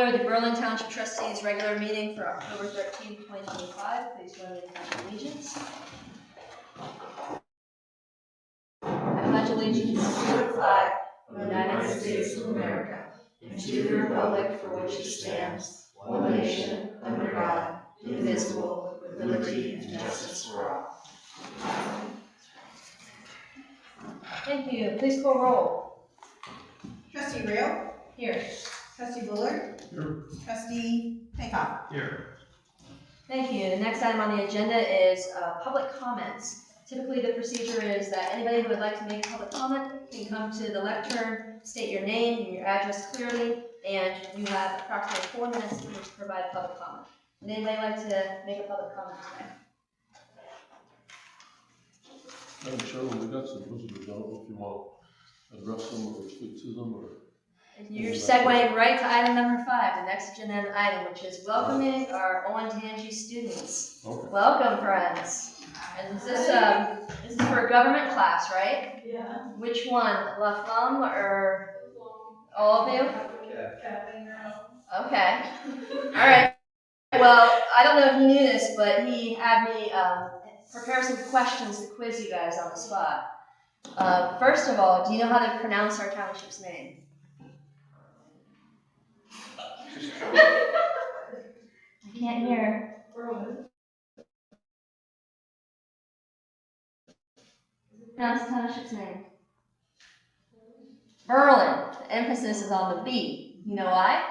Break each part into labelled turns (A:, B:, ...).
A: order the Berlin Township Trustees regular meeting for October 13, 2025. Please join me in the allegiance. I pledge allegiance to the flag of the United States of America and to the republic for which it stands, one nation, under God, indivisible, with liberty and justice for all. Thank you. Please call roll.
B: Trustee Rail?
A: Here.
B: Trustee Bullard?
C: Here.
B: Trustee Paycock?
C: Here.
A: Thank you. The next item on the agenda is public comments. Typically, the procedure is that anybody who would like to make a public comment can come to the lectern, state your name and your address clearly, and you have approximately 4 minutes to provide public comment. Would anybody like to make a public comment today?
C: Madam Chairman, we got some visitors. I don't know if you want to address them or speak to them or.
A: You're segueing right to item number 5, the next agenda item, which is welcoming our Olentangy students.
C: Okay.
A: Welcome, friends. And this is for a government class, right?
B: Yeah.
A: Which one? La Femme or all of you? Okay. All right. Well, I don't know if you knew this, but he had me prepare some questions to quiz you guys on the spot. First of all, do you know how to pronounce our township's name? I can't hear.
B: Berlin.
A: Pronounce the township's name. Berlin. The emphasis is on the B. You know why?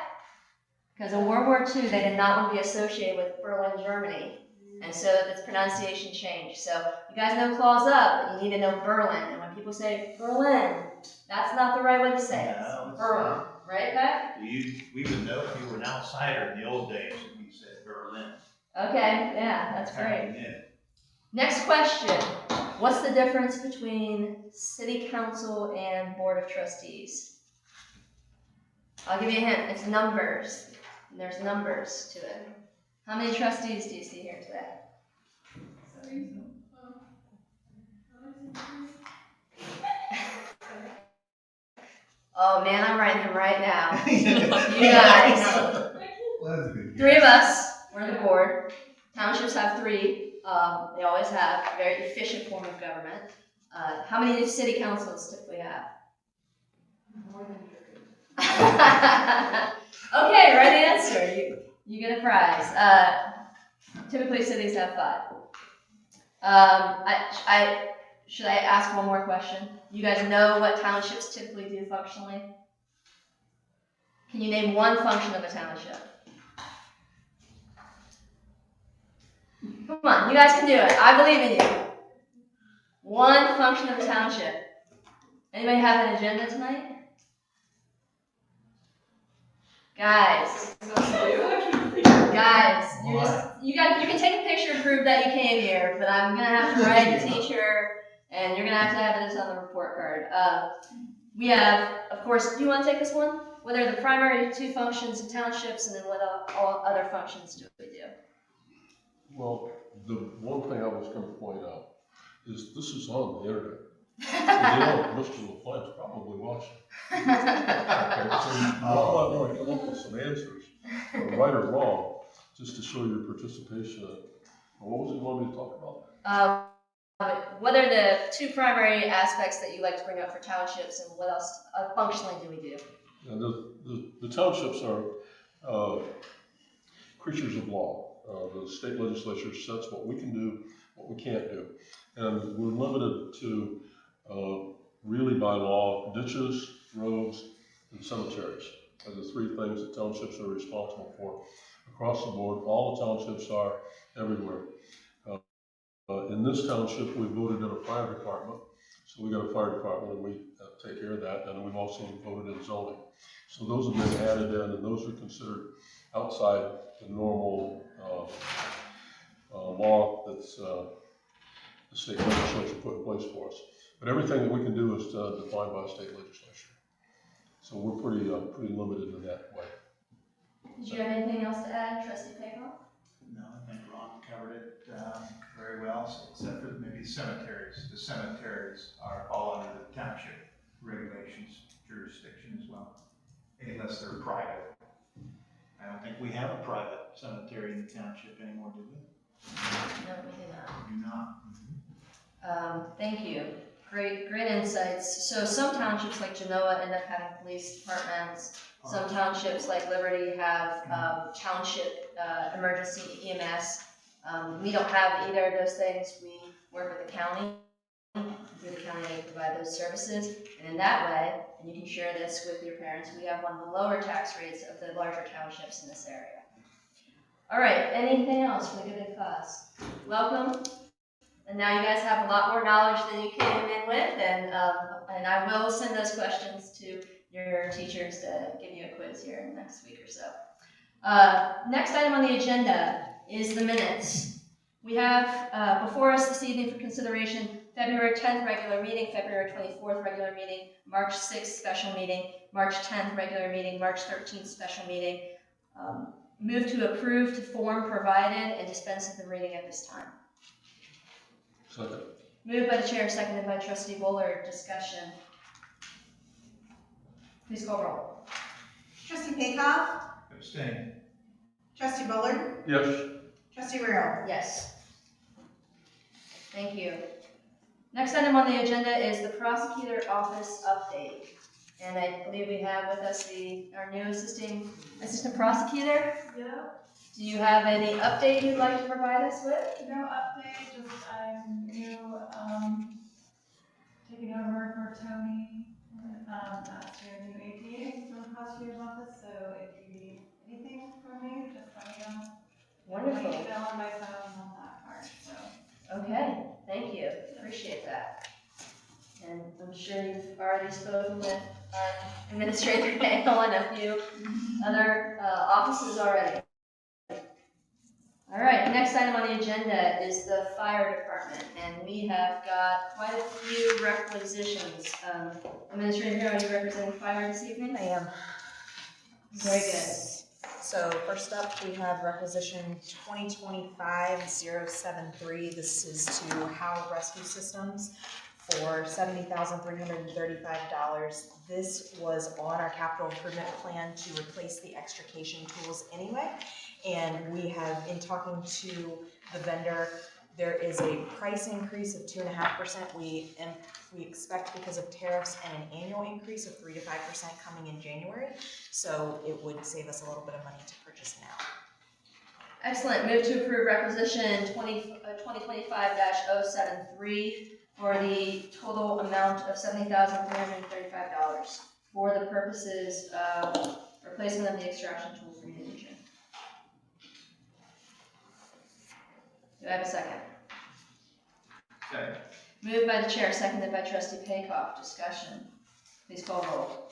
A: Because in World War II, they did not want to be associated with Berlin, Germany. And so this pronunciation changed. So you guys know claws up, but you need to know Berlin. And when people say Berlin, that's not the right way to say it. It's Berlin. Right, Beck?
D: We would know if you were an outsider in the old days if you said Berlin.
A: Okay, yeah, that's great. Next question. What's the difference between City Council and Board of Trustees? I'll give you a hint. It's numbers. And there's numbers to it. How many trustees do you see here today? Oh man, I'm writing them right now. You guys. 3 of us, we're the board. Townships have 3. They always have a very efficient form of government. How many do city councils typically have?
B: More than
A: Okay, right answer. You get a prize. Typically cities have 5. Should I ask one more question? You guys know what townships typically do functionally? Can you name one function of a township? Come on, you guys can do it. I believe in you. One function of a township. Anybody have an agenda tonight? Guys, you can take a picture and prove that you came here, but I'm gonna have to write the teacher, and you're gonna have to have this on the report card. We have, of course, do you want to take this one? What are the primary 2 functions of townships, and then what all other functions do we do?
C: Well, the one thing I was going to point out is this is on the internet. So Mr. LaFlante's probably watching. Okay, so you might want to come up with some answers, right or wrong, just to show your participation. What was it you wanted me to talk about?
A: What are the 2 primary aspects that you like to bring up for townships, and what else functionally do we do?
C: Yeah, the townships are creatures of law. The state legislature sets what we can do, what we can't do. And we're limited to, really by law, ditches, roads, and cemeteries are the 3 things that townships are responsible for. Across the board, all the townships are everywhere. In this township, we voted in a fire department. So we got a fire department and we take care of that. And we've also voted in zoning. So those have been added in, and those are considered outside the normal law that's the state legislature put in place for us. But everything that we can do is defined by state legislature. So we're pretty limited in that way.
A: Did you have anything else to add, Trustee Paycock?
D: No, I think Ron covered it very well, except for maybe cemeteries. The cemeteries fall under the township regulations jurisdiction as well, unless they're private. I don't think we have a private cemetery in the township anymore, do we?
A: No, we do not.
D: We do not.
A: Thank you. Great insights. So some townships like Genoa end up having police departments. Some townships like Liberty have township emergency EMS. We don't have either of those things. We work with the county. Through the county, they provide those services. And in that way, and you can share this with your parents, we have one of the lower tax rates of the larger townships in this area. All right, anything else for the good of the cause? Welcome. And now you guys have a lot more knowledge than you came in with, and I will send those questions to your teachers to give you a quiz here in the next week or so. Next item on the agenda is the minutes. We have before us this evening for consideration February 10th regular meeting, February 24th regular meeting, March 6th special meeting, March 10th regular meeting, March 13th special meeting. Move to approve to form provided and dispense with the reading at this time.
C: Second.
A: Moved by the chair, seconded by Trustee Bullard. Discussion. Please call roll.
B: Trustee Peacock,
D: Abstain.
B: Trustee Bullard,
C: Yes.
B: Trustee Real.
A: Yes. Thank you. Next item on the agenda is the prosecutor office update. And I believe we have with us our new assistant prosecutor.
E: Yeah,
A: Do you have any update you'd like to provide us with?
E: no update, just I'm new, taking over for Tony, that's your new APA from the prosecutor's office, so if you need anything from me, just let me know.
A: Wonderful.
E: My email on my phone on that part, so.
A: Okay, thank you. Appreciate that. And I'm sure you've already spoken with our administrator Daniel and a few other offices already. All right, next item on the agenda is the fire department, and we have got quite a few requisitions. Administrator Hero, are you representing fire this evening?
F: I am.
A: Very good.
F: So first up, we have requisition 2025-073. This is to Howe Rescue Systems for $70,335. This was on our capital improvement plan to replace the extrication tools anyway. And we have, in talking to the vendor, there is a price increase of 2.5%. We expect because of tariffs and an annual increase of 3 to 5% coming in January. So it would save us a little bit of money to purchase now.
A: Excellent. Move to approve requisition 2025-073 for the total amount of $70,335 for the purposes of replacement of the extraction tool for unit engine. Do I have a second?
D: Second.
A: Moved by the chair, seconded by Trustee Peacock. Discussion. Please call roll.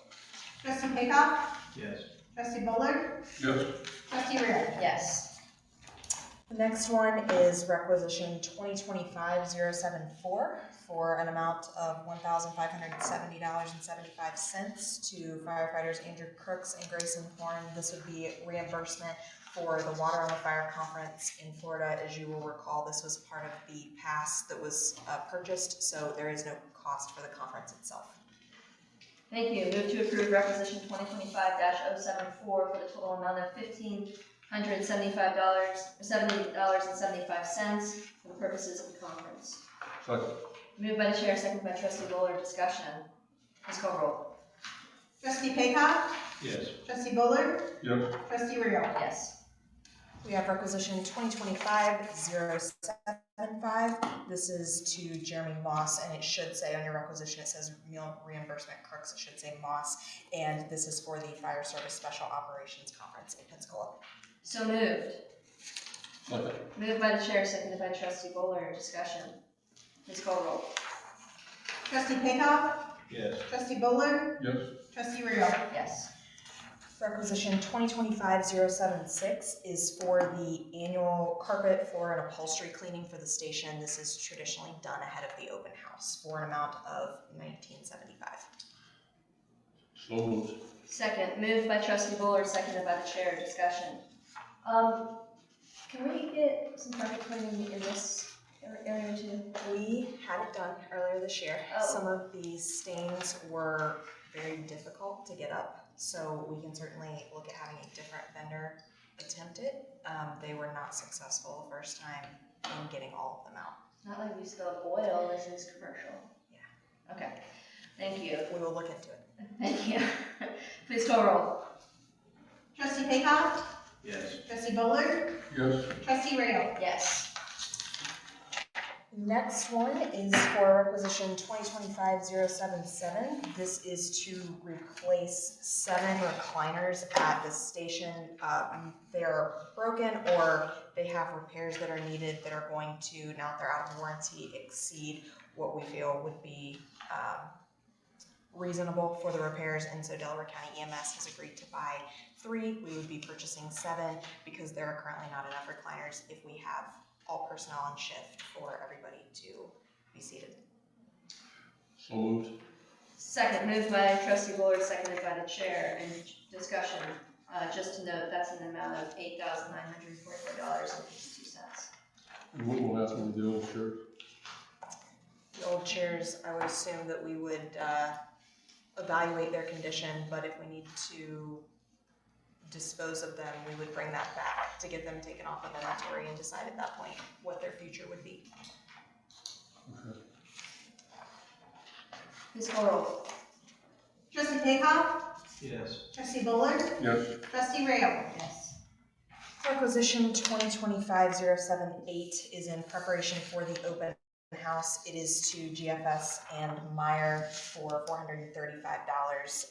B: Trustee Peacock,
D: Yes.
B: Trustee Bullard,
C: Yes.
B: Trustee Real.
A: Yes.
F: The next one is requisition 2025-074 for an amount of $1,570.75 to firefighters Andrew Crooks and Grayson Horn. This would be reimbursement for the Water on the Fire conference in Florida. As you will recall, this was part of the pass that was purchased, so there is no cost for the conference itself.
A: Thank you. Move to approve requisition 2025-074 for the total amount of $1,570.75 for the purposes of the conference.
C: Second.
A: Moved by the chair, seconded by Trustee Bullard. Discussion. Please call roll.
B: Trustee Peacock,
D: Yes.
B: Trustee Bullard,
C: Yes.
B: Trustee Real.
A: Yes.
F: We have requisition 2025-075. This is to Jeremy Moss, and it should say on your requisition, it says meal reimbursement Crooks, it should say Moss, and this is for the Fire Service Special Operations Conference in Pensacola.
A: So moved.
C: Second.
A: Moved by the chair, seconded by Trustee Bullard. Discussion. Please call roll.
B: Trustee Peacock,
D: Yes.
B: Trustee Bullard,
C: Yes.
B: Trustee Real.
A: Yes.
F: Requisition 2025-076 is for the annual carpet, floor, and upholstery cleaning for the station. This is traditionally done ahead of the open house for an amount of $1975.
C: So moved.
A: Second. Moved by Trustee Bullard, seconded by the chair. Discussion. Can we get some carpet cleaning in this area too?
F: We had it done earlier this year.
A: Oh.
F: Some of these stains were very difficult to get up, So we can certainly look at having a different vendor attempt it. They were not successful the first time in getting all of them out.
A: Not like we spilled oil, this is commercial.
F: Yeah.
A: Okay, thank you.
F: We will look into it.
A: Thank you. Please call roll.
B: Trustee Paycock?
D: Yes.
B: Trustee Bullard?
C: Yes.
B: Trustee Rayo?
A: Yes.
F: Next one is for requisition 2025-077. This is to replace 7 recliners at the station. They are broken or they have repairs that are needed that are going to, now that they're out of warranty, exceed what we feel would be reasonable for the repairs. And so Delaware County EMS has agreed to buy 3. We would be purchasing 7 because there are currently not enough recliners if we have all personnel on shift for everybody to be seated.
C: So moved.
A: Second, moved by Trustee Bullard, seconded by the chair. And discussion, just to note, that's an amount of $8,944.52.
C: And what will happen with the old chairs?
F: The old chairs, I would assume that we would evaluate their condition, but if we need to dispose of them, we would bring that back to get them taken off of inventory and decide at that point what their future would be.
C: Okay.
A: Please call roll.
B: Trustee Paycock?
D: Yes.
B: Trustee Bullard?
C: Yes.
B: Trustee Rayo?
A: Yes.
F: Requisition 2025-078 is in preparation for the open house. It is to GFS and Meyer for $435.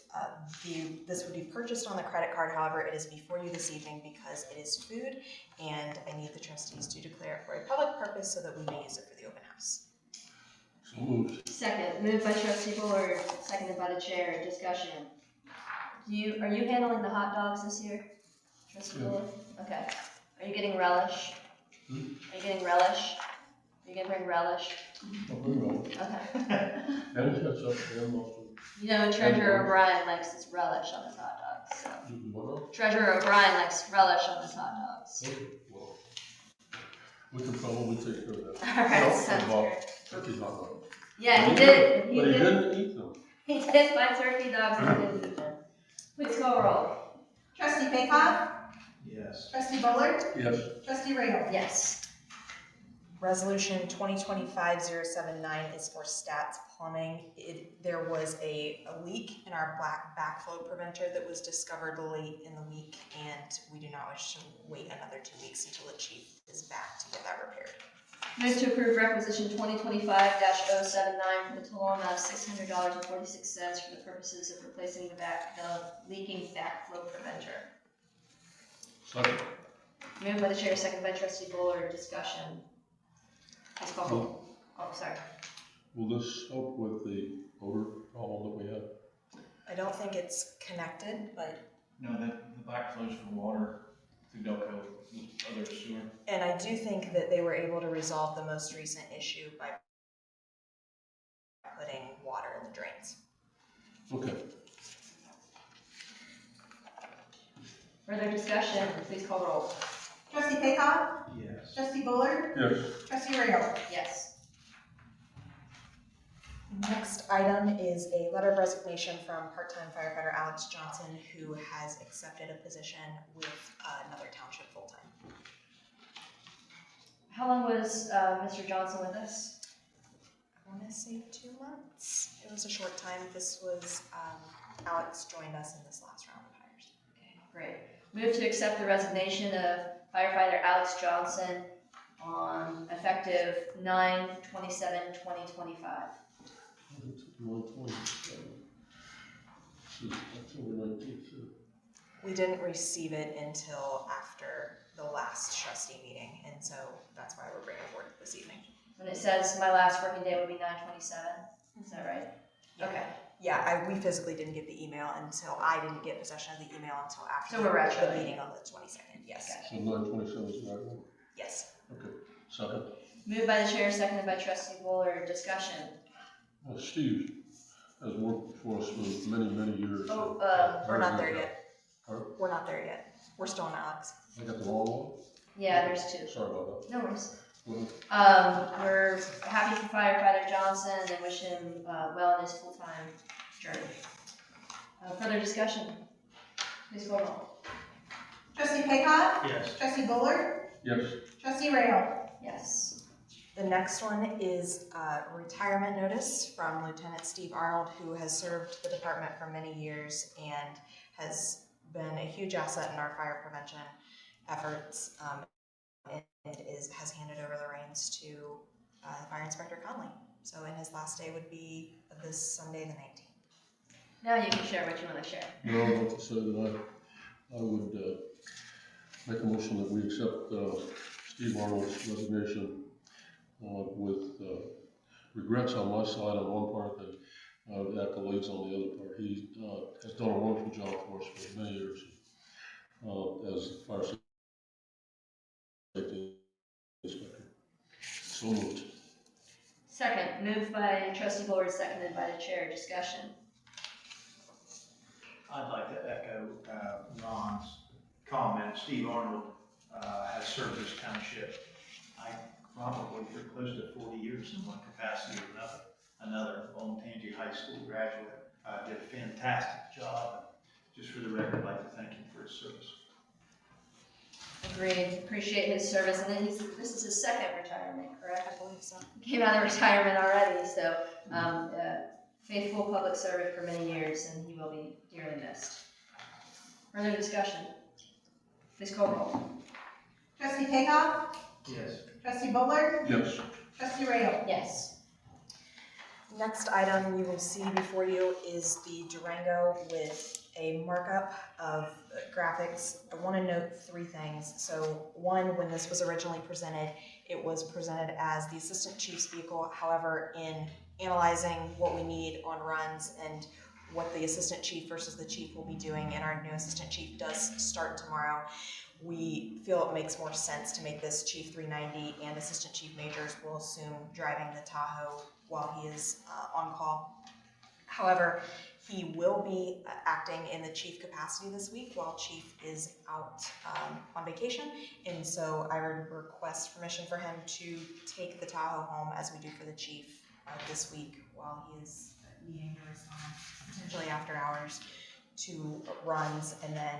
F: This would be purchased on the credit card. However, it is before you this evening because it is food, and I need the trustees to declare it for a public purpose so that we may use it for the open house.
C: So moved.
A: Second, moved by Trustee Bullard, seconded by the chair. Discussion. Are you handling the hot dogs this year, Trustee Bullard? Okay. Are you getting relish? Are you getting relish? Are you gonna bring relish?
C: I'll bring them.
A: Okay.
C: And ketchup and mustard.
A: You know, Treasurer O'Brien likes his relish on his hot dogs. So.
C: You do what now?
A: Treasurer O'Brien likes relish on his hot dogs.
C: Okay, well, we can probably take care of that.
A: All right,
C: No,
A: sounds
C: well,
A: good.
C: turkey's not right.
A: Yeah, he did.
C: But he didn't eat them.
A: He did buy turkey dogs and he didn't eat them. Please call roll.
B: Trustee Paycock?
D: Yes.
B: Trustee Bullard?
C: Yes.
B: Trustee Rayo?
A: Yes.
F: Resolution 2025-079 is for Stats Plumbing. There was a leak in our black backflow preventer that was discovered late in the week, and we do not wish to wait another 2 weeks until the chief is back to get that repaired.
A: Move to approve requisition 2025-079 for the total amount of $600.46 for the purposes of replacing the leaking backflow preventer.
C: Second.
A: Moved by the chair, second by Trustee Bullard. Discussion. Please call roll. Oh, sorry.
C: Will this help with the odor problem that we have?
F: I don't think it's connected, but,
G: No, the backflows for water through Delco, other sewer.
F: and I do think that they were able to resolve the most recent issue by putting water in the drains.
C: Okay.
A: Further discussion. Please call roll.
B: Trustee Paycock?
D: Yes.
B: Trustee Bullard?
C: Yes.
B: Trustee Rayo?
A: Yes.
F: Next item is a letter of resignation from part-time firefighter Alex Johnson, who has accepted a position with another township full-time.
A: How long was Mr. Johnson with us?
F: I want to say 2 months. It was a short time. This was, Alex joined us in this last round of hires.
A: Okay, great. Move to accept the resignation of firefighter Alex Johnson on effective 9/27/2025.
C: It's 127. October 19th.
F: We didn't receive it until after the last trustee meeting, and so that's why we're bringing it forward this evening.
A: And it says my last working day would be 9/27. Is that right? Okay.
F: Yeah, we physically didn't get the email until, I didn't get possession of the email until after
A: So we're retro.
F: the meeting on the 22nd, yes.
A: Okay.
C: So 9/27 is the right one?
F: Yes.
C: Okay. Second.
A: Moved by the chair, seconded by Trustee Bullard. Discussion.
C: Steve has worked for us for many, many years.
A: Oh,
F: We're not there yet.
C: Pardon?
F: We're not there yet. We're still on Alex.
C: I got the wrong one?
A: yeah, there's 2.
C: Sorry about
A: No worries.
C: that.
A: We're happy for firefighter Johnson and wish him well in his full-time journey. Further discussion. Please call roll.
B: Trustee Paycock?
D: Yes.
B: Trustee Bullard?
C: Yes.
B: Trustee Rayo?
A: Yes.
F: The next one is a retirement notice from Lieutenant Steve Arnold, who has served the department for many years and has been a huge asset in our fire prevention efforts, and has handed over the reins to Fire Inspector Conley. So, and his last day would be this Sunday, the 19th.
A: Now you can share what you want to share.
C: No, I want to say that I would make a motion that we accept Steve Arnold's resignation with regrets on my side on one part and accolades on the other part. He has done a wonderful job for us for many years as fire safety inspector. So moved.
A: Second, moved by Trustee Bullard, seconded by the chair. Discussion.
D: I'd like to echo Ron's comment. Steve Arnold has served this township, probably for close to 40 years in one capacity or another. Old Tangy High School graduate, did a fantastic job. Just for the record, I'd like to thank him for his service.
A: Agreed. Appreciate his service. And then this is his second retirement, correct?
F: I believe so.
A: He came out of retirement already, so faithful public servant for many years, and he will be dearly missed. Further discussion? Please call roll.
B: Trustee Paycock?
D: Yes.
B: Trustee Bullard?
C: Yes.
B: Trustee Rayo?
A: Yes.
F: Next item you will see before you is the Durango with a markup of graphics. I want to note three things. So one, when this was originally presented, it was presented as the assistant chief's vehicle. However, in analyzing what we need on runs and what the assistant chief versus the chief will be doing, and our new assistant chief does start tomorrow, we feel it makes more sense to make this Chief 390, and Assistant Chief Majors will assume driving the Tahoe while he is on call. However, he will be acting in the chief capacity this week while Chief is out on vacation, and so I would request permission for him to take the Tahoe home as we do for the Chief this week while he is needing to respond potentially after hours to runs. And then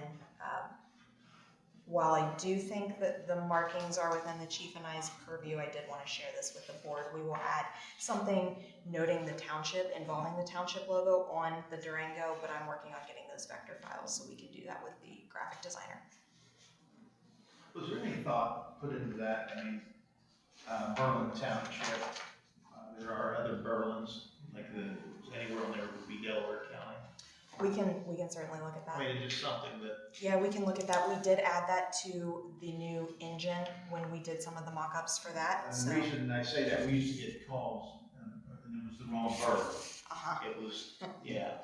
F: while I do think that the markings are within the chief and I's purview, I did want to share this with the board. We will add something noting the township, involving the township logo on the Durango, but I'm working on getting those vector files so we can do that with the graphic designer.
D: Was there any thought put into that? I mean, Berlin Township, there are other Berlins, like anywhere on there would be Delaware County.
F: We can certainly look at that.
D: I mean, it's just something that,
F: Yeah, we can look at that. We did add that to the new engine when we did some of the mock-ups for that.
D: and
F: So,
D: the reason I say that, we used to get calls, and it was the wrong Berlin. It was, yeah.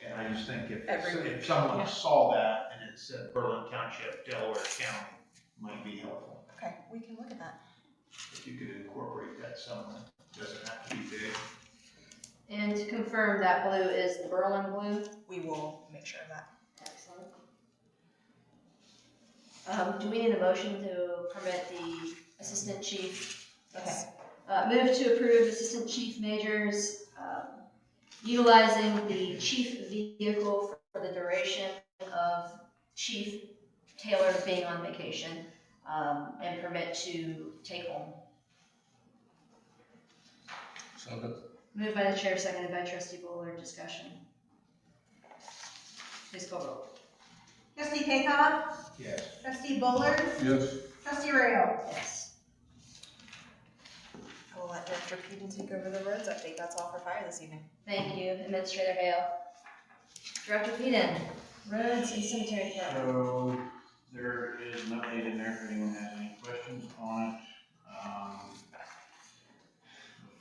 D: And I just think if someone saw that and it said Berlin Township, Delaware County, might be helpful.
F: okay, we can look at that.
D: If you could incorporate that somewhere, it doesn't have to be big.
A: And to confirm, that blue is the Berlin blue.
F: We will make sure of that.
A: Excellent. Do we need a motion to permit the assistant chief? Okay. Move to approve assistant chief majors utilizing the chief vehicle for the duration of Chief Taylor being on vacation, and permit to take home.
C: Second.
A: Moved by the chair, seconded by Trustee Bullard. Discussion. Please call roll.
B: Trustee Paycock?
D: Yes.
B: Trustee Bullard?
C: Yes.
B: Trustee Rayo?
A: Yes.
F: I will let Director Peden take over the roads update. That's all for fire this evening.
A: Thank you, Administrator Hale. Director Peden, roads and cemetery department.
G: So there is an update in there if anyone has any questions on it.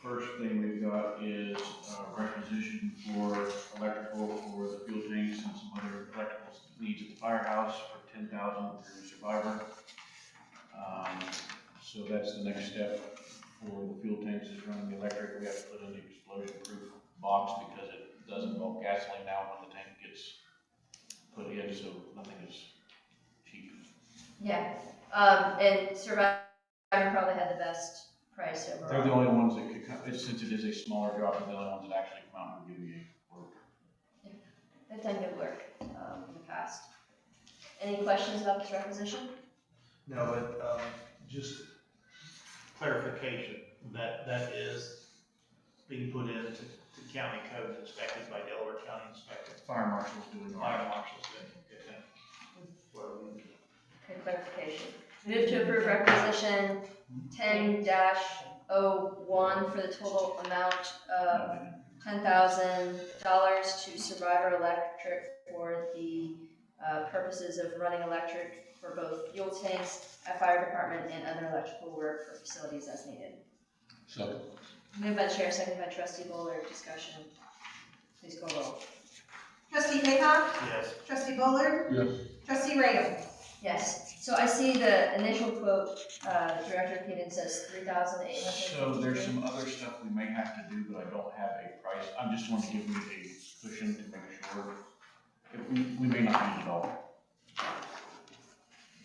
G: The first thing we've got is a requisition for electrical for the fuel tanks and some other electrical needs at the firehouse for $10,000 for the Survivor. So that's the next step for the fuel tanks is running the electric. We have to put in the explosion-proof box because it does involve gasoline now when the tank gets put in, so nothing is cheap.
A: Yeah, and Survivor probably had the best price overall.
G: They're the only ones that could come, since it is a smaller job, they're the only ones that actually come out and give you work.
A: They've done good work in the past. Any questions about this requisition?
D: No, but, just clarification, that is being put into county code inspected by Delaware County Inspector.
G: Fire marshal's doing all
D: Fire
G: right.
D: marshal's doing it, okay. Well, we-
A: Okay, clarification. Move to approve requisition 10-01 for the total amount of $10,000 to Survivor Electric for the purposes of running electric for both fuel tanks at fire department and other electrical work for facilities as needed.
C: Second.
A: Moved by Chair, seconded by Trustee Bowler. Discussion. Please call roll.
B: Trustee Paycock,
D: Yes,
B: Trustee Bullard,
C: Yes.
B: Trustee Rayl.
A: Yes. So I see the initial quote, Director Keating says $3,853.
G: So there's some other stuff we may have to do, but I don't have a price. I'm just want to give you a cushion to make sure. We may not use it all.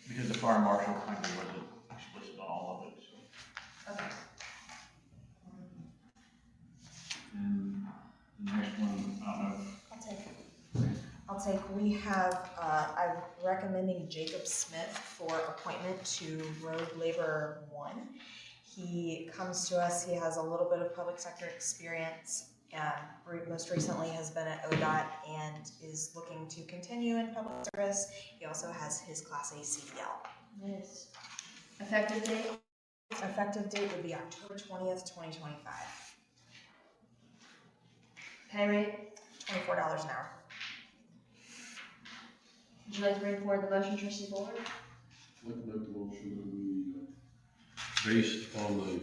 G: Because the fire marshal kind of wasn't explicit on all of it, so.
A: Okay.
G: And the next one, I don't know.
F: I'll take, we have, I'm recommending Jacob Smith for appointment to Road Laborer 1. He comes to us, he has a little bit of public sector experience, most recently has been at ODOT and is looking to continue in public service. He also has his Class A CDL.
A: Nice. Effective date?
F: Effective date would be October 20th, 2025.
A: Pay rate?
F: $24 an hour.
A: Would you like to bring forward the motion, Trustee Bowler?
C: I'd like to make the motion that we, based on the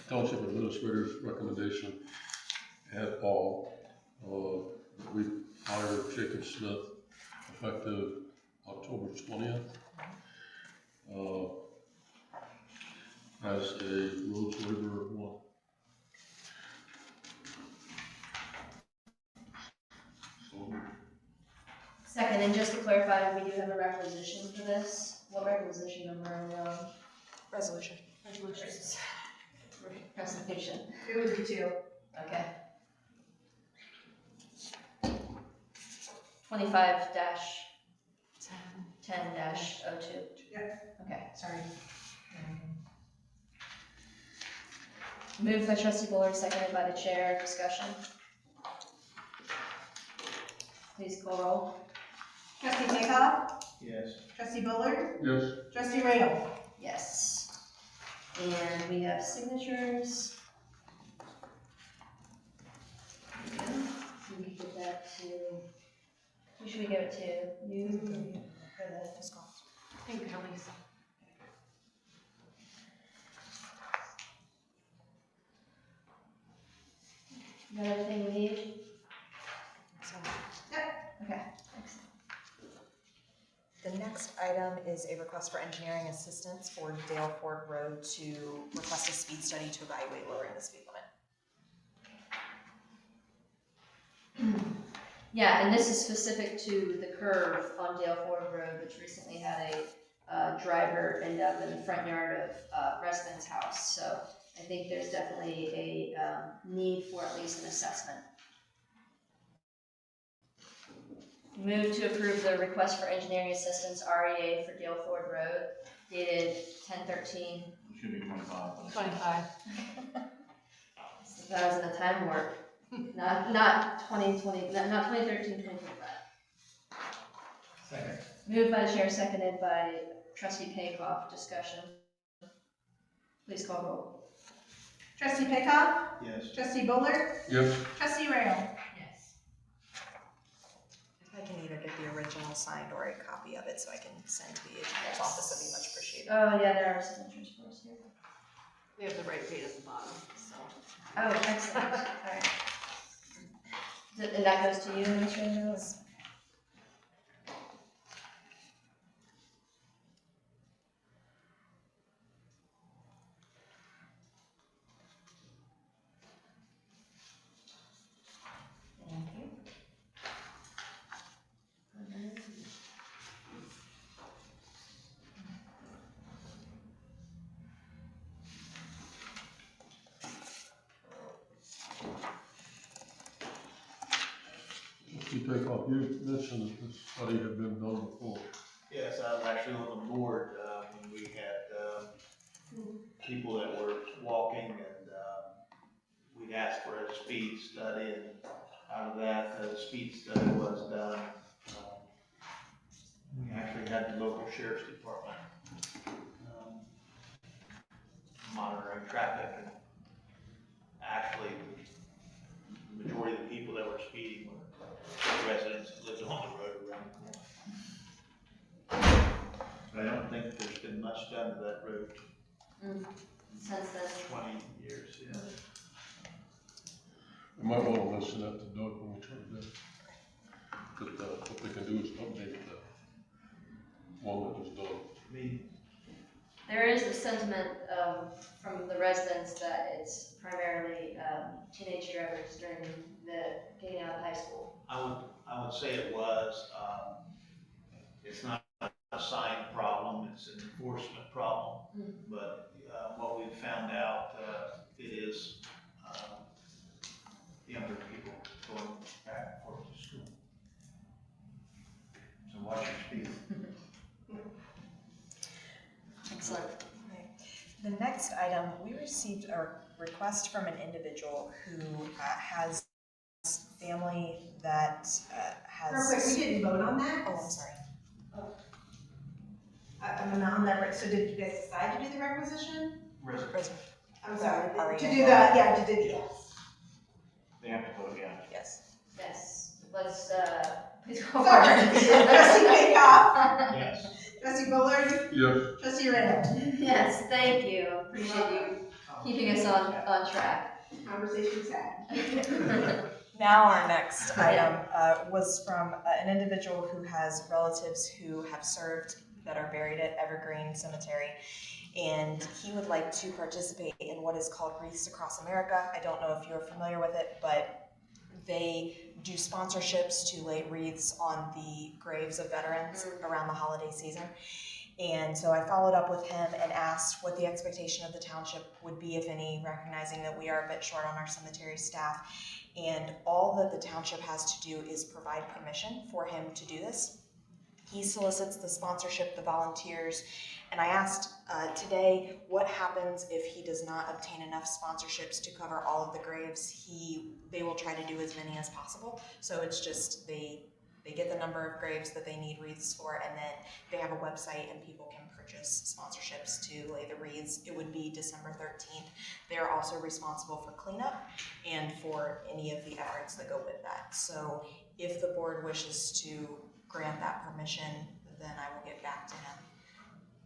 C: Township Administrator's recommendation at all, that we hire Jacob Smith effective October 20th as a roads laborer 1. So,
A: Second, and just to clarify, we do have a requisition for this. What requisition number are we on?
F: Resolution.
A: Resolution.
B: It would be 2.
A: Okay. 25-10-02.
B: Yep.
A: Okay.
B: Sorry.
A: Moved by Trustee Bullard, seconded by the Chair. Discussion. Please call roll.
B: Trustee Paycock,
D: yes.
B: Trustee Bullard,
C: yes.
B: Trustee Rayl.
A: Yes. And we have signatures. There we go. We can give that to, who should we give it to? You? For the,
F: Thank you, Lisa.
A: you got everything we need? Okay, excellent.
F: The next item is a request for engineering assistance for Dale Ford Road to request a speed study to evaluate lowering the speed limit.
A: Yeah, and this is specific to the curve on Dale Ford Road, which recently had a driver end up in the front yard of a resident's house. So I think there's definitely a need for at least an assessment. Move to approve the request for engineering assistance, REA, for Dale Ford Road, dated 10/13.
G: It should be 25.
B: 25.
A: That was in the time warp. Not 2020, not 2013, 2025.
D: Second.
A: Moved by the Chair, seconded by Trustee Paycoff. Discussion. Please call roll.
B: Trustee Paycock,
D: Yes.
B: Trustee Bullard,
C: Yes.
B: Trustee Rayl.
A: Yes.
F: If I can either get the original signed or a copy of it so I can send to the engineer's office, that'd be much appreciated.
A: Oh, yeah, there are signatures for us here.
H: We have the right date at the bottom, so.
A: Oh, excellent. All right. And that goes to you, Administrator Mills? Thank you.
C: Trustee Paycock, you mentioned that this study had been done before.
D: Yes, I was actually on the board, when we had, people that were walking and, we'd asked for a speed study, and out of that, the speed study was done. We actually had the local sheriff's department, monitoring traffic, and actually, the majority of the people that were speeding were residents that lived on the road around the corner. But I don't think there's been much done to that road
A: Since then.
D: 20 years, yeah.
C: We might want to mention that to Doug when we turn it in. That, what they can do is update the one that was done.
D: I mean,
A: There is a sentiment from the residents that it's primarily teenage drivers during the getting out of high school.
D: I would say it was, it's not a sign problem, it's an enforcement problem. But what we've found out, it is younger people going back and forth to school. So watch your speed.
A: Excellent.
F: The next item, we received a request from an individual who has family that has.
B: Real quick, we didn't vote on that?
F: Oh, I'm sorry.
B: I'm not on that, so did you guys decide to do the requisition?
F: President.
B: I'm sorry,
F: Are
B: to
F: we
B: do the,
F: gonna vote?
B: yeah, to do the, yes.
G: They have to vote, yeah.
F: Yes.
A: Yes, let's, please go
B: Sorry.
A: forward.
B: Trustee Paycock,
D: Yes.
B: trustee Bullard,
C: Yes.
B: trustee Randall.
A: Yes, thank you, appreciate you keeping us on track.
B: Conversation's had.
F: Now our next item was from an individual who has relatives who have served that are buried at Evergreen Cemetery, and he would like to participate in what is called Wreaths Across America. I don't know if you're familiar with it, but they do sponsorships to lay wreaths on the graves of veterans around the holiday season. And so I followed up with him and asked what the expectation of the township would be, if any, recognizing that we are a bit short on our cemetery staff. And all that the township has to do is provide permission for him to do this. He solicits the sponsorship, the volunteers, and I asked today what happens if he does not obtain enough sponsorships to cover all of the graves. They will try to do as many as possible. So it's just they get the number of graves that they need wreaths for, and then they have a website and people can purchase sponsorships to lay the wreaths. It would be December 13th. They're also responsible for cleanup and for any of the efforts that go with that. So if the board wishes to grant that permission, then I will get back to him.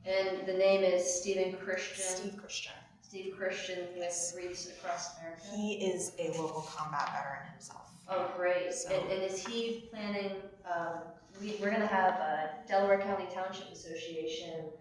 A: And the name is Stephen Christian.
F: Steve Christian.
A: Steve Christian with Wreaths Across America.
F: He is a local combat veteran himself.
A: Oh, great.
F: So-
A: And is he planning, we're gonna have a Delaware County Township Association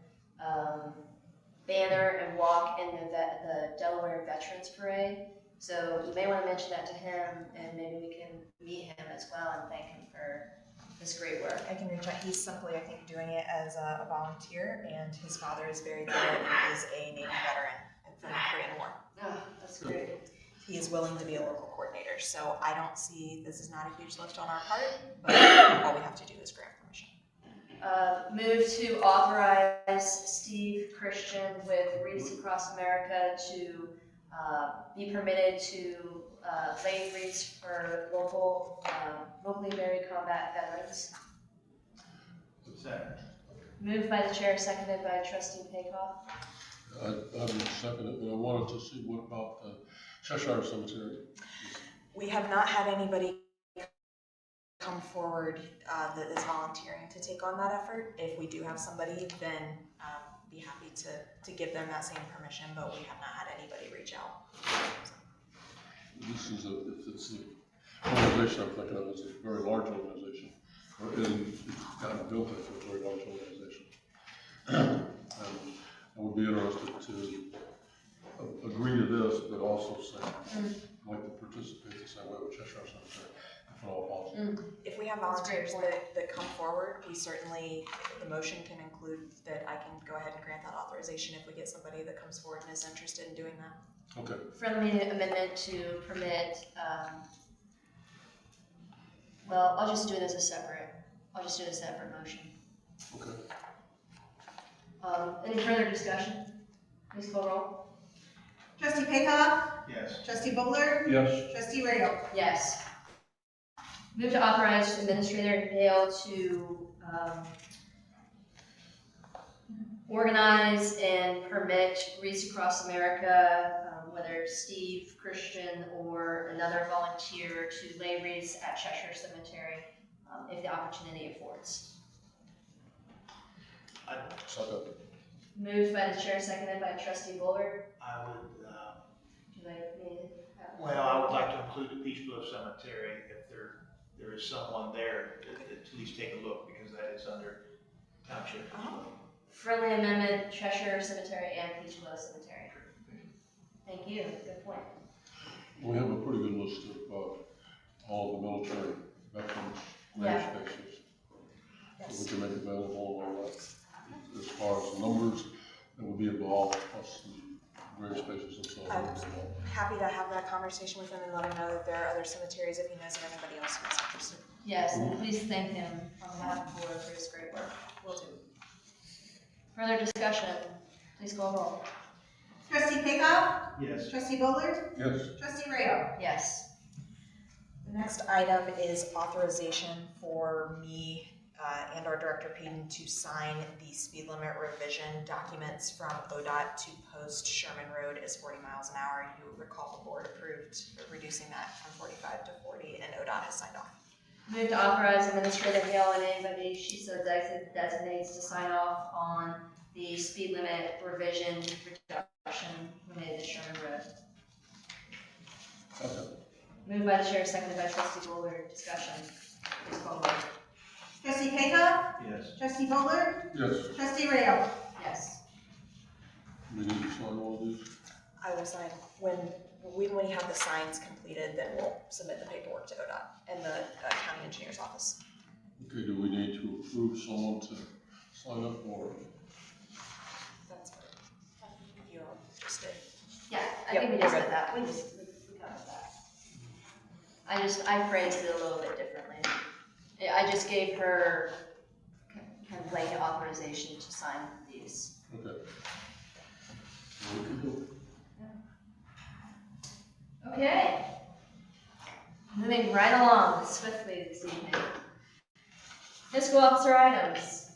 A: banner and walk in the Delaware Veterans Parade. So you may wanna mention that to him, and maybe we can meet him as well and thank him for this great work.
F: I can reach out. He's simply, I think, doing it as a volunteer, and his father is buried there and is a Navy veteran from the Korean War.
A: Oh, that's great.
F: He is willing to be a local coordinator, so I don't see, this is not a huge lift on our part, but all we have to do is grant permission.
A: Move to authorize Steve Christian with Wreaths Across America to be permitted to lay wreaths for locally buried combat veterans.
D: Second.
A: Moved by the chair, seconded by trustee Paycock.
C: I would second it, but I wanted to see what about the Cheshire Cemetery.
F: We have not had anybody come forward that is volunteering to take on that effort. If we do have somebody, then be happy to give them that same permission, but we have not had anybody reach out.
C: This is if it's the organization I'm thinking of, is a very large organization, and it's gotten built into a very large organization. I would be interested to agree to this, but also say, I'd like to participate the same way with Cheshire Cemetery, if at all possible.
F: If we have
A: That's a great
F: volunteers that come forward, we certainly, the motion can include that I can go ahead and grant that authorization if we get somebody that comes forward and is interested in doing that.
C: Okay.
A: Friendly amendment to permit Well, I'll just do it as a separate motion.
C: Okay.
A: Any further discussion? Please call roll.
B: Trustee Paycock,
D: Yes.
B: trustee Bowler,
C: Yes.
B: trustee Rayo.
A: Yes. Move to authorize Administrator Hale to, organize and permit Wreaths Across America, whether Steve, Christian, or another volunteer to lay wreaths at Cheshire Cemetery, if the opportunity affords.
C: Second.
A: Moved by the chair, seconded by trustee Bullard.
D: I would,
A: Do you like me to have?
D: well, I would like to include the Peach Bluff Cemetery if there is someone there to at least take a look, because that is under township.
A: Friendly amendment, Cheshire Cemetery and Peach Bluff Cemetery. Thank you, good point.
C: We have a pretty good list of all the military veterans grave spaces that we can make available and all that. As far as the numbers that would be involved, plus the grave spaces themselves.
F: I'm happy to have that conversation with him and let him know that there are other cemeteries if he knows of anybody else who's interested.
A: Yes, and please thank him on behalf of the board for his great work.
F: Will do.
A: Further discussion, please call roll.
B: Trustee Paycock,
D: Yes.
B: trustee Bowler,
C: Yes.
B: trustee Rayo.
A: Yes.
F: The next item is authorization for me and our Director Payton to sign the speed limit revision documents from ODOT to post Sherman Road as 40 miles an hour. You recall the board approved reducing that from 45 to 40, and ODOT has signed off.
A: Move to authorize Administrator Hale and anybody she so designates to sign off on the speed limit revision reduction related to Sherman Road.
C: Okay.
A: Moved by the chair, seconded by trustee Bullard. Discussion. Please call roll.
B: Trustee Paycock,
D: Yes.
B: trustee Bowler,
C: Yes.
B: trustee Rayo.
A: Yes.
C: We need to sign all of these?
F: I will sign when we have the signs completed. Then we'll submit the paperwork to ODOT and the county engineer's office.
C: Okay, do we need to approve someone to sign up for?
F: That's good. If you're interested.
A: Yeah, I
F: Yep,
A: think we
F: we're
A: just
F: good.
A: did that. We covered that. I phrased it a little bit differently. I just gave her kind of blanket authorization to sign these.
C: Okay. Well, we can do it.
A: Okay. Moving right along swiftly this evening. Fiscal officer items.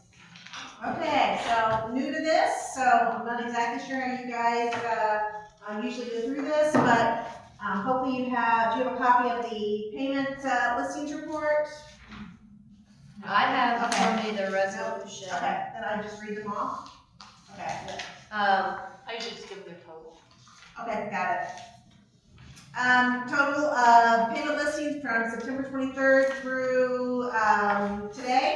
B: Okay, so new to this, so I'm not exactly sure how you guys usually go through this, but hopefully do you have a copy of the payment listings report?
A: I have
B: Okay.
A: for me the resolution.
B: Okay, then I just read them off? Okay,
H: I usually just give them their total.
B: okay, got it. Total payment listings from September 23rd through today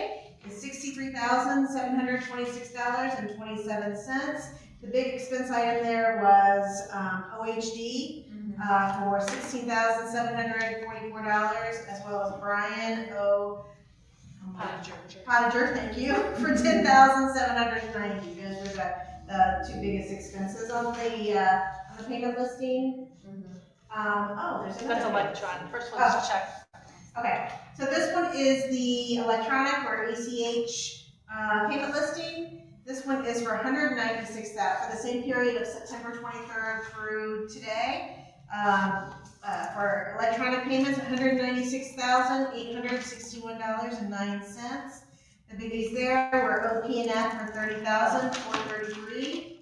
B: is $63,726.27. The big expense item there was OHD for $16,744, as well as Brian O. Pottinger, thank you, for $10,790. Those were the two biggest expenses on the payment listing. There's another.
H: That's electronic. First one is check.
B: Okay, so this one is the electronic or ACH payment listing. This one is for $196,000 for the same period of September 23rd through today. For electronic payments, $196,861.09. The biggies there were OP&F for $30,433.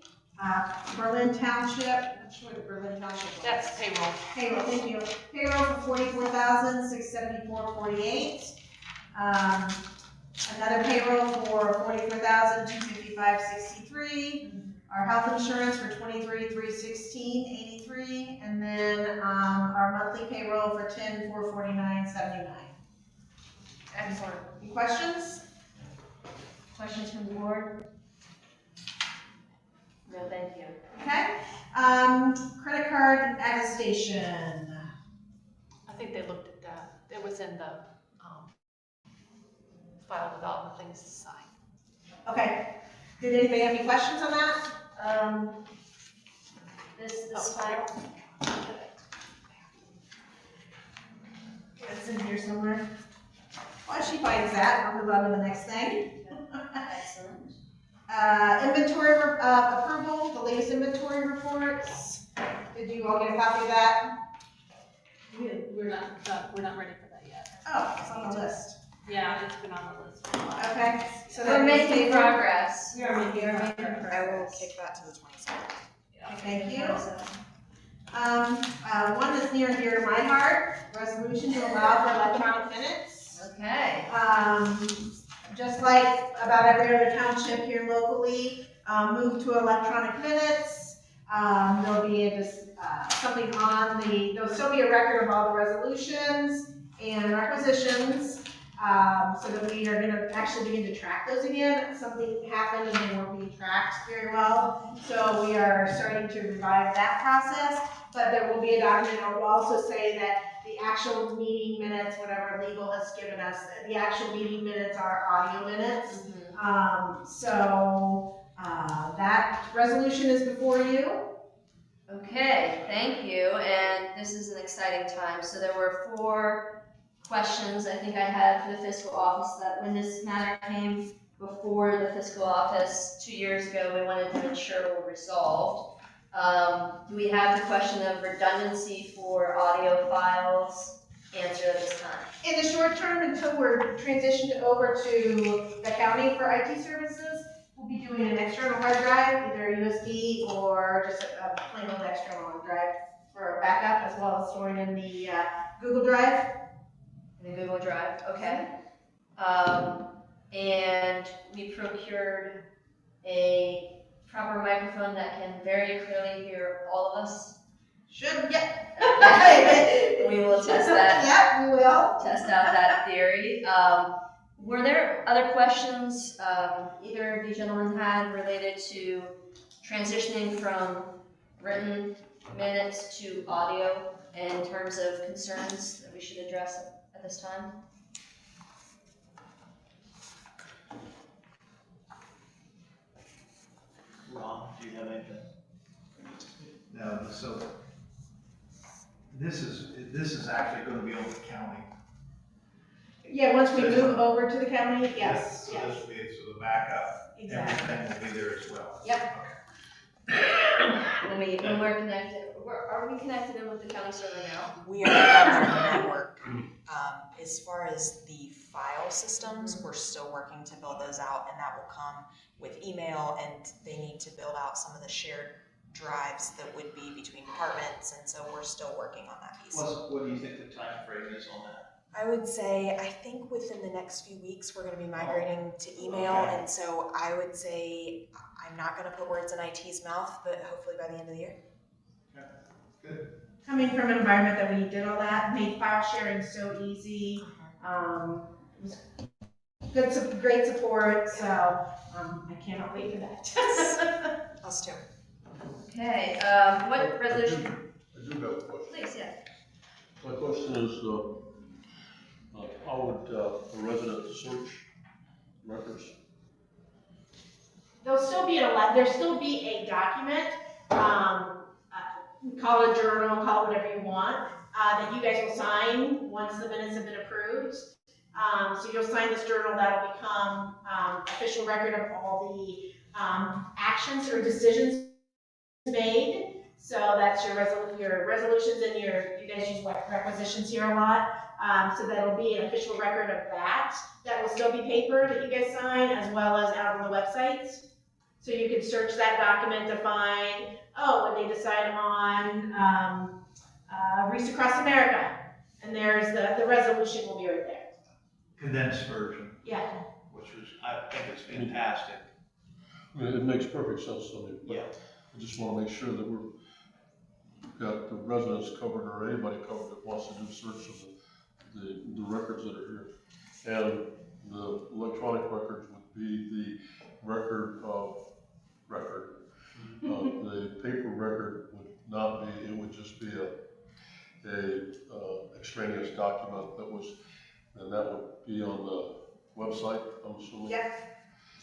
B: Berlin Township, I'm sure the Berlin Township was.
H: That's payroll.
B: Payroll, thank you. Payroll for $44,674.48. Another payroll for $44,255.63. Our health insurance for $23,316.83, and then our monthly payroll for $10,449.79.
A: Excellent.
B: Any questions?
A: Questions from the board? No, thank you.
B: Okay. Credit card attestation.
H: I think they looked at that. It was in the file with all the things to sign.
B: Okay. Did anybody have any questions on that?
A: This file.
B: It's in here somewhere. she finds that, we'll move on to the next thing.
A: Excellent.
B: Inventory approval, the latest inventory reports. Did you all get a copy of that?
H: We're not ready for that yet.
B: Oh, it's on the list.
H: Yeah, it's been on the list for a while.
B: Okay, so
A: We're
B: that is
A: making
B: tabled.
A: progress.
H: We are making
A: progress.
F: I will kick that to the 27th.
B: Thank you. One that's near and dear to my heart, resolution to allow for electronic minutes.
A: Okay.
B: Just like about every other township here locally, move to electronic minutes. There'll be something on there'll still be a record of all the resolutions and requisitions, so that we are gonna actually begin to track those again. Something happened and they weren't being tracked very well, so we are starting to revive that process. But there will be a document. I will also say that the actual meeting minutes, whatever legal has given us, the actual meeting minutes are audio minutes. So that resolution is before you.
A: Okay, thank you, and this is an exciting time. So there were 4 questions I think I had for the fiscal office that when this matter came before the fiscal office 2 years ago, we wanted to ensure were resolved. Do we have the question of redundancy for audio files answered at this time?
B: In the short term, until we're transitioned over to the county for IT services, we'll be doing an external hard drive, either USB or just a plain old external hard drive for backup, as well as storing in the Google Drive.
A: In the Google Drive, okay. And we procured a proper microphone that can very clearly hear all of us.
B: Should, yep.
A: We will test that.
B: Yep, we will.
A: Test out that theory. Were there other questions either of you gentlemen had related to transitioning from written minutes to audio in terms of concerns that we should address at this time?
D: Ron, do you have anything? No, so this is actually gonna be on the county.
B: Yeah, once we move over to the county, yes,
D: So
B: yes,
D: this will be, so the backup,
B: exactly.
D: everything will be there as well.
B: Yep.
A: When we're connected, are we connected in with the county server now?
F: We are on their network. As far as the file systems, we're still working to build those out, and that will come with email, and they need to build out some of the shared drives that would be between departments, and so we're still working on that piece.
D: What do you think the time frame is on that?
F: I would say, I think within the next few weeks, we're gonna be migrating to email,
D: Okay.
F: and so I would say, I'm not gonna put words in IT's mouth, but hopefully by the end of the year.
D: Okay, good.
B: Coming from an environment that we did all that, made file sharing so easy. It was great support, so I cannot wait for that.
F: Us too.
A: Okay, what resolution?
C: I do have a question.
A: Please, yeah.
C: My question is, how would a resident search records?
B: There'll still be a document, call it a journal, call it whatever you want, that you guys will sign once the minutes have been approved. So you'll sign this journal that'll become official record of all the actions or decisions made. So that's your resolutions and you guys use requisitions here a lot. So that'll be an official record of that. That will still be paper that you guys sign, as well as out on the websites. So you can search that document to find, when they decide on Reach Across America, and there's the resolution will be right there.
D: Condensed version,
B: Yeah.
D: which was, I think it's fantastic.
C: I mean, it makes perfect sense to me, but
D: Yeah.
C: I just want to make sure that we've got the residents covered or anybody covered that wants to do search of the records that are here. And the electronic records would be the record of record. The paper record would not be, it would just be a extraneous document and that would be on the website, I'm assuming?
B: Yep,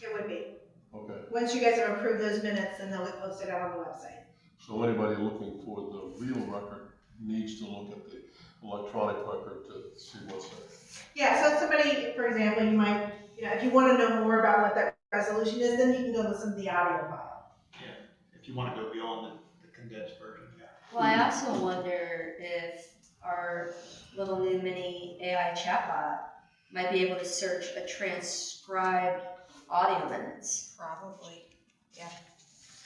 B: it would be.
C: Okay,
B: Once you guys have approved those minutes, then they'll be posted out on the website.
C: so anybody looking for the real record needs to look at the electronic record to see what's there.
B: Yeah, so somebody, for example, you might, if you want to know more about what that resolution is, then you can go listen to the audio file.
D: If you want to go beyond the condensed version, yeah.
A: Well, I also wonder if our little new mini AI chatbot might be able to search a transcribed audio minutes.
F: Probably.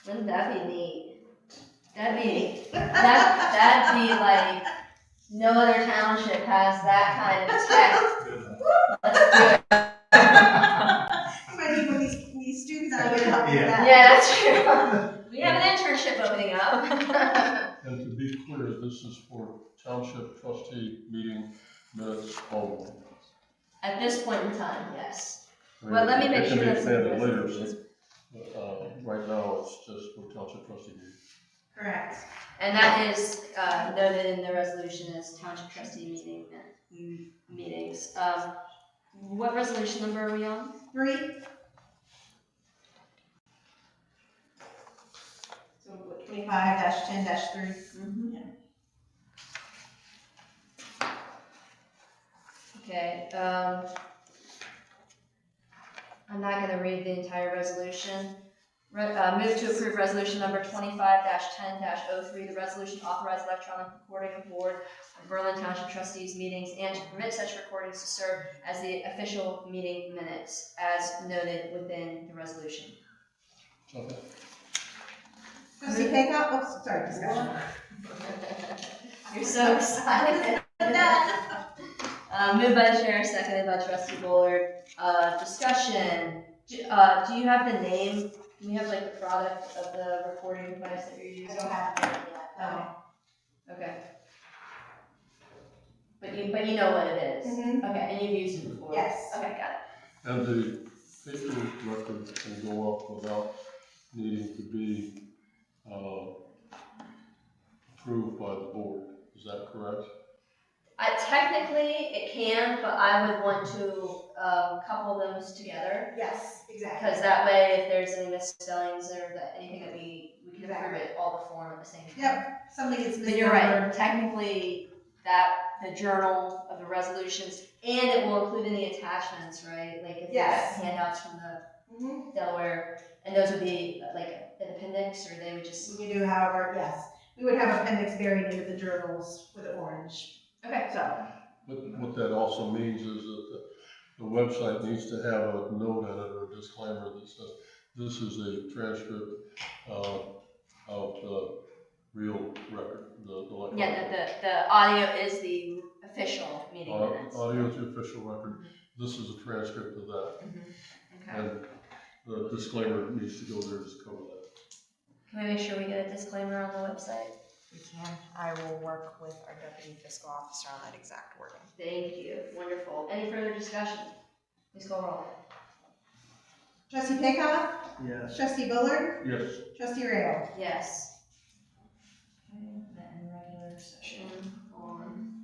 A: Wouldn't that be neat? That'd be like, no other township has that kind of tech. Let's do it.
B: You might need one of these students out here to help you with that.
A: Yeah, that's true. We have an internship opening up.
C: And to be clear, this is for township trustee meeting minutes only.
A: At this point in time, yes.
C: I mean,
A: Well, let me make
C: it can
A: sure
C: be
A: that's in the
C: expanded later,
A: resolutions.
C: but right now it's just for township trustee meeting.
B: Correct.
A: And that is noted in the resolution as township trustee meetings. What resolution number are we on?
B: 3. So 25-10-3. Yeah.
A: Okay, I'm not gonna read the entire resolution. Move to approve resolution number 25-10-03, the resolution authorizing electronic recording of board of Berlin Township Trustees meetings and to permit such recordings to serve as the official meeting minutes as noted within the resolution.
C: Okay.
B: Trustee Paycott, oops, sorry, discussion.
A: You're so excited. Moved by the chair, seconded by trustee Bullard. Discussion. Do you have the name? Do we have like the product of the recording device that you're
B: I
A: using?
B: don't have it yet.
A: Okay. But you know what it is?
B: Mhm.
A: Okay, and you've used it before?
B: Yes.
A: Okay, got it.
C: And the paper record can go up without needing to be approved by the board. Is that correct?
A: Technically, it can, but I would want to couple those together.
B: Yes, exactly.
A: Because that way, if there's any misspellings or anything that we can approve it all the form at the same time.
B: Yep, something gets
A: But you're right,
B: misnumbered.
A: technically, the journal of the resolutions, and it will include any attachments, right? Like if you
B: Yes.
A: got handouts from the
B: Mhm.
A: Delaware, and those would be like an appendix, or they would just.
B: We can do however, yes. We would have appendix buried into the journals with orange.
A: Okay.
B: So,
C: What that also means is that the website needs to have a note in it or a disclaimer that says, this is a transcript of the real record, the electronic.
A: Yeah, the audio is the official meeting minutes.
C: Audio is the official record. This is a transcript of that.
A: Okay.
C: And the disclaimer needs to go there to cover that.
A: Can we make sure we get a disclaimer on the website?
F: We can. I will work with our deputy fiscal officer on that exact wording.
A: Thank you. Wonderful. Any further discussion? Please call roll.
B: Trustee Paycott?
D: Yes.
B: Trustee Bullard?
C: Yes.
B: Trustee Rayo?
A: Yes. Okay, that in regular session on.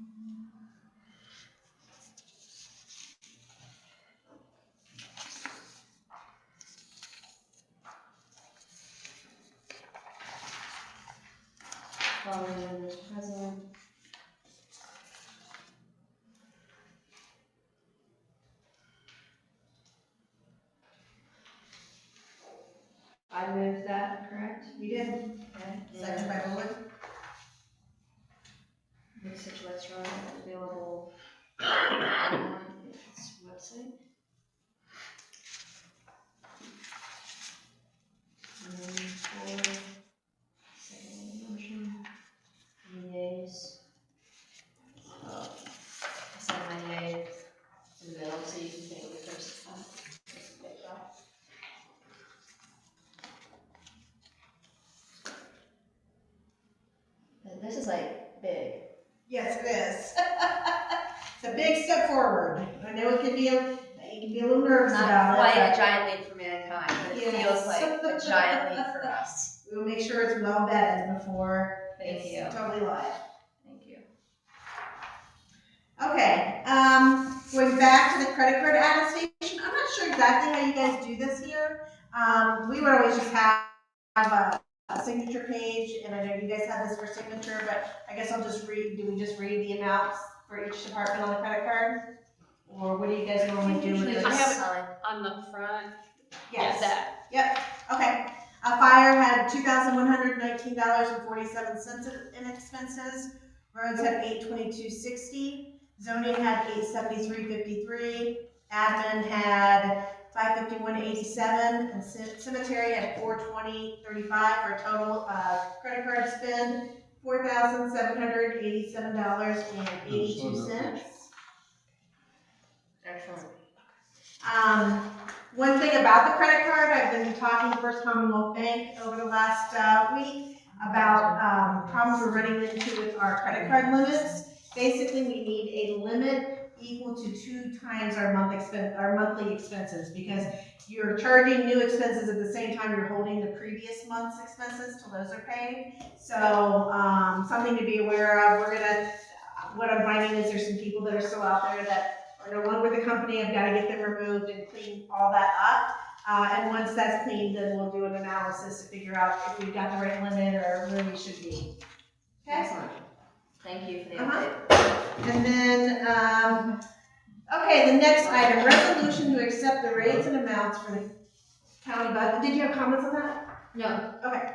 A: Following members present. I moved that, correct?
B: You did.
A: Okay.
B: Second by Bullard.
A: Make such electronic available on its website. And then for second motion, yays. I send my yay in the middle so you can take the first time. This is like big.
B: Yes, it is. It's a big step forward. I know it can be a little nervous
A: Not
B: about
A: quite
B: it.
A: a giant leap for mankind, but it
B: Yes.
A: feels like a giant leap for us.
B: But we'll make sure it's well vetted before
A: Thank
B: it's
A: you.
B: totally live.
A: Thank you.
B: Okay, going back to the credit card attestation, I'm not sure exactly how you guys do this here. We would always just have a signature page, and I know you guys have this for signature, but I guess I'll just read, do we just read the amounts for each department on the credit card? what do you guys normally do with
A: Usually
B: this?
H: I have it
A: sign.
H: on the front.
B: Yes.
H: Yeah,
B: Okay. Fire had $2,119.47 in expenses. Roads had $822.60. Zoning had $873.53. Admin had $551.87, and cemetery had $420.35 for a total credit card spend $4,787.82.
A: Excellent.
B: One thing about the credit card, I've been talking to First Commonwealth Bank over the last week about problems we're running into with our credit card limits. Basically, we need a limit equal to 2 times our monthly expenses, because you're charging new expenses at the same time you're holding the previous month's expenses till those are paid. So something to be aware of. What I'm finding is there's some people that are still out there that are no longer with the company. I've got to get them removed and clean all that up. And once that's cleaned, then we'll do an analysis to figure out if we've got the right limit or where we should be. Okay?
A: Excellent. Thank you for the update.
B: And then, okay, the next item, resolution to accept the rates and amounts for the county budget. Did you have comments on that?
A: No.
B: Okay.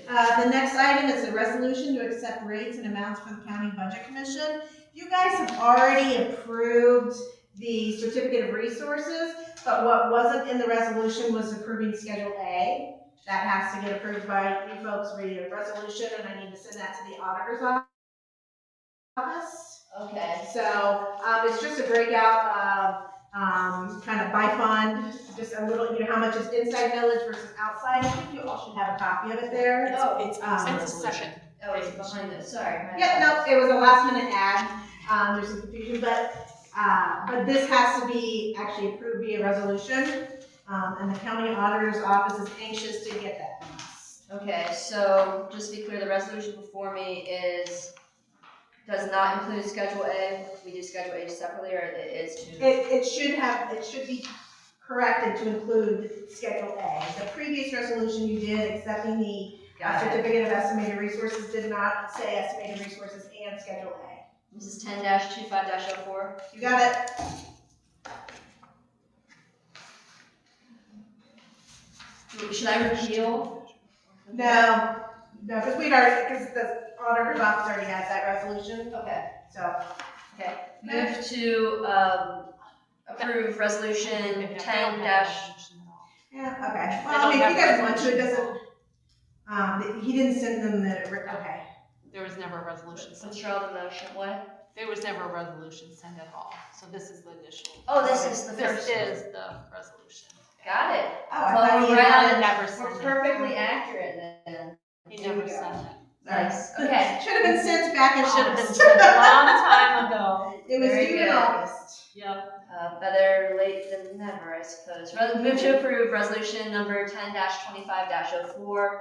B: The next item is a resolution to accept rates and amounts for the county budget commission. You guys have already approved the certificate of resources, but what wasn't in the resolution was approving Schedule A. That has to get approved by you folks reading the resolution, and I need to send that to the auditor's office.
A: Okay.
B: So it's just a breakout of kind of by fund, just a little, how much is inside village versus outside. I think you all should have a copy of it there.
F: It's the
H: it's a
F: resolution.
H: second.
A: Oh, it's behind it. Sorry.
B: Yeah, no, it was a last minute add. There's some confusion, but this has to be actually approved via resolution. And the county auditor's office is anxious to get that from us.
A: Okay, so just to be clear, the resolution before me does not include Schedule A. We do Schedule A separately, or it is too?
B: It should be corrected to include Schedule A. The previous resolution you did accepting the certificate of estimated resources did not say estimated resources and Schedule A.
A: This is 10-25-04.
B: You got it?
A: Should I repeal?
B: No, because the auditor's office already has that resolution,
A: Okay.
B: so.
A: Okay. Move to approve resolution 10
B: Yeah, okay. Well, I mean, if you guys want to, it doesn't, he didn't send them okay.
H: There was never a resolution sent.
A: Withdraw the motion. What?
H: There was never a resolution sent at all. So this is the initial.
A: Oh, this is the
H: This
A: first.
H: is the resolution.
A: Got it.
B: Oh, I
A: Well,
B: thought
A: we're
B: you
A: right
B: had
A: on
B: it.
A: it.
H: Never
A: We're
H: sent it.
A: perfectly accurate then.
H: He never sent it.
A: Nice. Okay.
B: Should have been sent back in
H: It should have been
B: August.
H: sent a long time ago.
B: It was
A: Very
B: due in
A: good.
B: August.
H: Yep.
A: Better late than never, I suppose. Move to approve resolution number 10-25-04.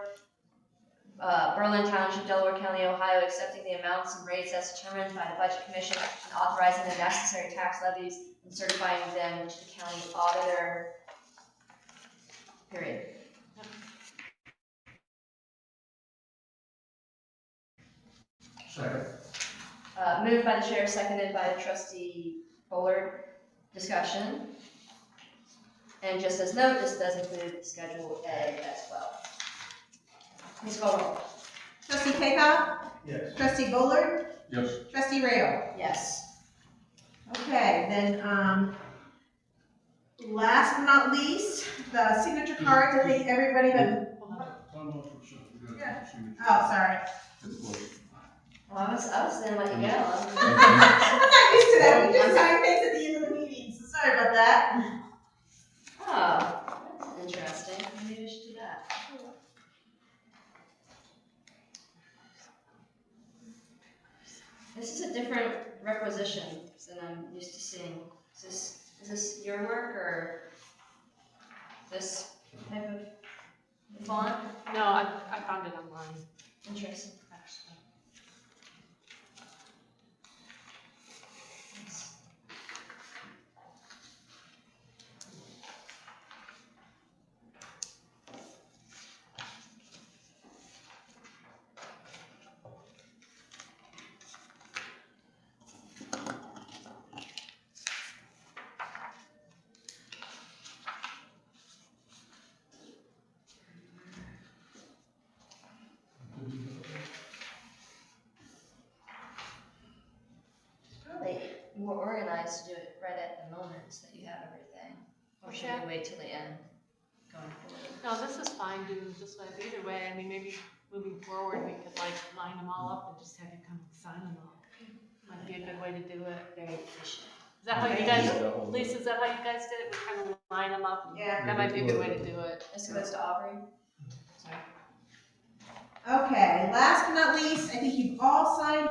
A: Berlin Township, Delaware County, Ohio, accepting the amounts and rates as determined by the Budget Commission and authorizing the necessary tax levies and certifying them to the county auditor. Period.
C: Second.
A: Moved by the chair, seconded by Trustee Bullard. Discussion. And just as note, this does include Schedule A as well. Please call roll.
B: Trustee Paycock?
D: Yes.
B: Trustee Bullard?
C: Yes.
B: Trustee Rayo?
A: Yes.
B: Okay, then, last but not least, the signature cards. I think everybody that,
C: Time out for a second. We got
B: Yeah.
C: signature.
B: oh, sorry.
C: It's close.
A: Well, I was gonna let you go.
B: I'm not used to that. We just sign things at the end of the meeting, so sorry about that.
A: Oh, that's interesting. Maybe we should do that. This is a different requisition than I'm used to seeing. Is this your work or this type of font?
H: No, I found it online,
A: Interesting.
H: actually.
A: nice to do it right at the moment so that you have everything. Or should
H: Okay.
A: we wait till the end going forward?
H: No, this is fine doing it this way, but either way, I mean, maybe moving forward, we could like line them all up and just have you come and sign them all. Might be a good way to do it.
A: Very efficient.
H: Is that how you
C: Yeah,
H: guys,
C: that one.
H: Lisa, is that how you guys did it? We kind of line them up?
B: Yeah.
H: That might be a good way to do it.
A: This goes to Aubrey. Sorry.
B: Okay, last but not least, I think you've all signed,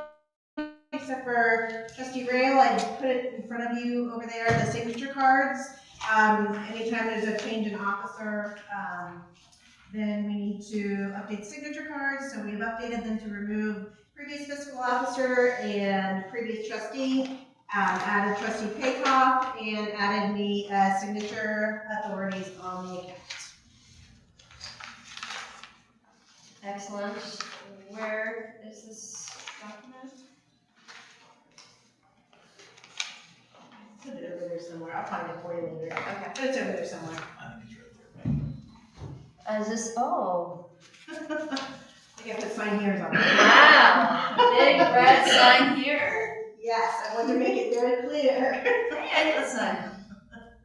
B: except for Trustee Rail, I put it in front of you over there, the signature cards. Anytime there's a change in officer, then we need to update signature cards, so we've updated them to remove previous fiscal officer and previous trustee, added trustee Paycoff, and added me signature authorities on the account.
A: Excellent. Where is this document?
B: Put it over there somewhere, I'll find it for you later.
A: Okay.
B: But it's over there somewhere.
D: I think it's right there, right?
A: Is this, oh,
B: I have to sign here or something.
A: wow, big red sign here.
B: Yes, I want to make it very clear.
A: Hey, I did sign.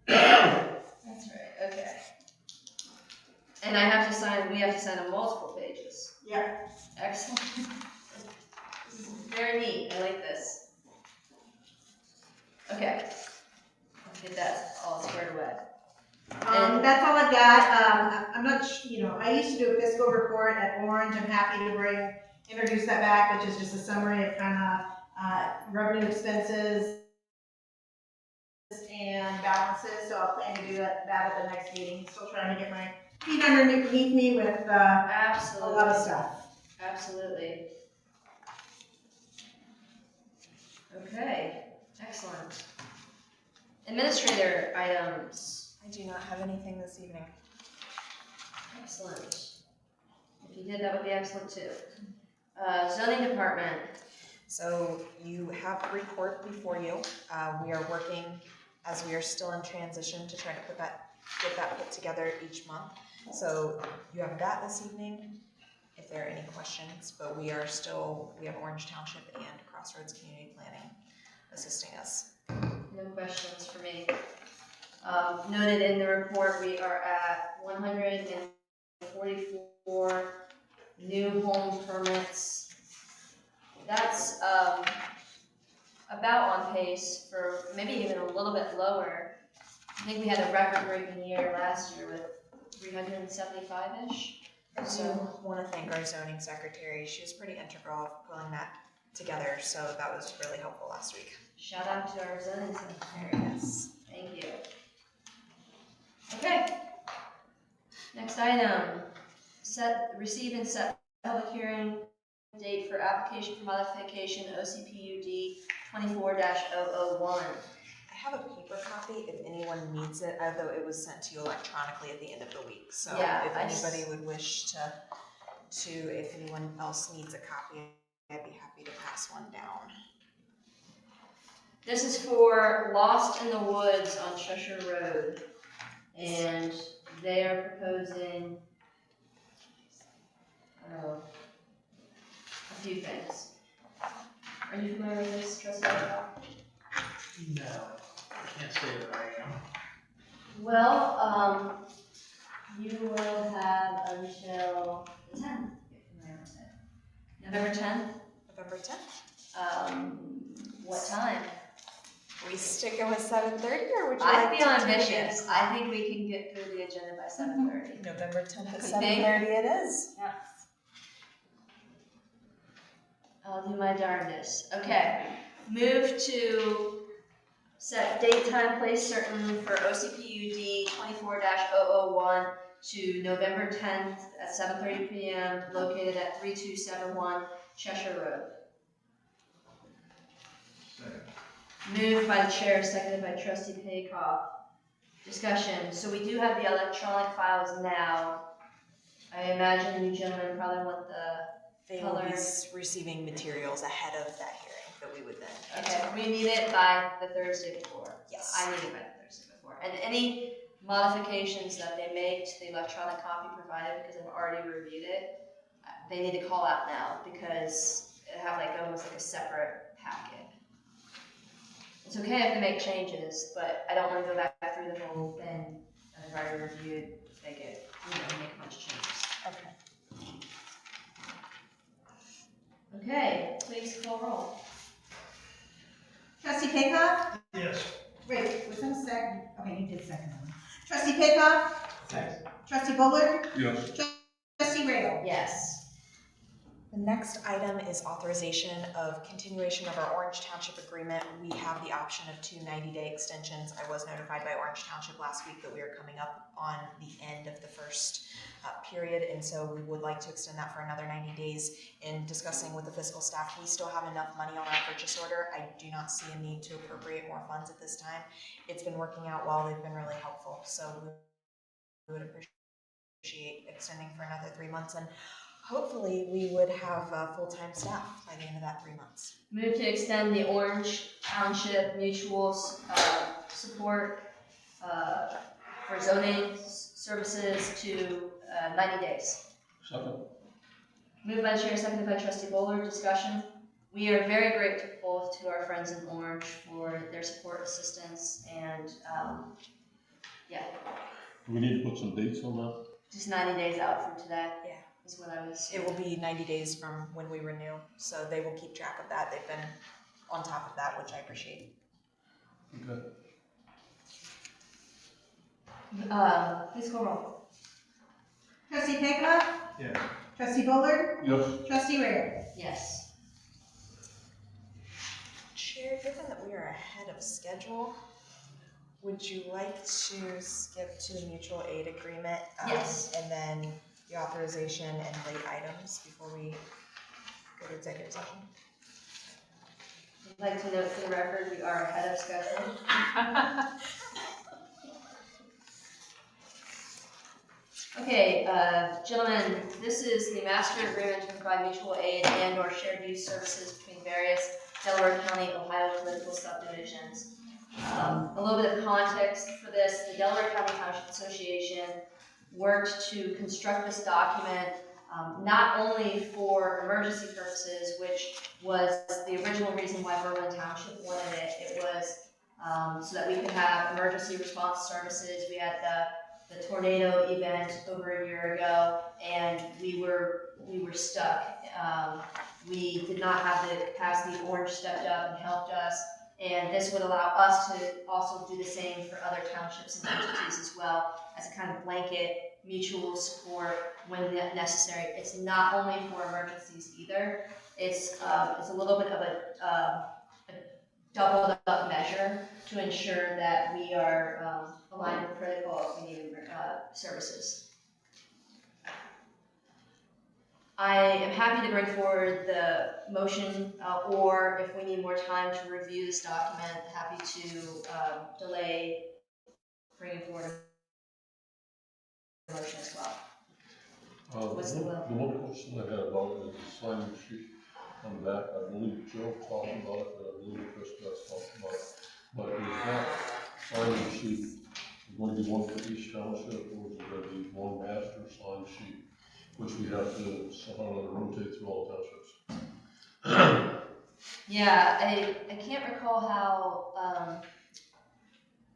A: That's right, okay. And I have to sign, we have to sign on multiple pages.
B: Yeah.
A: Excellent. This is very neat, I like this. Okay. Let's get that all squared away.
B: That's all I've got. I'm not, I used to do a fiscal report at Orange. I'm happy to introduce that back, which is just a summary of kind of revenue, expenses, and balances. So I'll plan to do that at the next meeting. Still trying to get my feet underneath me with a
A: Absolutely.
B: lot of stuff.
A: Absolutely. Okay, excellent. Administrator items.
F: I do not have anything this evening.
A: Excellent. If you did, that would be excellent too. Zoning department.
F: So you have the report before you. We are working, as we are still in transition, to try to get that put together each month. So you have that this evening, if there are any questions, but we have Orange Township and Crossroads Community Planning assisting us.
A: No questions for me. Noted in the report, we are at 144 new home permits. That's about on pace for maybe even a little bit lower. I think we had a record-breaking year last year with 375-ish.
F: So want to thank our zoning secretary. She was pretty integral of pulling that together, so that was really helpful last week.
A: Shout out to our zoning secretary.
F: Yes.
A: Thank you. Okay. Next item. Receive and set public hearing date for application for modification OCPUD 24-001.
F: I have a paper copy if anyone needs it, although it was sent to you electronically at the end of the week. So
A: Yeah,
F: if anybody would wish to, if anyone else needs a copy, I'd be happy to pass one down.
A: This is for Lost in the Woods on Cheshire Road. And they are proposing, a few things. Are you familiar with this, Trustee?
D: No, I can't say that I am.
A: Well, you will have until the 10th to get familiar with it. November 10th?
F: November 10th.
A: What time?
F: We sticking with 7:30, or would you
A: I
F: like
A: feel
F: to
A: ambitious. I think we can get through the agenda by 7:30.
F: November 10th at
A: Okay.
F: 7:30 it is.
A: Yes. I'll do my darndest. Okay. Move to set date, time, place certain for OCPUD 24-001 to November 10th at 7:30 p.m. located at 3271 Cheshire Road.
D: Second.
A: Moved by the chair, seconded by Trustee Paycoff. Discussion. So we do have the electronic files now. I imagine you gentlemen probably want the
F: They will be
A: color.
F: receiving materials ahead of that hearing that we would then.
A: Okay, we need it by the Thursday before.
F: Yes.
A: I need it by the Thursday before. And any modifications that they make to the electronic copy provided, because I've already reviewed it, they need to call out now because it have like almost like a separate packet. It's okay if they make changes, but I don't want to go back through the whole thing that I've already reviewed, make it, make a bunch of changes.
F: Okay.
A: Okay, please call roll.
B: Trustee Paycock?
D: Yes.
B: Wait, was that a second? Okay, you did second one. Trustee Paycock?
D: Thanks.
B: Trustee Bullard?
C: Yes.
B: Trustee Randall?
A: Yes.
F: The next item is authorization of continuation of our Orange Township agreement. We have the option of 2 90-day extensions. I was notified by Orange Township last week that we are coming up on the end of the first period, and so we would like to extend that for another 90 days. In discussing with the fiscal staff, we still have enough money on our purchase order. I do not see a need to appropriate more funds at this time. It's been working out well. They've been really helpful, so we would appreciate extending for another 3 months, and hopefully we would have full-time staff by the end of that 3 months.
A: Move to extend the Orange Township Mutual support for zoning services to 90 days.
C: Second.
A: Moved by the chair, seconded by trustee Bowler. Discussion. We are very grateful to our friends in Orange for their support, assistance, and yeah,
C: Do we need to put some dates on that?
A: just 90 days out from today.
F: Yeah.
A: Is what I was.
F: It will be 90 days from when we renew, so they will keep track of that. They've been on top of that, which I appreciate.
C: Okay.
A: Please call roll.
B: Trustee Paycock?
D: Yes.
B: Trustee Bullard?
C: Yes.
B: Trustee Randall?
A: Yes.
F: Chair, given that we are ahead of schedule, would you like to skip to the mutual aid agreement?
A: Yes.
F: And then the authorization and late items before we go to executive session?
A: I'd like to note for the record, we are ahead of schedule. Okay, gentlemen, this is the master agreement to provide mutual aid and or shared use services between various Delaware County, Ohio political subdivisions. A little bit of context for this, the Delaware County Township Association worked to construct this document not only for emergency purposes, which was the original reason why Berlin Township wanted it. It was so that we could have emergency response services. We had the tornado event over a year ago, and we were stuck. We did not have the capacity. Orange stepped up and helped us, and this would allow us to also do the same for other townships and entities as well, as a kind of blanket mutual support when necessary. It's not only for emergencies either. It's a little bit of a doubled up measure to ensure that we are aligned with critical community services. I am happy to bring forward the motion, or if we need more time to review this document, happy to delay bringing forward a motion as well. What's the will?
C: The one question I had about the sign-in sheet on the back, I believe Joe talked about it, but I believe Chris does talk about it. But is that sign-in sheet going to be one for each township, or is it going to be one master sign sheet, which we have to somehow rotate through all townships?
A: Yeah, I can't recall how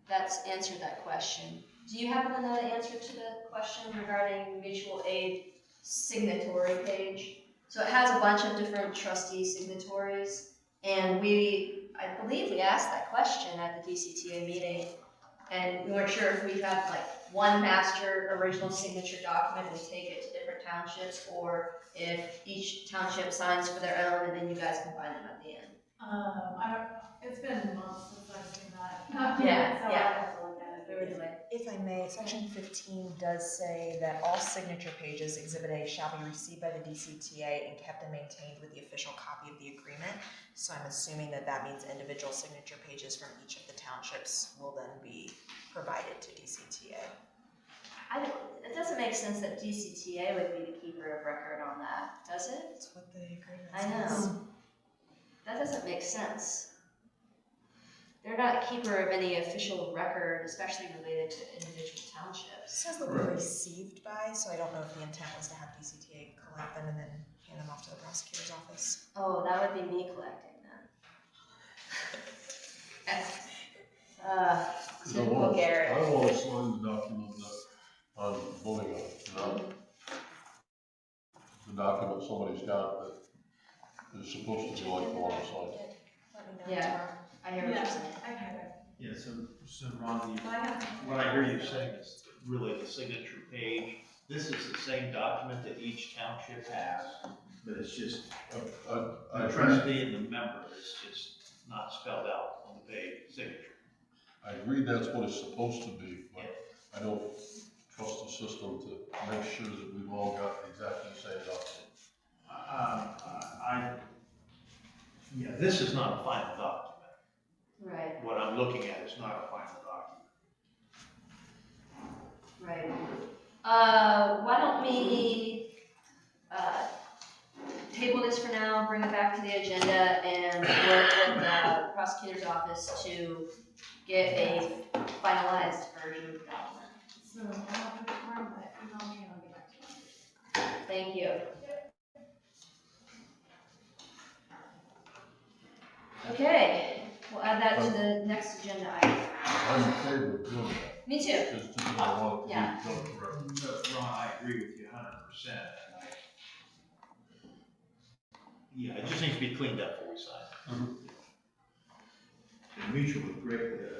A: that's answered that question. Do you happen to know the answer to the question regarding mutual aid signatory page? So it has a bunch of different trustee signatories, and I believe we asked that question at the DCTA meeting, and we weren't sure if we have like one master original signature document and we take it to different townships, or if each township signs for their own and then you guys combine them at the end.
E: It's been months since I've seen that.
A: Yeah,
E: So I have to look at it.
F: If I may, section 15 does say that all signature pages, Exhibit A, shall be received by the DCTA and kept and maintained with the official copy of the agreement. So I'm assuming that that means individual signature pages from each of the townships will then be provided to DCTA.
A: It doesn't make sense that DCTA would be the keeper of record on that, does it?
F: That's what the agreement
A: I
F: says.
A: know. That doesn't make sense. They're not a keeper of any official record, especially related to individual
F: It
A: townships.
F: says that we're received by, so I don't know if the intent was to have DCTA collect them and then hand them off to the prosecutor's office.
A: Oh, that would be me collecting them.
C: Because I
A: Typical
C: want
A: Garrett.
C: to sign the document that I'm voting on, not the document somebody's got that is supposed to be like the one I signed.
F: Let me know
A: Yeah.
F: tomorrow.
A: I hear what you're saying.
E: Okay.
D: Yeah, so Ron, you,
E: Well, I have-
D: what I hear you saying is really the signature page. This is the same document that each township has, but it's just
C: I
D: the trustee and the member is just not spelled out on the page, signature.
C: I agree that's what it's supposed to be, but I don't trust the system to make sure that we've all got exactly the same document.
D: Yeah, this is not a final document.
A: Right,
D: What I'm looking at is not a final document.
A: right. Why don't we, table this for now, bring it back to the agenda, and work with the prosecutor's office to get a finalized version of the document.
E: So I'll have to confirm that, email me and I'll get back to you.
A: Thank you. Okay, we'll add that to the next agenda item.
C: I'm in favor of doing that.
A: Me too.
C: Just because I want it to be
A: Yeah.
C: done correctly.
D: No, Ron, I agree with you 100%. Yeah, it just needs to be cleaned up before we sign. The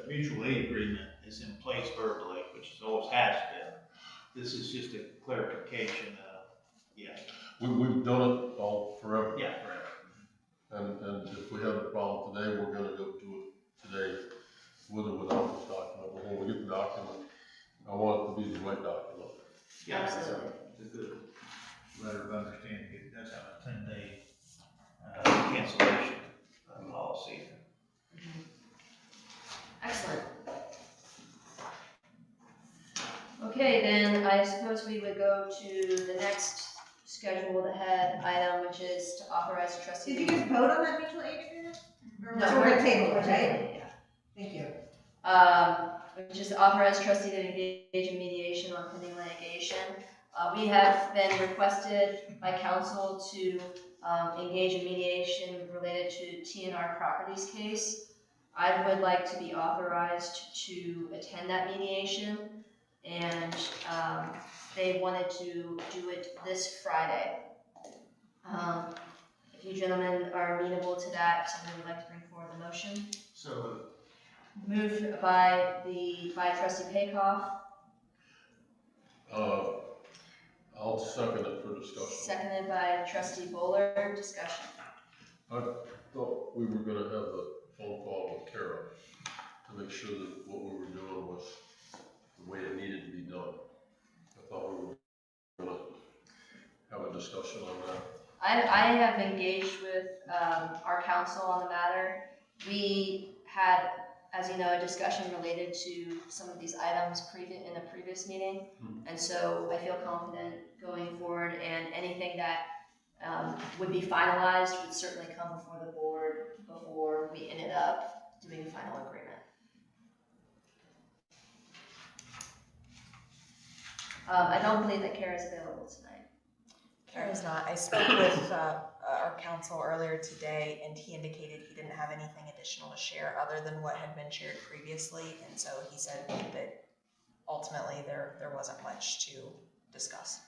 D: mutual aid agreement is in place verbally, which it always has been. This is just a clarification, yeah.
C: We've done it all forever.
D: Yeah, forever.
C: And if we have a problem today, we're gonna go do it today with or without this document. But when we get the document, I want it to be the right document.
D: Yeah, it's
A: Absolutely.
D: a good letter of understanding. It does have a 10-day cancellation policy.
A: Excellent. Okay, then I suppose we would go to the next scheduled ahead item, which is to authorize the trustee.
B: Did you just vote on that mutual aid agreement? Or
A: No,
B: so we're gonna table it, right?
A: Yeah.
B: Thank you.
A: Which is to authorize trustee to engage in mediation on pending litigation. We have been requested by council to engage in mediation related to TNR Properties case. I would like to be authorized to attend that mediation, and they wanted to do it this Friday. If you gentlemen are amenable to that, I would like to bring forward the motion.
D: So,
A: Moved by trustee Paycoff,
C: I'll second it for discussion.
A: seconded by trustee Bowler. Discussion.
C: I thought we were gonna have a phone call with Kara to make sure that what we were doing was the way it needed to be done. I thought we were gonna have a discussion on that.
A: I have engaged with our counsel on the matter. We had, as you know, a discussion related to some of these items in a previous meeting. And so I feel confident going forward, and anything that would be finalized would certainly come before the board before we ended up doing a final agreement. I don't believe that Kara is available tonight.
F: Karen's not. I spoke with our counsel earlier today, and he indicated he didn't have anything additional to share other than what had been shared previously, and so he said that ultimately there wasn't much to discuss.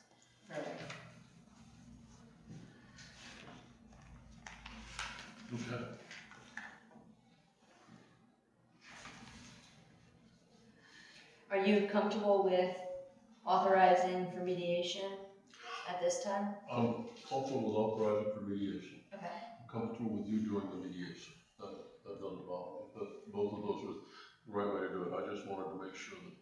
A: Perfect.
C: Okay.
A: Are you comfortable with authorizing for mediation at this time?
C: I'm comfortable with authorizing for mediation.
A: Okay.
C: I'm comfortable with you doing the mediation. That doesn't bother me, but both of those are the right way to do it. I just wanted to make sure that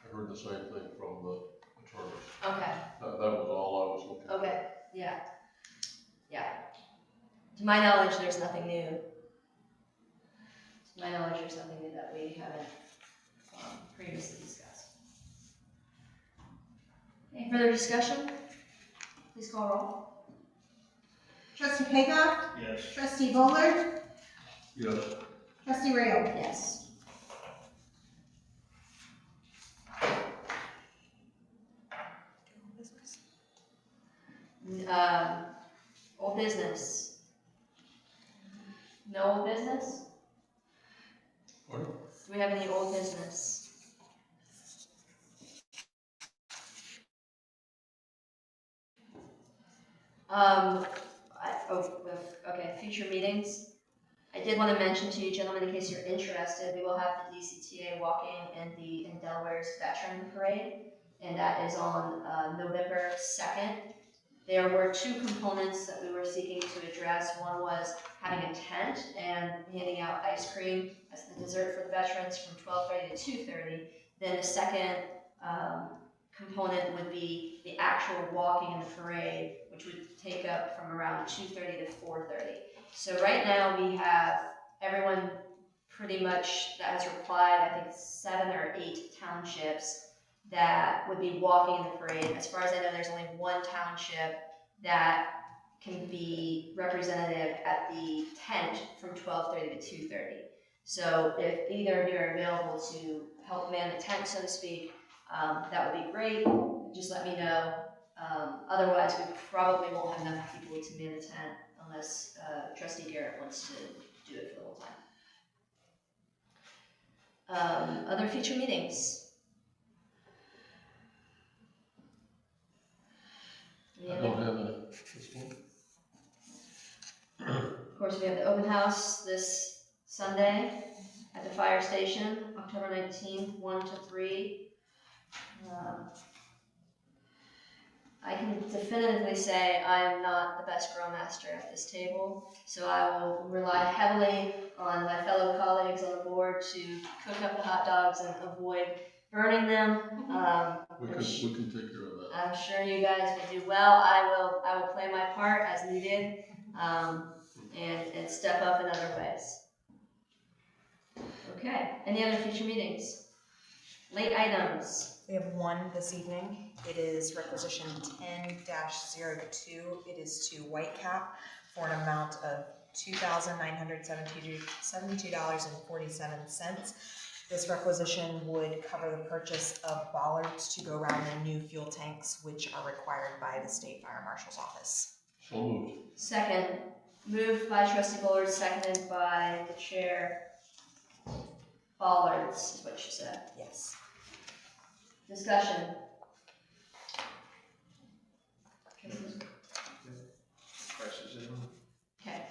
C: I heard the same thing from the attorneys.
A: Okay.
C: That was all I was looking for.
A: Okay. Yeah. To my knowledge, there's nothing new. To my knowledge, there's nothing new that we haven't previously discussed. Any further discussion? Please call roll.
B: Trustee Paycoff,
D: yes.
B: trustee Bowler,
C: Yes.
B: trustee Rail.
A: Yes. Old business. No old business? we have any old business? Okay, future meetings. I did want to mention to you gentlemen, in case you're interested, we will have the DCTA walking in Delaware's Veteran Parade, and that is on November 2nd. There were two components that we were seeking to address. One was having a tent and handing out ice cream as the dessert for the veterans from 12:30 to 2:30. Then the second component would be the actual walking in the parade, which would take up from around 2:30 to 4:30. So right now we have everyone pretty much that has replied, I think 7 or 8 townships that would be walking in the parade. As far as I know, there's only one township that can be representative at the tent from 12:30 to 2:30. So if either of you are available to help man the tent, so to speak, that would be great. Just let me know. Otherwise, we probably won't have enough people to man the tent unless Trustee Garrett wants to do it for the whole time. Other future meetings?
C: I don't have any. This one.
A: Of course, we have the open house this Sunday at the fire station, October 19th, 1 to 3. I can definitively say I am not the best grill master at this table, so I will rely heavily on my fellow colleagues on the board to cook up the hot dogs and avoid burning them.
C: We can take care of that.
A: I'm sure you guys will do well. I will play my part as needed, and step up in other ways. Okay, any other future meetings? Late items.
F: We have one this evening. It is requisition 10-02. It is to Whitecap for an amount of $2,972.47. This requisition would cover the purchase of bollards to go around the new fuel tanks, which are required by the State Fire Marshal's Office.
C: So moved.
A: Second. Moved by Trustee Bullard, seconded by the chair. Bollards is what she said.
F: Yes.
A: Discussion.
D: Prices in.
A: Okay.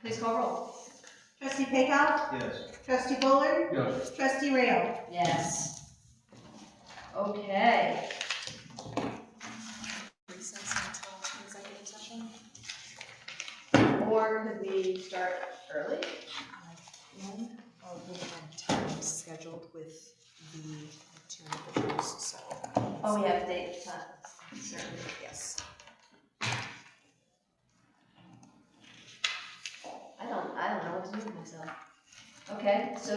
A: Please call roll.
B: Trustee Paycock?
D: Yes.
B: Trustee Bullard?
C: Yes.
B: Trustee Rayo?
A: Yes. Okay.
F: Recess until executive session.
A: Or could we start early?
F: We had time scheduled with the 2 individuals, so.
A: Oh, we have date time. Certainly.
F: Yes.
A: I don't know what to do with myself. Okay, so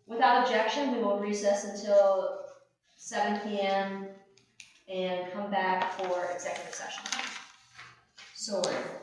A: without objection, we will recess until 7 p.m. and come back for executive session. So ordered.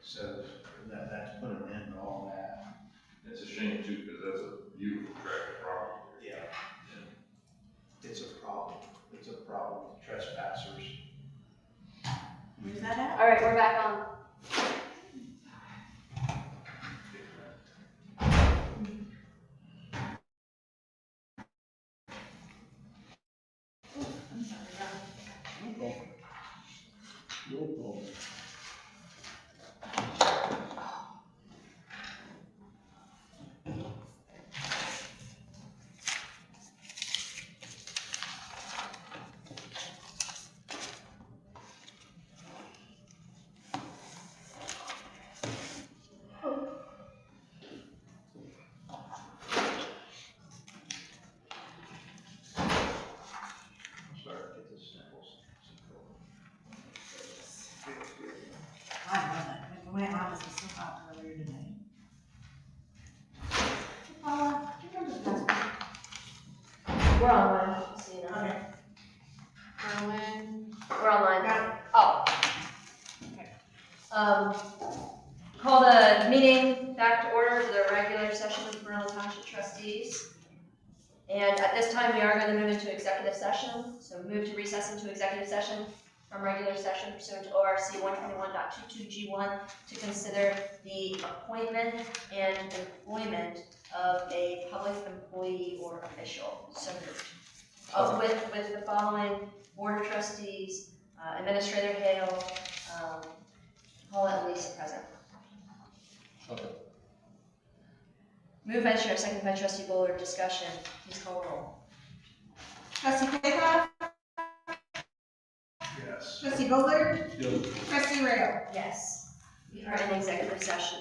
D: So that's put an end to all that.
I: It's a shame too, because that's a beautiful tract of property there.
D: Yeah. It's a problem. It's a problem with trespassers.
B: Where's that at?
A: All right, we're back on.
C: No problem.
D: Sorry, get the sniffles.
B: I love it. My office was so hot earlier today. Paula, do you remember the password?
A: We're online, so you know.
B: Okay.
H: Berlin,
A: We're online.
B: Got it.
A: Oh. Call the meeting back to order for the regular session of the Berlin Township Trustees. And at this time, we are going to move into executive session. So move to recess into executive session from regular session pursuant to ORC 121.22G1 to consider the appointment and employment of a public employee or official. So moved. With the following Board of Trustees, Administrator Hale, Paula and Lisa present.
C: Okay.
A: Moved by Chair, seconded by Trustee Bowler. Discussion. Please call roll.
B: Trustee Claybrook,
D: Yes.
B: Trustee Bowler,
C: Yeah.
B: Trustee Rail.
A: Yes. We are in executive session.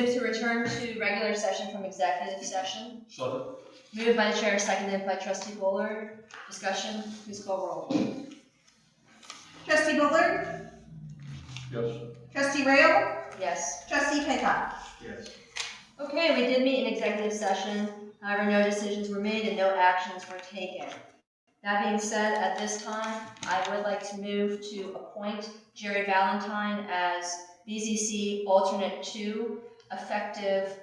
A: move to return to regular session from executive session.
C: Second.
A: Moved by the chair, seconded by trustee Bullard. Discussion, please call roll.
B: Trustee Bullard,
C: Yes.
B: trustee Rail,
A: Yes.
B: trustee Paycock.
D: Yes.
A: Okay, we did meet in executive session. However, no decisions were made and no actions were taken. That being said, at this time, I would like to move to appoint Jerry Valentine as BZC alternate 2, effective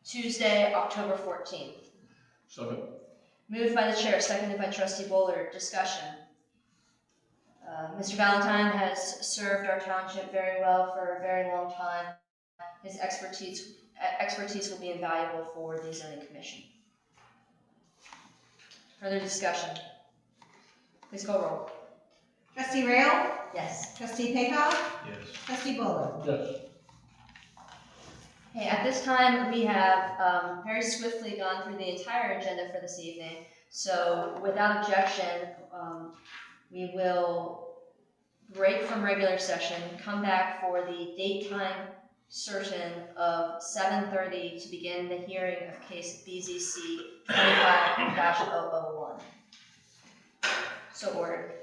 A: Tuesday, October 14th.
C: Second.
A: Moved by the chair, seconded by trustee Bullard. Discussion. Mr. Valentine has served our township very well for a very long time. His expertise will be invaluable for the zoning commission. Further discussion. Please call roll.
B: Trustee Rail,
A: Yes.
B: trustee Paycock,
D: Yes.
B: trustee Bullard.
C: Yes.
A: Okay, at this time, we have very swiftly gone through the entire agenda for this evening. So without objection, we will break from regular session, come back for the date time certain of 7:30 to begin the hearing of case BZC 25-001. So ordered.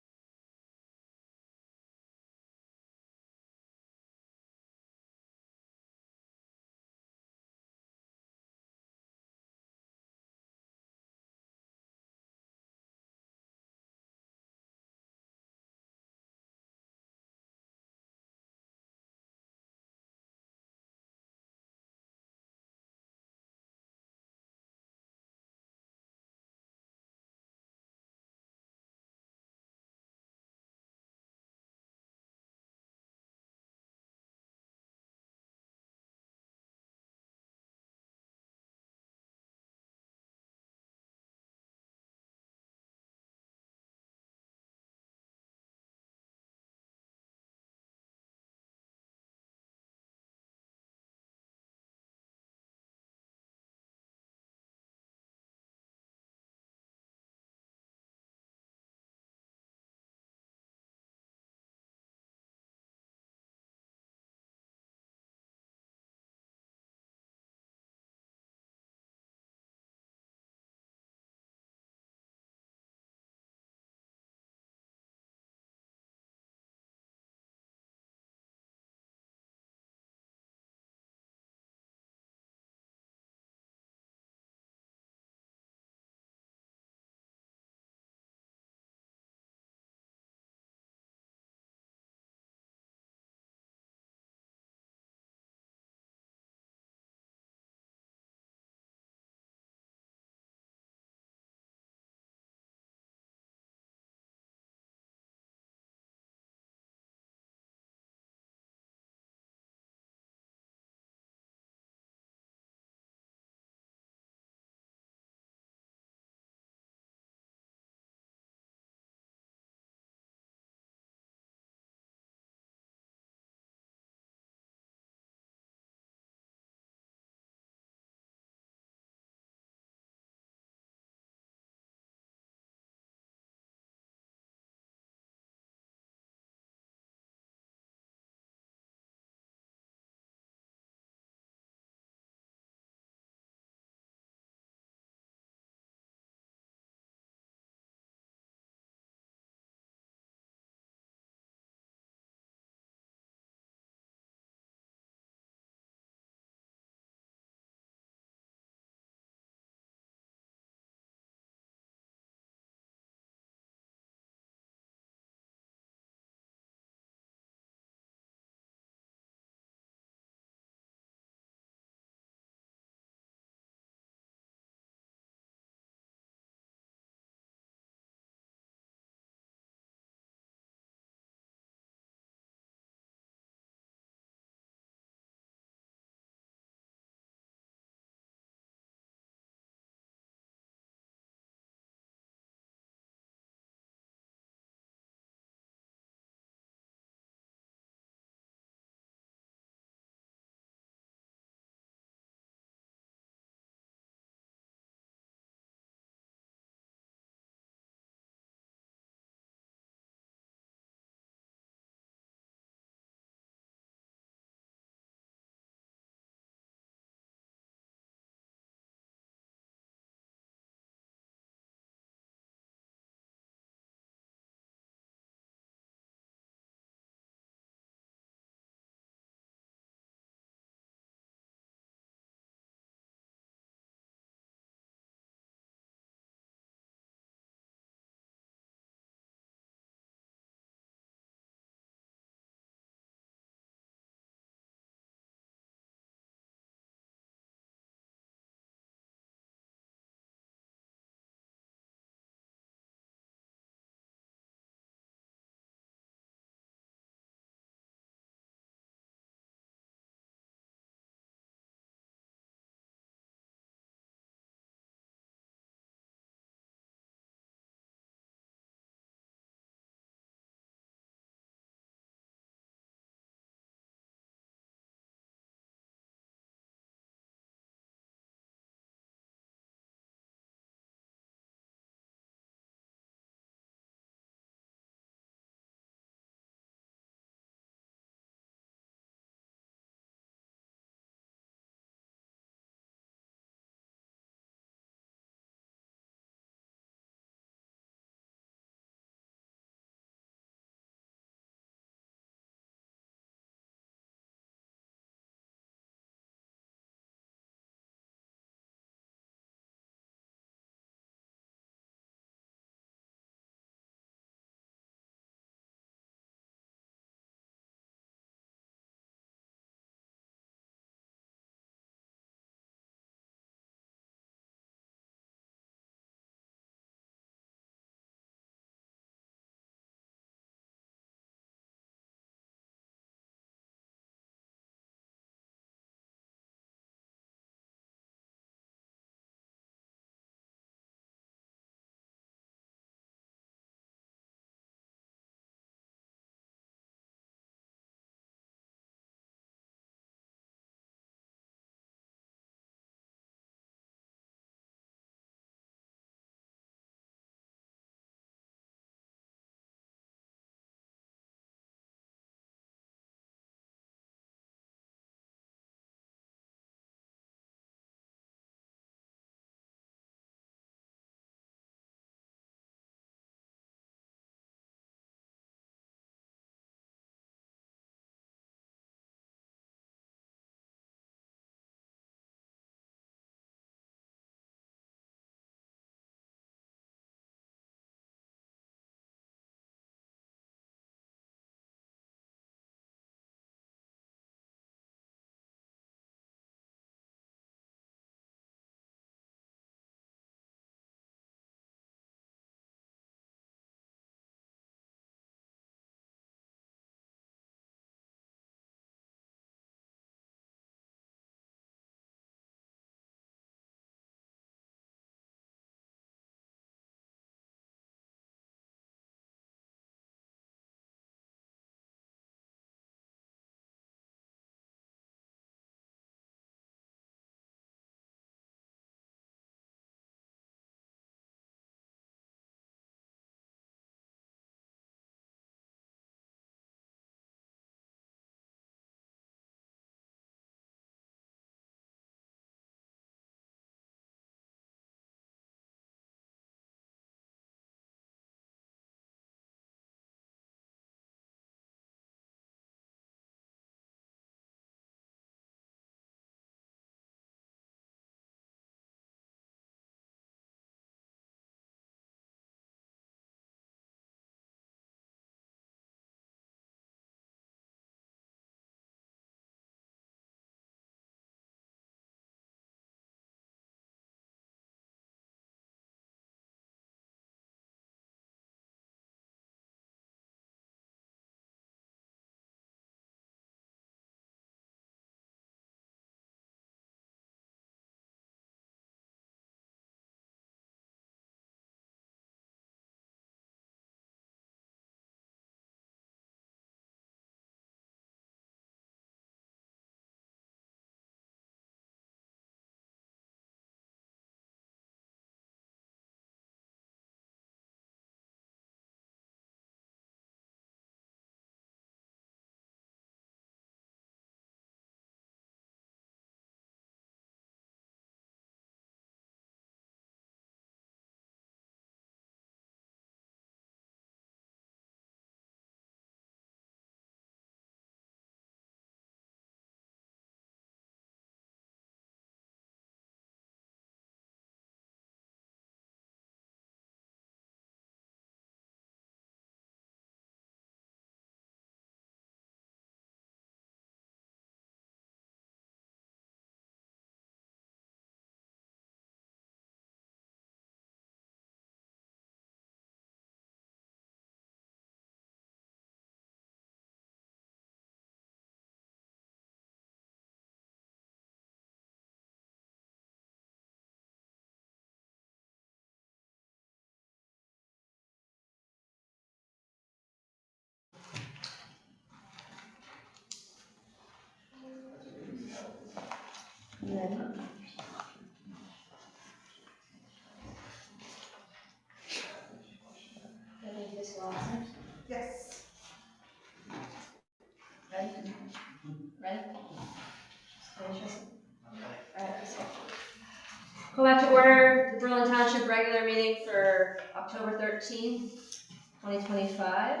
A: Go back to order the Berlin Township regular meeting for October 13th, 2025.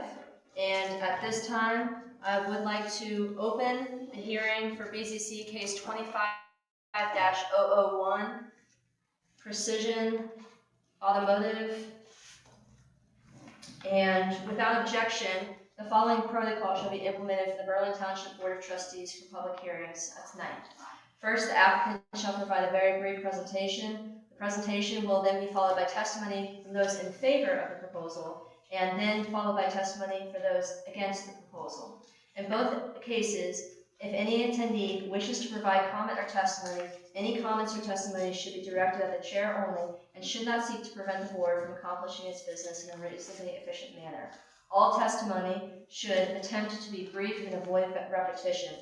A: And at this time, I would like to open the hearing for BZC case 25-001, Precision Automotive. And without objection, the following protocol shall be implemented for the Berlin Township Board of Trustees for public hearings tonight. First, the applicant shall provide a very brief presentation. The presentation will then be followed by testimony from those in favor of the proposal, and then followed by testimony for those against the proposal. In both cases, if any attendee wishes to provide comment or testimony, any comments or testimony should be directed at the chair only and should not seek to prevent the board from accomplishing its business in a reasonably efficient manner. All testimony should attempt to be brief and avoid repetition.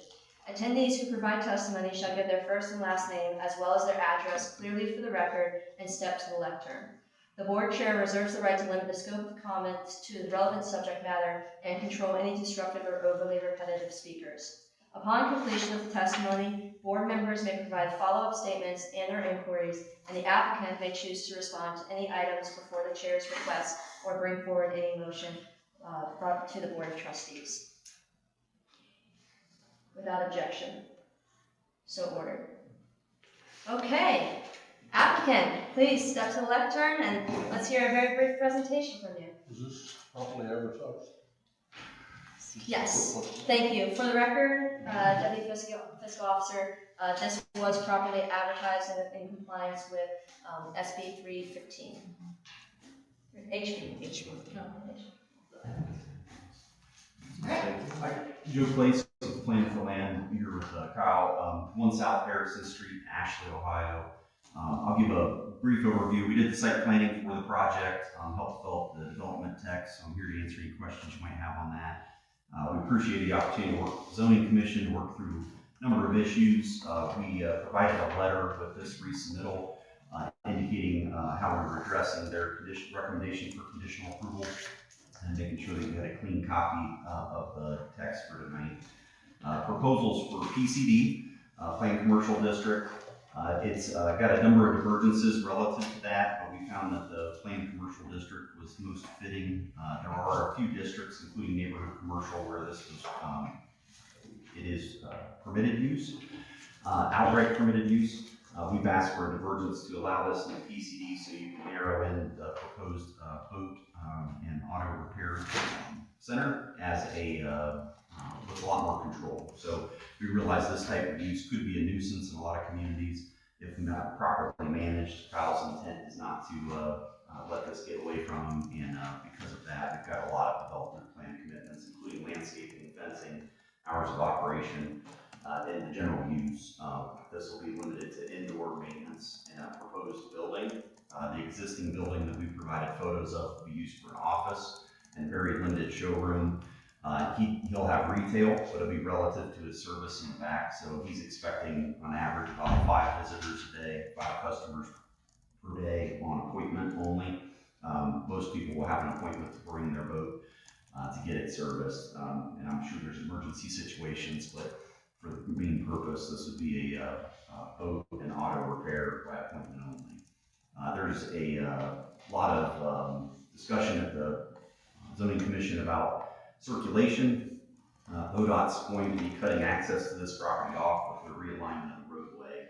A: Attendees who provide testimony shall give their first and last name as well as their address clearly for the record and step to the lectern. The board chair reserves the right to limit the scope of the comments to the relevant subject matter and control any disruptive or overly repetitive speakers. Upon completion of the testimony, board members may provide follow-up statements and/or inquiries, and the applicant may choose to respond to any items before the chair's request or bring forward any motion to the Board of Trustees. Without objection. So ordered. Okay, applicant, please step to the lectern and let's hear a very brief presentation from you.
C: Is this properly advertised?
A: Yes, thank you. For the record, Deputy Fiscal Officer, this was properly advertised in compliance with SB 315. HB. No,
J: Joe Place, Plan for Land, here with Kyle, 1 South Harrison Street, Ashley, Ohio. I'll give a brief overview. We did the site planning for the project, helped develop the development text, so I'm here to answer any questions you might have on that. We appreciate the opportunity to work with the Zoning Commission to work through a number of issues. We provided a letter with this resubmittal indicating how we were addressing their recommendation for conditional approval and making sure that you had a clean copy of the text for tonight. Proposals for PCD, Planned Commercial District. It's got a number of divergences relative to that, but we found that the Planned Commercial District was most fitting. There are a few districts, including neighborhood commercial, where this was, it is permitted use, outright permitted use. We've asked for a divergence to allow this in the PCD so you can narrow in the proposed boat and auto repair center as a with a lot more control. So we realize this type of use could be a nuisance in a lot of communities if not properly managed. Kyle's intent is not to let this get away from them, and because of that, we've got a lot of development plan commitments, including landscaping, fencing, hours of operation, and the general use. This will be limited to indoor maintenance in a proposed building. The existing building that we provided photos of will be used for an office and very limited showroom. He'll have retail, but it'll be relative to his service in the back. So he's expecting on average about 5 visitors a day, 5 customers per day on appointment only. Most people will have an appointment to bring their boat to get it serviced. And I'm sure there's emergency situations, but for the main purpose, this would be a boat and auto repair by appointment only. There's a lot of discussion at the Zoning Commission about circulation. ODOT's going to be cutting access to this property off with the realignment of the roadway.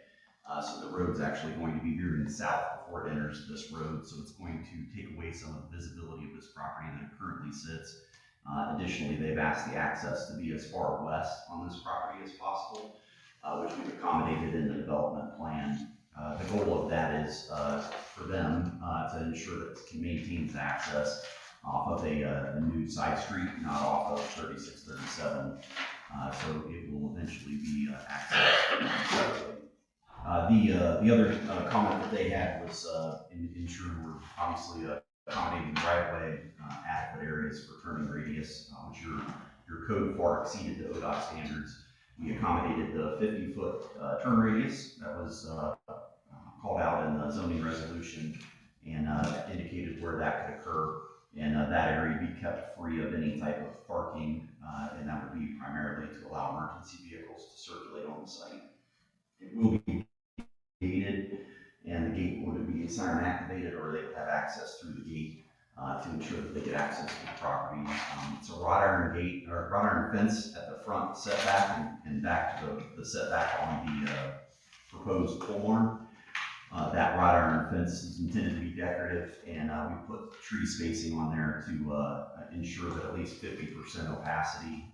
J: So the road's actually going to be veering south before it enters this road, so it's going to take away some of the visibility of this property that it currently sits. Additionally, they've asked the access to be as far west on this property as possible, which we've accommodated in the development plan. The goal of that is for them to ensure that it maintains access off of a new side street, not off of 3637. So it will eventually be accessed. The other comment that they had was ensuring we're obviously accommodating driveway, adequate areas for turning radius, which your code far exceeded the ODOT standards. We accommodated the 50-foot turn radius that was called out in the zoning resolution and indicated where that could occur. And that area be kept free of any type of parking, and that would be primarily to allow emergency vehicles to circulate on the site. It will be gated, and the gate would be siren activated, or they would have access through the gate to ensure that they get access to the property. It's a wrought iron gate, or wrought iron fence at the front setback and back to the setback on the proposed pole barn. That wrought iron fence is intended to be decorative, and we put tree spacing on there to ensure that at least 50% opacity.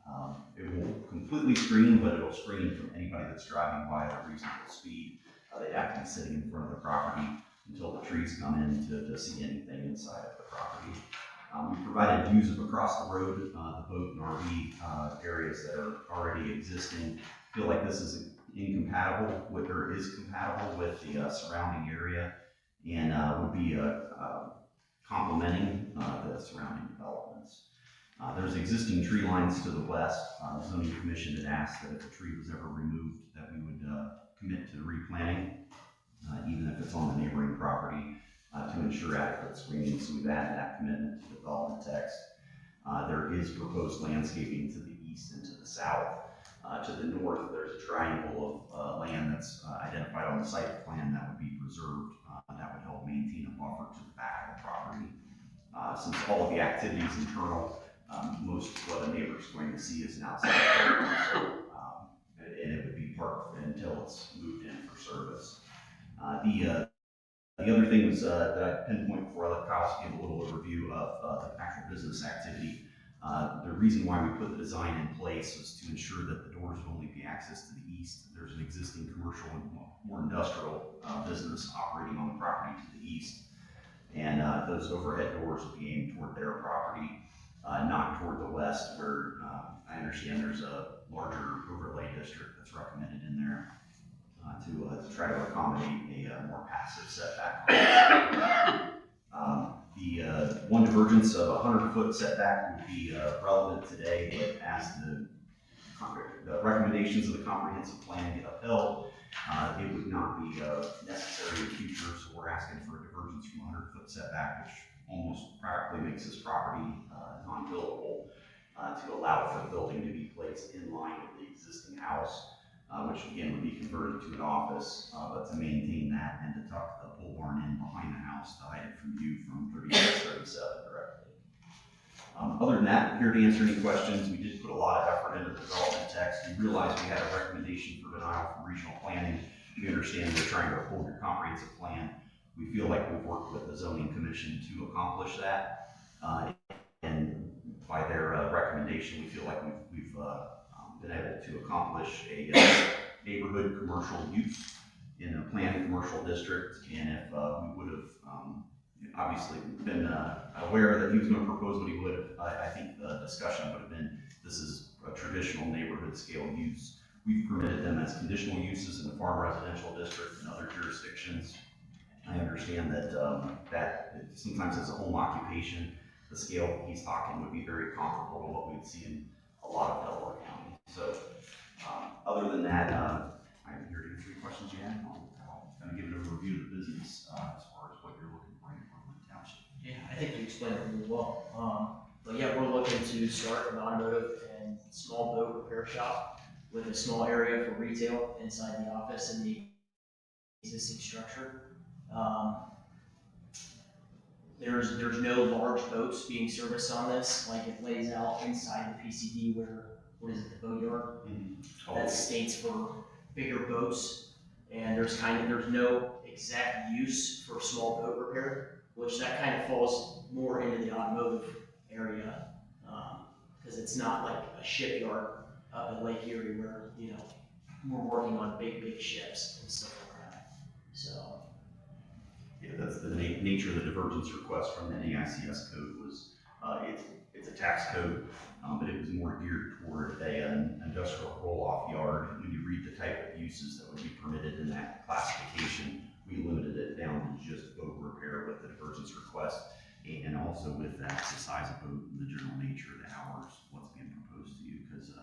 J: It won't completely screen, but it'll screen from anybody that's driving by at a reasonable speed. They have to be sitting in front of the property until the trees come in to see anything inside of the property. We provided views of across the road, the boat and RV areas that are already existing. I feel like this is incompatible with, or is compatible with the surrounding area, and would be complementing the surrounding developments. There's existing tree lines to the west. The zoning commission had asked that if a tree was ever removed, that we would commit to replanting, even if it's on the neighboring property, to ensure adequate screening. So we've added that commitment to the development text. There is proposed landscaping to the east and to the south. To the north, there's a triangle of land that's identified on the site plan that would be preserved. That would help maintain a buffer to the back of the property. Since all of the activity is internal, most of what a neighbor is going to see is an outside building, so, and it would be parked until it's moved in for service. The other thing was that I pinpoint before I let Kyle give a little overview of the actual business activity. The reason why we put the design in place was to ensure that the doors would only be accessed to the east. There's an existing commercial and more industrial business operating on the property to the east, and those overhead doors will be aimed toward their property, not toward the west, where I understand there's a larger overlay district that's recommended in there to try to accommodate a more passive setback. The one divergence of a 100-foot setback would be relevant today, but as the recommendations of the comprehensive plan get upheld, it would not be necessary in the future. So we're asking for a divergence from a 100-foot setback, which almost practically makes this property non-buildable, to allow for the building to be placed in line with the existing house, which again would be converted to an office, but to maintain that and to tuck the pole barn in behind the house to hide it from view from 3637 directly. Other than that, I'm here to answer any questions. We did put a lot of effort into the development text. We realized we had a recommendation for denial from regional planning. We understand they're trying to uphold your comprehensive plan. We feel like we've worked with the zoning commission to accomplish that. And by their recommendation, we feel like we've been able to accomplish a neighborhood commercial use in a planned commercial district. And if we would have obviously been aware that he was going to propose what he would, I think the discussion would have been, this is a traditional neighborhood scale use. We've permitted them as conditional uses in the farm residential district and other jurisdictions. I understand that that sometimes as a home occupation, the scale he's talking would be very comparable to what we'd see in a lot of Delaware County. So other than that, I'm here to answer any questions you have. I'll kind of give an overview of the business as far as what you're looking for in Brooklyn Township.
K: Yeah, I think you explained it really well. But yeah, we're looking to start an automotive and small boat repair shop with a small area for retail inside the office and the existing structure. There's no large boats being serviced on this, like it lays out inside the PCD where, what is it, the boatyard? Mm-hmm. That states for bigger boats, and there's no exact use for small boat repair, which that kind of falls more into the automotive area, because it's not like a shipyard up in Lake Erie where, you know, we're working on big ships and stuff like that. So.
J: Yeah, that's the nature of the divergence request from the NAICS code was, it's a tax code, but it was more geared toward an industrial roll-off yard. When you read the type of uses that would be permitted in that classification, we limited it down to just boat repair with the divergence request, and also with that, the size of boat and the general nature of the hours, what's being proposed to you, because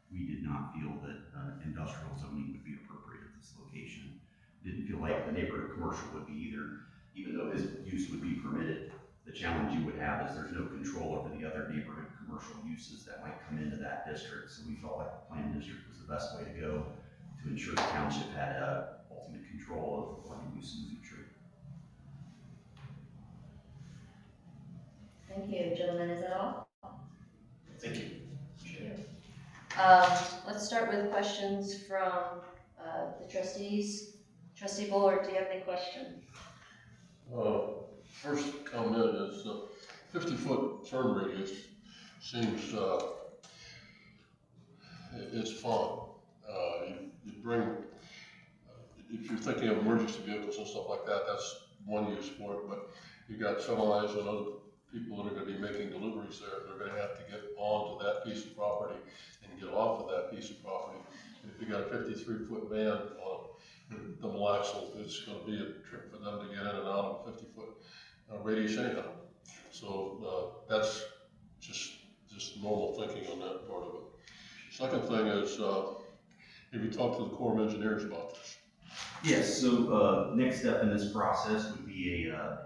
J: we did not feel that industrial zoning would be appropriate at this location. Didn't feel like the neighborhood commercial would be either. Even though his use would be permitted, the challenge you would have is there's no control over the other neighborhood commercial uses that might come into that district. So we felt like the planned district was the best way to go to ensure the township had ultimate control of land use in the future.
A: Thank you, gentlemen, is that all?
K: Thank you.
A: Let's start with questions from, the trustees. Trustee Bullard, do you have any questions?
C: First comment is 50-foot turn radius seems, it's fun. You bring, if you're thinking of emergency vehicles and stuff like that, that's one use for it, but you got semis and other people that are gonna be making deliveries there, they're gonna have to get onto that piece of property and get off of that piece of property. And if you got a 53-foot van on a double axle, it's gonna be a trip for them to get in and out of a 50-foot radius anyhow. So that's just normal thinking on that part of it. Second thing is, have you talked to the Corps of Engineers about this?
J: Yes, so next step in this process would be a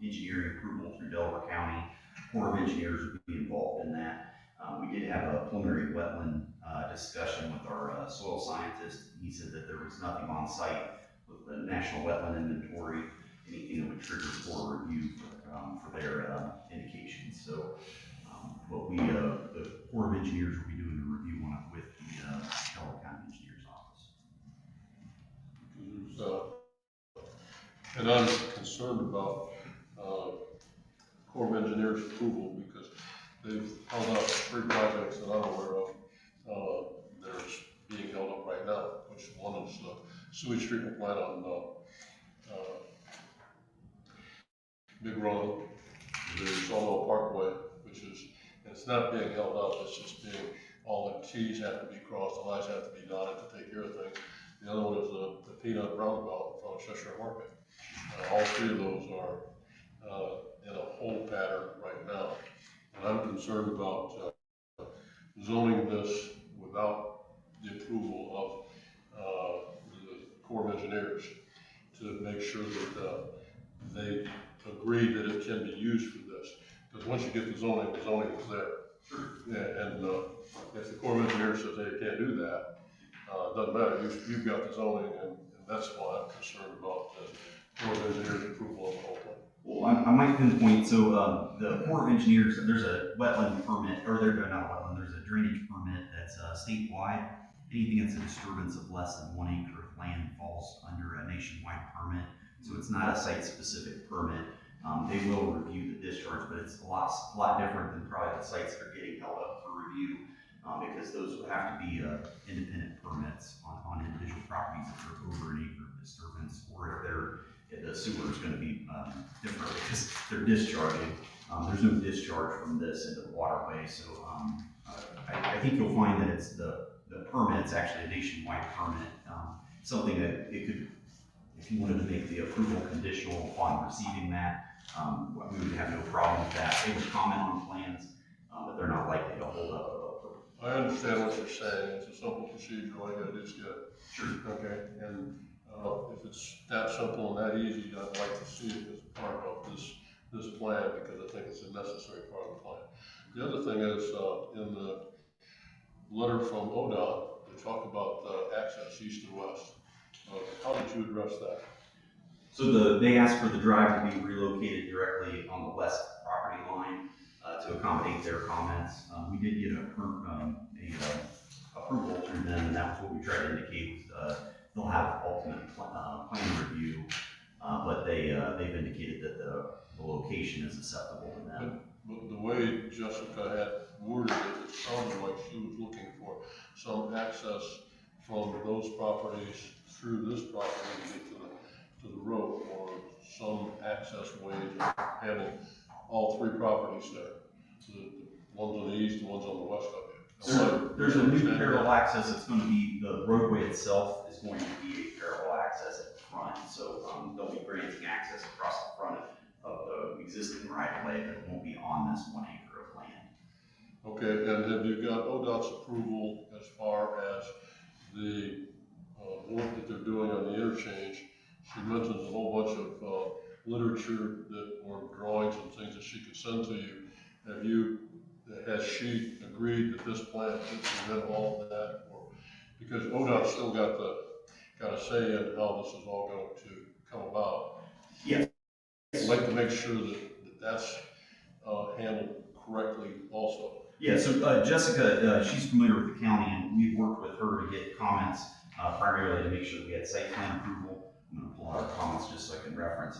J: engineering approval through Delaware County. Corps of Engineers would be involved in that. We did have a preliminary wetland discussion with our soil scientist. He said that there was nothing on site with the National Wetland Inventory, anything that would trigger Corps review for their indications. So what the Corps of Engineers will be doing a review on it with the Delaware County Engineers Office.
C: And I'm concerned about Corps of Engineers approval because they've held up 3 projects that I'm aware of. There's being held up right now, which one is sewage treatment plant on Big Run. There's Sawmill Parkway, which is, it's not being held up, it's just being, all the T's have to be crossed, the I's have to be dotted to take care of things. The other one is the peanut roundabout in front of Cheshire Market. All 3 of those are in a hole pattern right now. And I'm concerned about zoning this without the approval of the Corps of Engineers to make sure that they agree that it can be used for this. Because once you get the zoning is there. Sure. Yeah, and if the Corps of Engineers says they can't do that, it doesn't matter. You've got the zoning, and that's why I'm concerned about the Corps of Engineers approval of the whole thing.
J: Well, I might pinpoint, so the Corps of Engineers, there's a wetland permit, or there's not a wetland, there's a drainage permit that's statewide. Anything that's a disturbance of less than 1 acre of land falls under a nationwide permit. So it's not a site-specific permit. They will review the discharge, but it's a lot different than probably the sites that are getting held up for review, because those would have to be independent permits on individual properties that are over 1 acre of disturbance, or if the sewer is going to be different because they're discharging. There's no discharge from this into the waterway, so I think you'll find that it's the permit's actually a nationwide permit, something that it could, if you wanted to make the approval conditional upon receiving that, we would have no problem with that. They would comment on plans, but they're not likely to hold up.
C: I understand what you're saying. It's a simple procedure. All you gotta do is get it.
J: Sure.
C: Okay. And if it's that simple and that easy, I'd like to see it as part of this plan because I think it's a necessary part of the plan. The other thing is in the letter from ODOT, they talk about access east and west. How did you address that?
J: So they asked for the drive to be relocated directly on the west property line to accommodate their comments. We did get approval through them, and that was what we tried to indicate. They'll have ultimate plan review, but they've indicated that the location is acceptable to them.
C: But the way Jessica had worded it, it sounded like she was looking for some access from those properties through this property to get to the road, or some access way to handle all 3 properties there. The ones on the east, the ones on the west of you.
J: There's a new parallel access. It's going to be, the roadway itself is going to be a parallel access at the front. So they'll be granting access across the front of the existing right of way that won't be on this 1 acre of land.
C: Okay, and have you got ODOT's approval as far as the work that they're doing on the interchange? She mentions a whole bunch of literature or drawings and things that she could send to you. Has she agreed that this plan fits within all of that? Or because ODOT's still got a say in how this is all going to come about.
J: Yes.
C: I'd like to make sure that that's handled correctly also.
J: Yeah, so Jessica, she's familiar with the county, and we've worked with her to get comments, primarily to make sure that we had site plan approval. I'm gonna pull out our comments just so I can reference.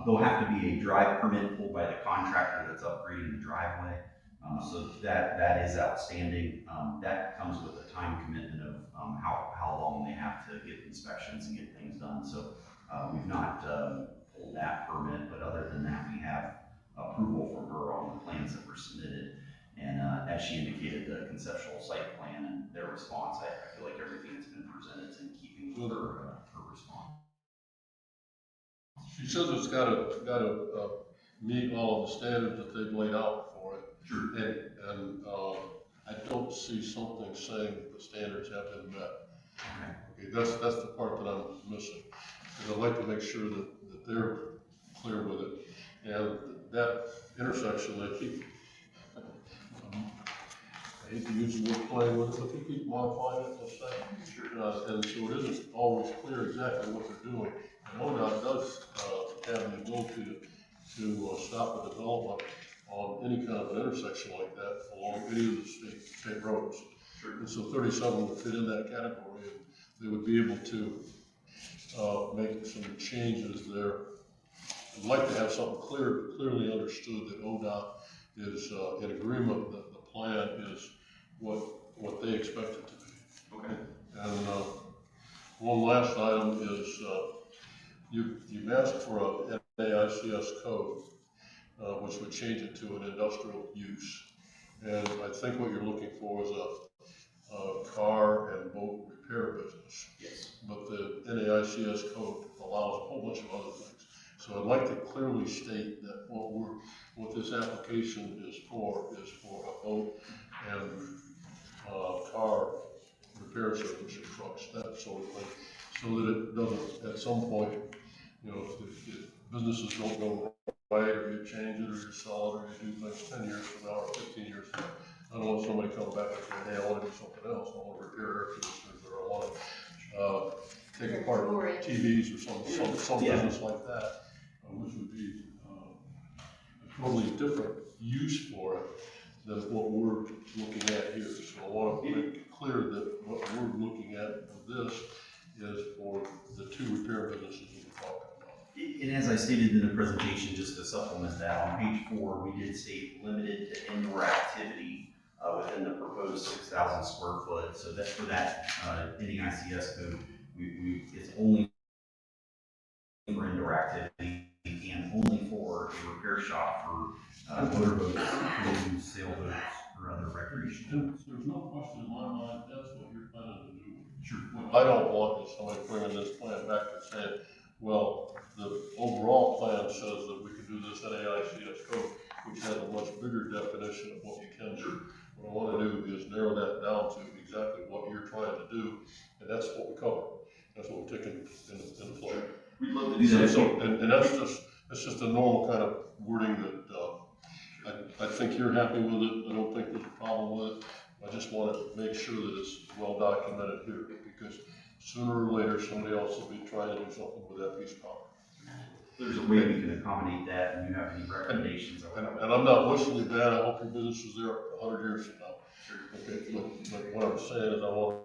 J: There'll have to be a drive permit pulled by the contractor that's upgrading the driveway. So that is outstanding. That comes with a time commitment of how long they have to get inspections and get things done. So we've not pulled that permit, but other than that, we have approval from her on the plans that were submitted. And as she indicated, the conceptual site plan and their response, I feel like everything that's been presented is in keeping with her response.
C: She says it's gotta meet all of the standards that they've laid out for it.
J: Sure.
C: And I don't see something saying that the standards have been met. Okay, that's the part that I'm missing. Because I'd like to make sure that they're clear with it. And that intersection, I hate to use the word playing with it, but they keep modifying it, let's say. And so it isn't always clear exactly what they're doing. And ODOT does have the ability to stop a development on any kind of an intersection like that along any of the state roads. Sure. And so 37 would fit in that category, and they would be able to make some changes there. I'd like to have something clearly understood that ODOT is in agreement that the plan is what they expect it to be.
J: Okay.
C: And one last item is you've asked for an NAICS code, which would change it to an industrial use. And I think what you're looking for is a car and boat repair business.
J: Yes.
C: But the NAICS code allows a whole bunch of other things. So I'd like to clearly state that what this application is for a boat and car repair service, trucks, that sort of thing, so that it doesn't, at some point, if businesses don't go right, or you change it, or you sell it, or you do things 10 years from now, or 15 years from now, I don't want somebody coming back and saying, hey, I want to do something else, I want to repair air conditioners, or I want to take apart TVs or some business like that, which would be a totally different use for it than what we're looking at here. So I want to make it clear that what we're looking at with this is for the two repair businesses that we're talking about.
J: And as I stated in the presentation, just to supplement that, on page 4, we did state limited to indoor activity within the proposed 6,000 square foot. So that for that NAICS code, it's only for indoor activity and only for a repair shop for motorboats, canoes, sailboats, or other recreational boats.
C: There's no question in my mind that's what you're planning to do. Sure. What I don't want is somebody bringing this plan back and saying, well, the overall plan says that we can do this NAICS code, which has a much bigger definition of what you can do. What I want to do is narrow that down to exactly what you're trying to do, and that's what we cover. That's what we're taking in the flow.
J: We'd love to do that.
C: And that's just a normal kind of wording that I think you're happy with it. I don't think there's a problem with it. I just want to make sure that it's well documented here, because sooner or later somebody else will be trying to do something with that piece of property.
J: There's a way we can accommodate that, and you have any recommendations?
C: And I'm not wishing you bad. I hope your business is there 100 years from now.
J: Sure.
C: Okay, but what I'm saying is I want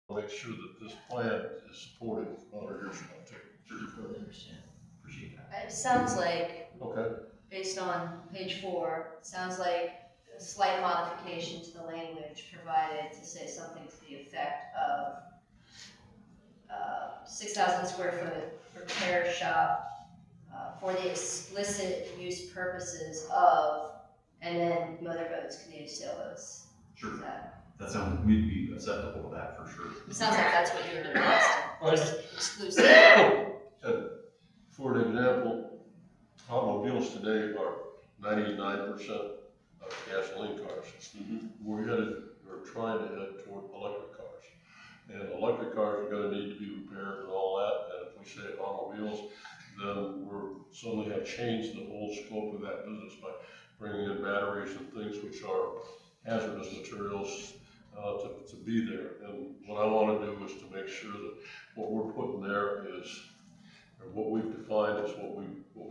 C: to make sure that this plan is supported 100 years from now too.
K: Sure, totally understand. Appreciate that.
A: It sounds like,
C: Okay.
A: based on page 4, it sounds like a slight modification to the language provided to say something to the effect of 6,000 square foot repair shop for the explicit use purposes of, and then motorboats, canoes, sailboats.
J: Sure.
A: That
J: sounds, we'd be acceptable with that for sure.
A: it sounds like that's what you're requesting, just exclusive.
C: And for an example, automobiles today are 99% of gasoline cars. We're trying to head toward electric cars. And electric cars are going to need to be repaired and all that. And if we say automobiles, then we're suddenly have changed the whole scope of that business by bringing in batteries and things which are hazardous materials to be there. And what I want to do is to make sure that what we're putting there is, or what we've defined is what we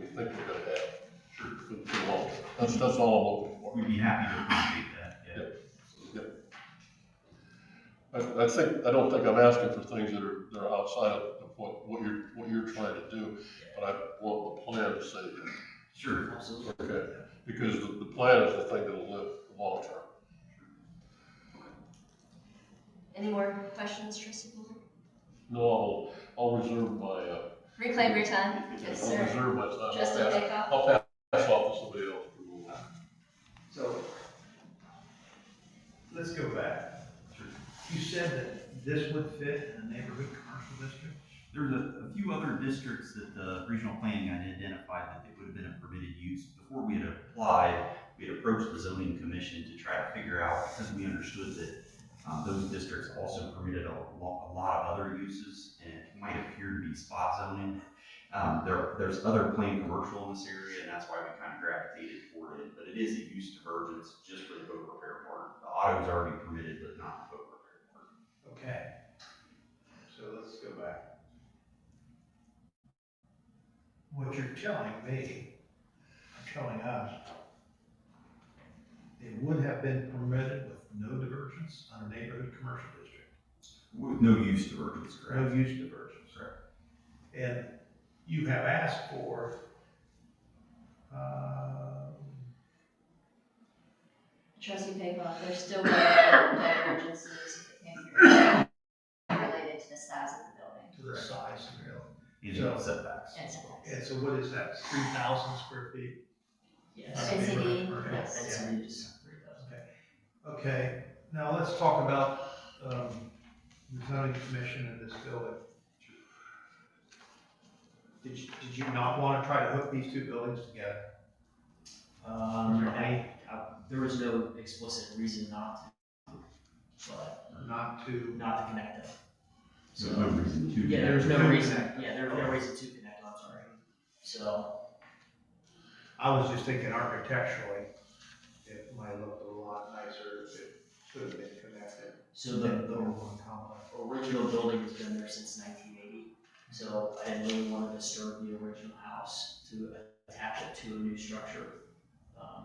C: think we're going to have. Sure. For the long term. That's all I'm looking for.
J: we'd be happy to appreciate that, yeah.
C: I don't think I'm asking for things that are outside of what you're trying to do, but I want the plan to say that.
J: Sure.
K: Absolutely.
C: Okay, because the plan is the thing that'll live long term.
A: Any more questions, Trustee Blumer?
C: No, I'll reserve my,
A: Reclaim your time. Yes,
C: I'll
A: sir.
C: reserve my time.
A: Trustee Baykoff?
C: I'll pass off to somebody else.
D: So, let's go back. You said that this would fit in a neighborhood commercial district?
J: There's a few other districts that the regional planning had identified that they would have been a permitted use. Before we had applied, we had approached the zoning commission to try to figure out, because we understood that those districts also permitted a lot of other uses, and it might appear to be spot zoning. There's other plain commercial in this area, and that's why we kind of gravitated toward it, but it is a use divergence just for the boat repair part. The auto is already permitted, but not the boat repair part.
D: Okay. So let's go back. What you're telling me, telling us, it would have been permitted with no divergence on a neighborhood commercial district.
J: With no use divergence, correct?
D: No use divergence.
J: Correct.
D: And you have asked for,
A: Trustee Baykoff, there's still divergences related to the size of the building.
D: to the size of the building.
J: In
D: So-
J: setbacks.
A: And setbacks.
D: And so what is that, 3,000 square feet?
K: Yes.
A: NCD,
D: Okay.
A: yes.
K: That's it is 3,000.
D: Okay, now let's talk about, the zoning commission in this building. Did you not want to try to hook these two buildings together?
K: There was no explicit reason not to, but
D: Not to,
K: not to connect them.
J: So no reason to.
K: Yeah, there was no
D: To
K: reason,
D: connect.
K: yeah, there was no reason to connect, I'm sorry. So,
D: I was just thinking architecturally, it might look a lot nicer if it could have been connected.
K: so
D: than
K: the
D: one complex.
K: original building has been there since 1980. So I didn't really want to disturb the original house to attach it to a new structure.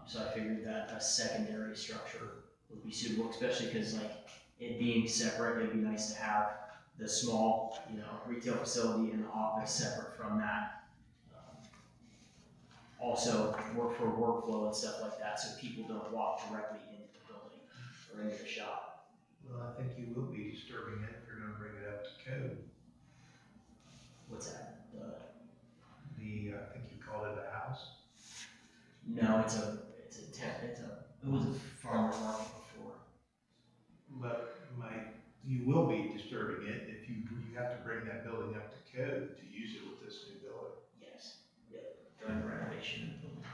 K: So I figured that a secondary structure would be suitable, especially because like it being separate, it'd be nice to have the small, retail facility and the office separate from that. Also work for workflow and stuff like that, so people don't walk directly into the building or into the shop.
D: Well, I think you will be disturbing it if you're gonna bring it up to code.
K: What's that?
D: I think you called it a house.
K: No, it was a farmer's market before.
D: But you will be disturbing it if you have to bring that building up to code to use it with this new building.
K: Yes, yep, during the renovation of the building.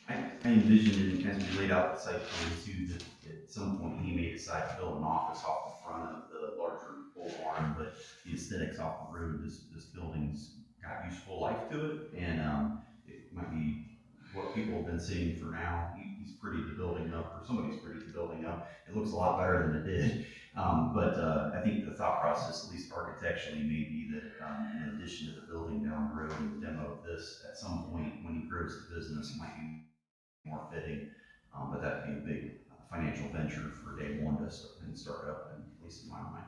J: I envisioned it as we laid out the site plan too, that at some point he may decide to build an office off the front of the larger pole barn, but the aesthetics off the road, this building's got useful life to it, and it might be what people have been seeing for now. He's prettied the building up, or somebody's prettied the building up. It looks a lot better than it did. But I think the thought process, at least architecturally, may be that in addition to the building down the road and the demo of this, at some point when he grows the business, it might be more fitting. But that'd be a big financial venture for day one to start up, at least in my mind.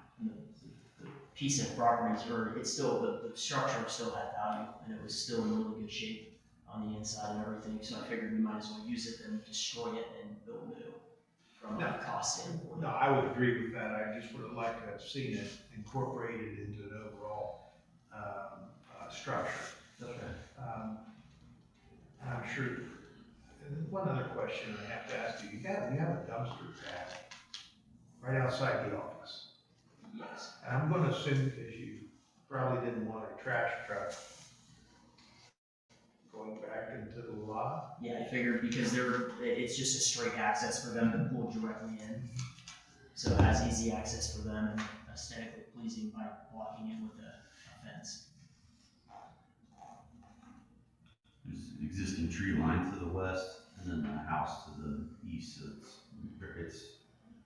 K: The piece of properties, the structure still had value, and it was still in really good shape on the inside and everything, so I figured we might as well use it and destroy it and build new from a cost standpoint.
D: No, I would agree with that. I just would have liked to have seen it incorporated into an overall structure.
K: Okay.
D: I'm sure, and one other question I have to ask you, you have a dumpster pad right outside the office.
K: Yes.
D: And I'm gonna assume because you probably didn't want a trash truck going back into the lot.
K: Yeah, I figured because it's just a straight access for them to pull directly in. So it has easy access for them and aesthetically pleasing by walking in with a fence.
J: There's an existing tree line to the west, and then a house to the east, so it's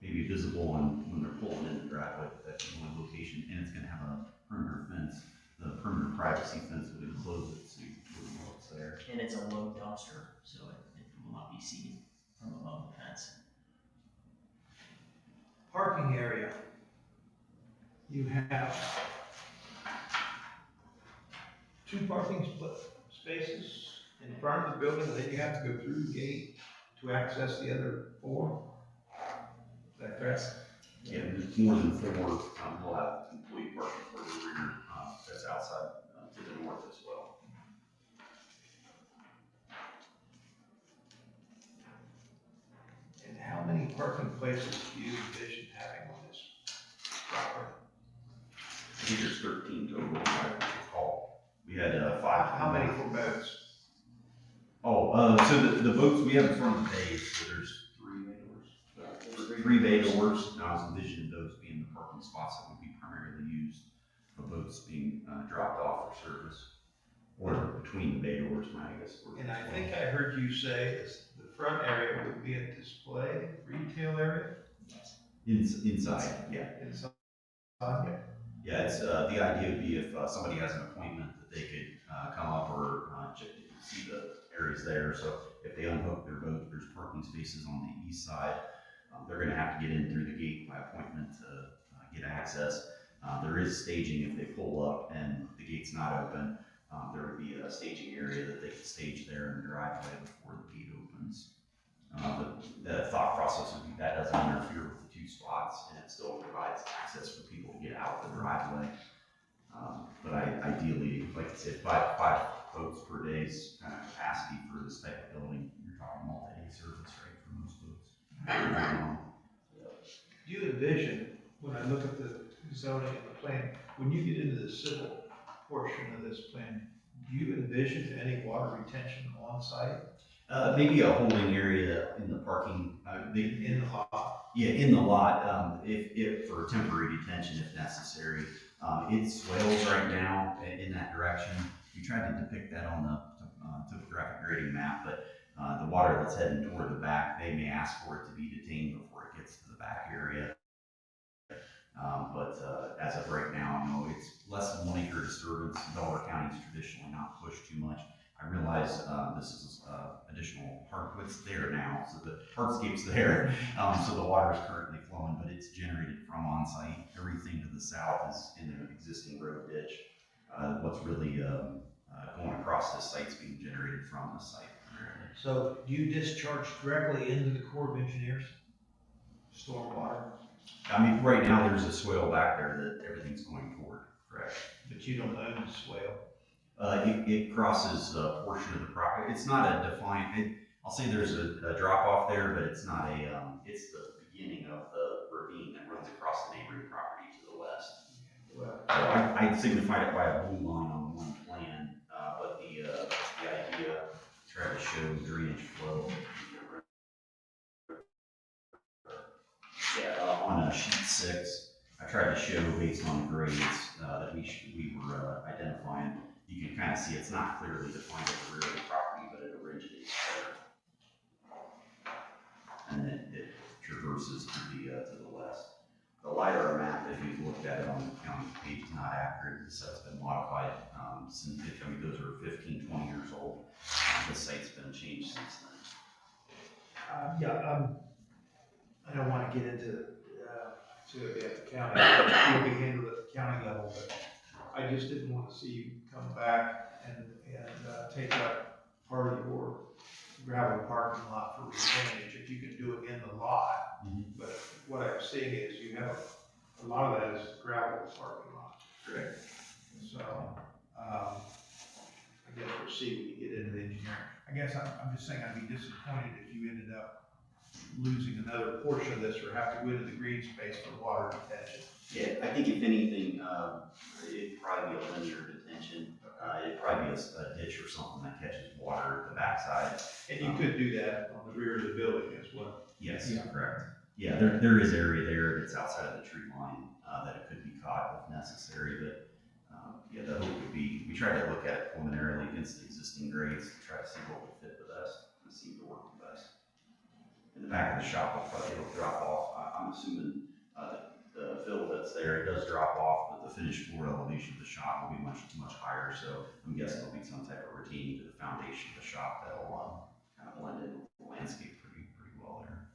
J: maybe visible when they're pulling in the driveway, that's the only location, and it's gonna have a perimeter fence. The perimeter privacy fence would enclose it, so you wouldn't know it's there.
K: And it's a low dumpster, so it will not be be seen from above the fence.
D: Parking area. You have 2 parking spaces in front of the building, and then you have to go through the gate to access the other 4. Is that correct?
J: Yeah, there's more than 4, we'll have employee parking for the rear, that's outside, to the north as well.
D: And how many parking places do you envision having on this property?
J: I think there's 13 total, if I recall. We had 5.
D: How many for boats?
J: Oh, so the boats we have in front of the bays, so there's 3 bay doors. 3 bay doors, and I was envisioning those being the parking spots that would be primarily used for boats being dropped off for service. Or between the bay doors, I guess.
D: And I think I heard you say the front area would be a display retail area?
J: Inside, yeah.
D: Inside?
J: Yeah, it's, the idea would be if somebody has an appointment that they could come up or see the areas there. So if they unhook their boat, there's parking spaces on the east side. They're gonna have to get in through the gate by appointment to get access. There is staging if they pull up and the gate's not open. There would be a staging area that they could stage there in the driveway before the gate opens. The thought process would be that doesn't interfere with the 2 spots and it still provides access for people to get out the driveway. But ideally, like I said, five boats per day is kind of capacity for this type of building. You're talking multi-day service rate for most boats.
D: Do you envision, when I look at the zoning and the plan, when you get into the civil portion of this plan, do you envision any water retention on site?
J: Maybe a holding area in the parking.
D: In the lot?
J: Yeah, in the lot, if for temporary detention if necessary. It swales right now in that direction. We tried to depict that on the topographic grading map, but the water that's heading toward the back, they may ask for it to be detained before it gets to the back area. But as of right now, no, it's less than 1 acre disturbance. Delaware County's traditionally not pushed too much. I realize this is additional it's there now, so the hardscape's there, so the water is currently flowing, but it's generated from on-site. Everything to the south is in an existing road ditch. What's really going across this site is being generated from the site primarily.
D: So do you discharge directly into the Corps of Engineers? Stormwater?
J: I mean, right now there's a swale back there that everything's going toward, correct?
D: But you don't own the swale?
J: It crosses a portion of the property. It's not a defined, I'll say there's a drop off there, but it's not it's the beginning of the ravine that runs across the neighboring property to the west.
D: Well,
J: So I signified it by a blue line on one plan, but the idea, try to show drainage flow. Yeah, on sheet 6, I tried to show based on the grades that we were identifying. You can kind of see it's not clearly defined at the rear of the property, but it originates there. And then it traverses to the west. The LiDAR map, if you've looked at it on the county page, is not accurate. The site's been modified since, I mean, those are 15, 20 years old. The site's been changed since then.
D: I don't want to get into the county. It'll be handled at the county level, but I just didn't want to see you come back and take up part of your gravel parking lot for retainage if you can do it in the lot. But what I'm seeing is you have a lot of that is gravel parking lot.
J: Correct.
D: So, I guess we'll see when you get into the engineering. I guess I'm just saying I'd be disappointed if you ended up losing another portion of this or have to go into the green space for water retention.
J: Yeah, I think if anything, it'd probably be a linear detention. It'd probably be a ditch or something that catches water at the backside.
D: And you could do that on the rear of the building as well.
J: Yes, correct. Yeah, there is area there that's outside of the tree line that it could be caught if necessary, but yeah, the hope would be, we try to look at it preliminarily against the existing grades to try to see what would fit the best and seem to work the best. In the back of the shop, it'll drop off. I'm assuming the fill that's there, it does drop off, but the finished floor elevation of the shop will be much higher. So I'm guessing there'll be some type of retaining to the foundation of the shop that'll kind kind of blend in with the landscape pretty well there.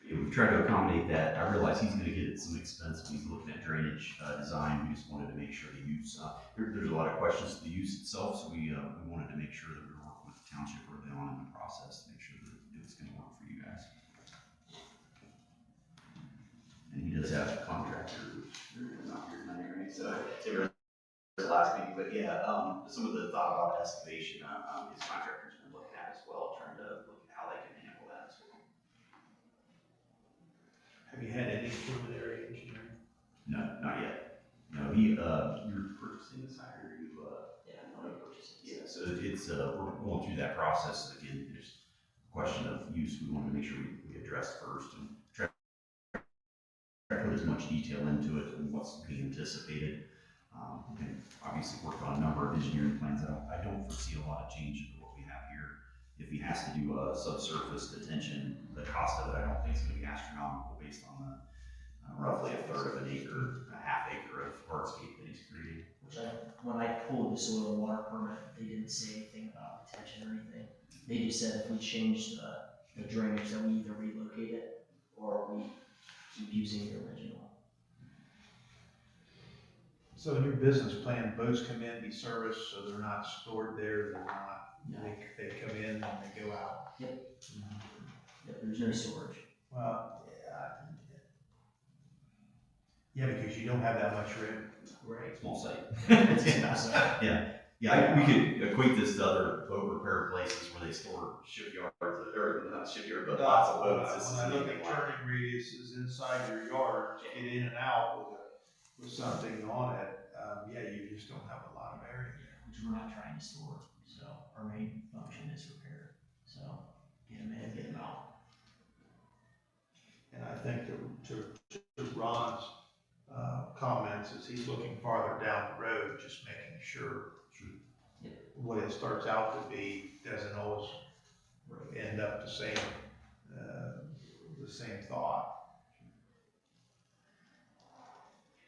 J: Yeah, we've tried to accommodate that. I realize he's gonna get some expense when he's looking at drainage design. We just wanted to make sure the use, there's a lot of questions to the use itself, so we wanted to make sure that we were working with the township early on in the process to make sure that it was gonna work for you guys. And he does have a contractor, which they're not here tonight, right? So they were the last meeting, but yeah, some of the thought about excavation, his contractor's been looking at as well, trying to look at how they can handle that as well.
D: Have you had any preliminary engineering?
J: No, not yet. No, you're purchasing the site, or you,
K: Yeah, I'm gonna purchase it.
J: yeah, so it's, we're going through that process. Again, there's a question of use we want to make sure we address first and try to put as much detail into it and what's being anticipated. And obviously worked on a number of engineering plans. I don't foresee a lot of change to what we have here. If he has to do a subsurface detention, the cost of it I don't think is going to be astronomical based on the roughly a third of an acre, a half acre of hardscape that he's creating.
K: Which when I pulled the soil and water permit, they didn't say anything about retention or anything. They just said if we change the drainage, then we either relocate it or we keep using the original.
D: So in your business plan, boats come in, be serviced, so they're not stored there, they're not, they come in and they go out.
K: Yep. Yep, there's no storage.
D: Well, yeah, because you don't have that much room.
K: Right.
J: Small site.
K: It's a small site.
J: Yeah, we could equate this to other boat repair places where they store shipyards, or not shipyard, but lots of boats. This
D: When I
J: is
D: look
J: anything
D: at
J: like
D: turning radiuses inside your yard, to get in and out with something on it, yeah, you just don't have a lot of area there.
K: Which we're not trying to store. So our main function is repair. So get them in, get them out.
D: And I think to Ron's comments, is he's looking farther down the road, just making sure what it starts out to be doesn't always end up the same thought.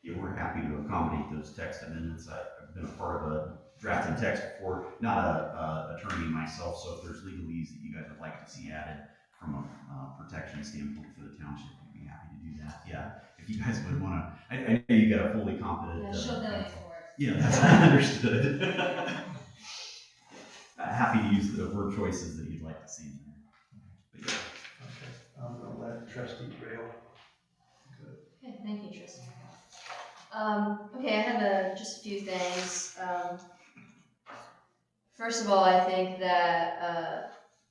J: Yeah, we're happy to accommodate those text amendments. I've been a part of a drafting text before, not a attorney myself, so if there's legalese that you guys would like to see added from a protection standpoint for the township, we'd be happy to do that. Yeah, if you guys would want to, I know you got a fully competent.
A: Yeah, she'll know you for it.
J: Yeah, that's understood. Happy to use the word choices that you'd like to see in there. But yeah.
D: Okay, I'm gonna let Trustee Rail.
A: Okay, thank you, Trustee. Okay, I have just a few things. First of all, I think that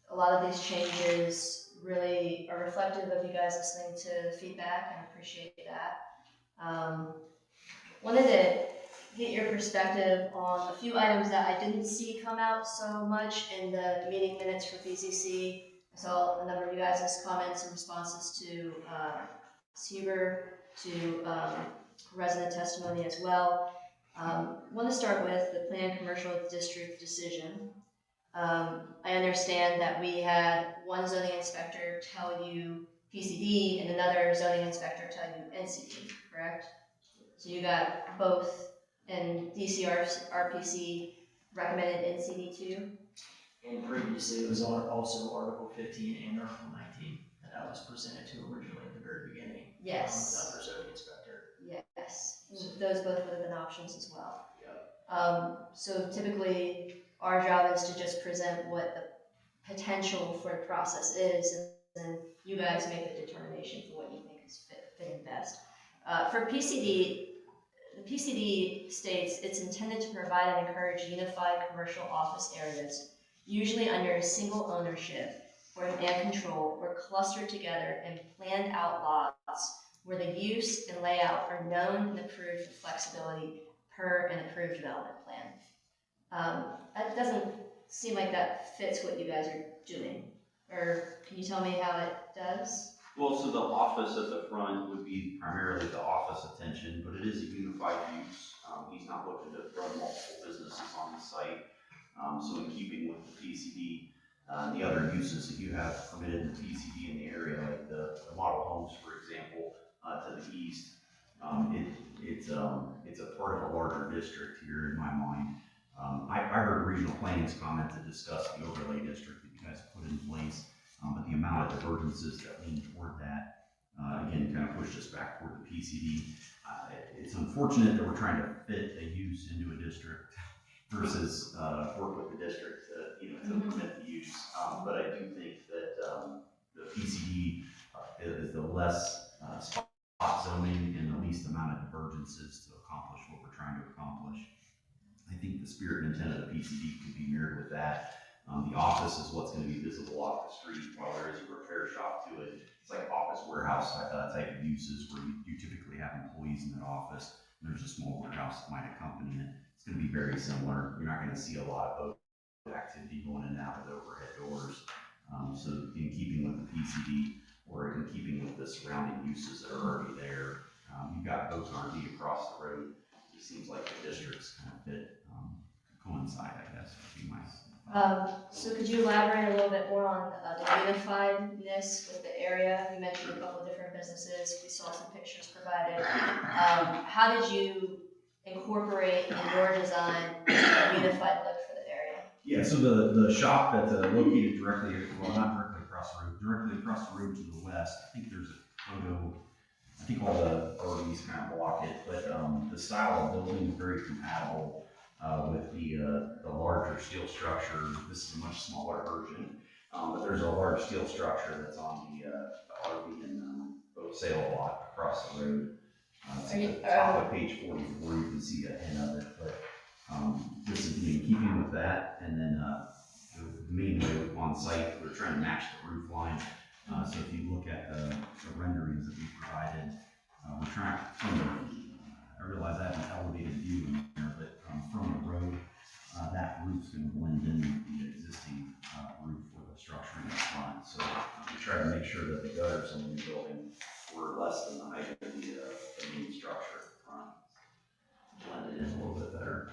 A: a lot of these changes really are reflective of you guys listening to the feedback, and I appreciate that. Wanted to get your perspective on a few items that I didn't see come out so much in the meeting minutes for BCC. I saw a number of you guys' comments and responses to Seaver, to resident testimony as well. Want to start with the planned commercial district decision. I understand that we had one zoning inspector tell you PCD and another zoning inspector tell you NCD, correct? So you got both, and DCRPC recommended NCD too?
K: And previously, it was also Article 15 and Article 19 that I was presented to originally at the very beginning.
A: Yes.
K: From another zoning inspector.
A: Yes, those both would have been options as well.
K: Yep.
A: So typically, our job is to just present what the potential for the process is, and you guys make the determination for what you think is fitting best. For PCD, the PCD states it's intended to provide and encourage unified commercial office areas, usually under a single ownership and control, or clustered together in planned out lots where the use and layout are known and approved for flexibility per an approved development plan. That doesn't seem like that fits what you guys are doing. Or can you tell me how it does?
J: Well, so the office at the front would be primarily the office attention, but it is a unified use. He's not looking to run multiple businesses on the site. So in keeping with the PCD, the other uses that you have permitted in the PCD in the area, like the model homes, for example, to the east, it it's a part of a larger district here in my mind. I heard regional planning's comment to discuss the overlay district that you guys put in place, but the amount of divergences that lean toward that, again, kind of pushed us back toward the PCD. It's unfortunate that we're trying to fit a use into a district versus work with the district to implement the use. But I do think that the PCD is the less spot zoning and the least amount of divergences to accomplish what we're trying to accomplish. I think the spirit and intent of the PCD could be mirrored with that. The office is what's going to be visible off the street, while there is a repair shop to it. It's like office warehouse type of uses where you typically have employees in that office, and there's a small warehouse that might accompany it. It's going to be very similar. You're not going to see a lot of boat activity going in and out of the overhead doors. So in keeping with the PCD, or in keeping with the surrounding uses that are already there, you've got boats RV across the road. It seems like the districts kind of fit, coincide, I guess, would be my.
A: So could you elaborate a little bit more on the unifiedness with the area? You mentioned a couple of different businesses. We saw some pictures provided. How did you incorporate in your design a unified look for the area?
J: Yeah, so the shop that's located directly, well, not directly across the road, directly across the road to the west. I think there's a photo. I think all the RVs kind of block it, but the style of building is very compatible with the larger steel structure. This is a much smaller version, but there's a large steel structure that's on the RV and boat sale lot across the road. It's at the top of page 44, you can see a hint of it, but this is in keeping with that. And then the main road on site, we're trying to match the roof line. So if you look at the renderings that we provided, we're trying I realize I have an elevated view in there, but from the road, that roof's going to blend in with the existing roof for the structure in the front. So we try to make sure that the gutters in the new building were less than the height of the main structure in the front. Blend it in a little bit better.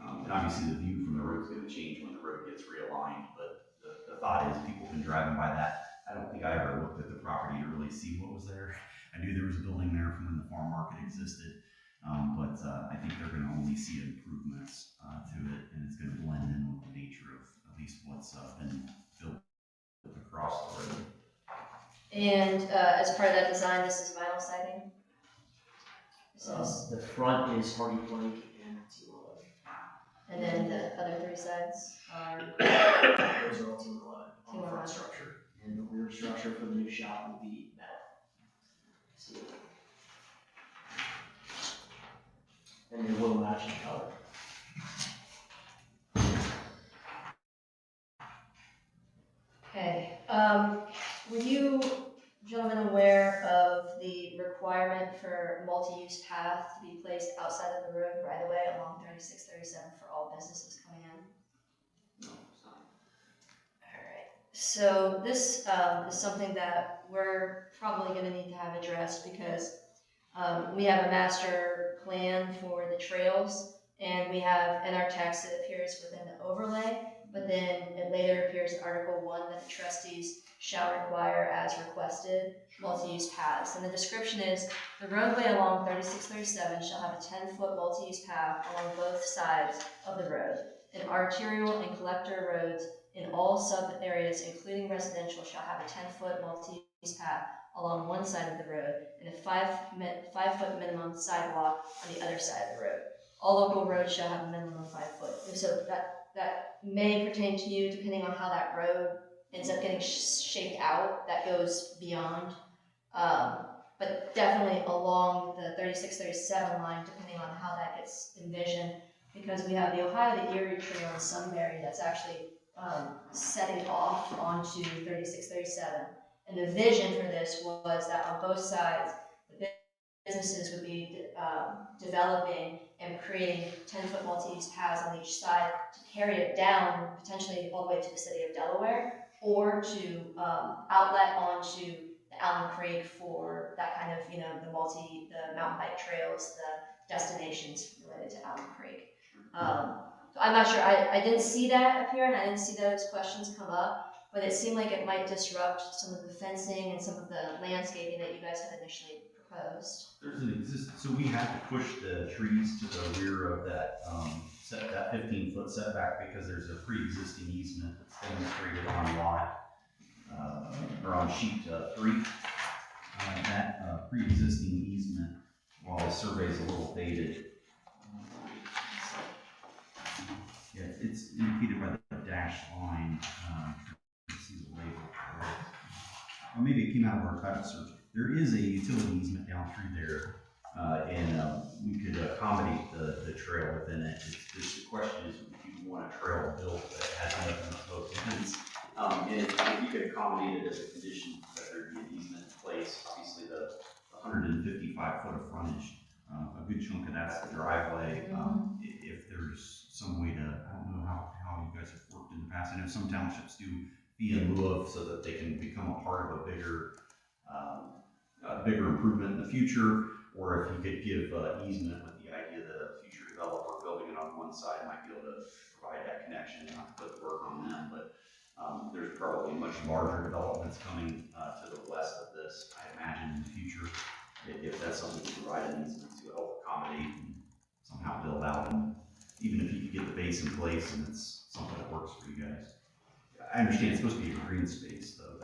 J: And obviously the view from the road is going to change when the road gets realigned, but the thought is people can drive by that. I don't think I ever looked at the property to really see what was there. I knew there was a building there from when the farm market existed, but I think they're going to only see improvements to it, and it's going to blend in with the nature of at least what's been built across the road.
A: And as part of that design, this is vinyl siding?
K: The front is hardy plank and T11.
A: And then the other three sides are?
K: Those are all T11 on the front structure. And the rear structure for the new shop will be metal. Steel. And it will match in color.
A: Okay. Were you gentlemen aware of the requirement for multi-use path to be placed outside of the road right away along 3637 for all businesses coming in?
K: No, it's not.
A: Alright, so this is something that we're probably going to need to have addressed because we have a master plan for the trails, and we have in our text it appears within the overlay, but then it later appears in Article 1 that the trustees shall require as requested multi-use paths. And the description is, the roadway along 3637 shall have a 10-foot multi-use path along both sides of the road, and arterial and collector roads in all sub-areas, including residential, shall have a 10-foot multi-use path along one side of the road and a 5-foot minimum sidewalk on the other side of the road. All local roads shall have a minimum of 5 foot. And so that may pertain to you depending on how that road ends up getting shaped out. That goes beyond, but definitely along the 3637 line, depending on how that gets envisioned, because we have the Ohio to Erie Trail in Sunbury that's actually setting off onto 3637. And the vision for this was that on both sides, the businesses would be developing and creating 10-foot multi-use paths on each side to carry it down, potentially all the way to the city of Delaware, or to outlet onto the Allen Creek for that kind of, the mountain bike trails, the destinations related to Allen Creek. So I'm not sure, I didn't see that appear, and I didn't see those questions come up. But it seemed like it might disrupt some of the fencing and some of the landscaping that you guys had initially proposed?
J: There's an so we have to push the trees to the rear of that, that 15-foot setback because there's a pre-existing easement that's demonstrated on lot, or on sheet 3. That pre-existing easement, while the survey is a little dated, yeah, it's indicated by the dashed line. You can see the label for it. Or maybe it came out of our title search. There is a utility easement down through there, and we could accommodate the trail within it. The question is if you want a trail built that has nothing but both ends. And if you could accommodate it as a condition that there be an easement in place, obviously the 155 foot of frontage, a good chunk of that's the driveway. If there's some way to, I don't know how you guys have worked in the past. I know some townships do fee in lieu of so that they can become a part of a bigger improvement in the future, or if you could give easement with the idea that a future developer building it on one side might be able to provide that connection and not put the work on them. But there's probably much larger developments coming to the west of this, I imagine, in the future, if that's something to provide an easement to help accommodate and somehow build out, and even if you could get the base in place and it's something that works for you guys. I understand it's supposed to be a green space, though.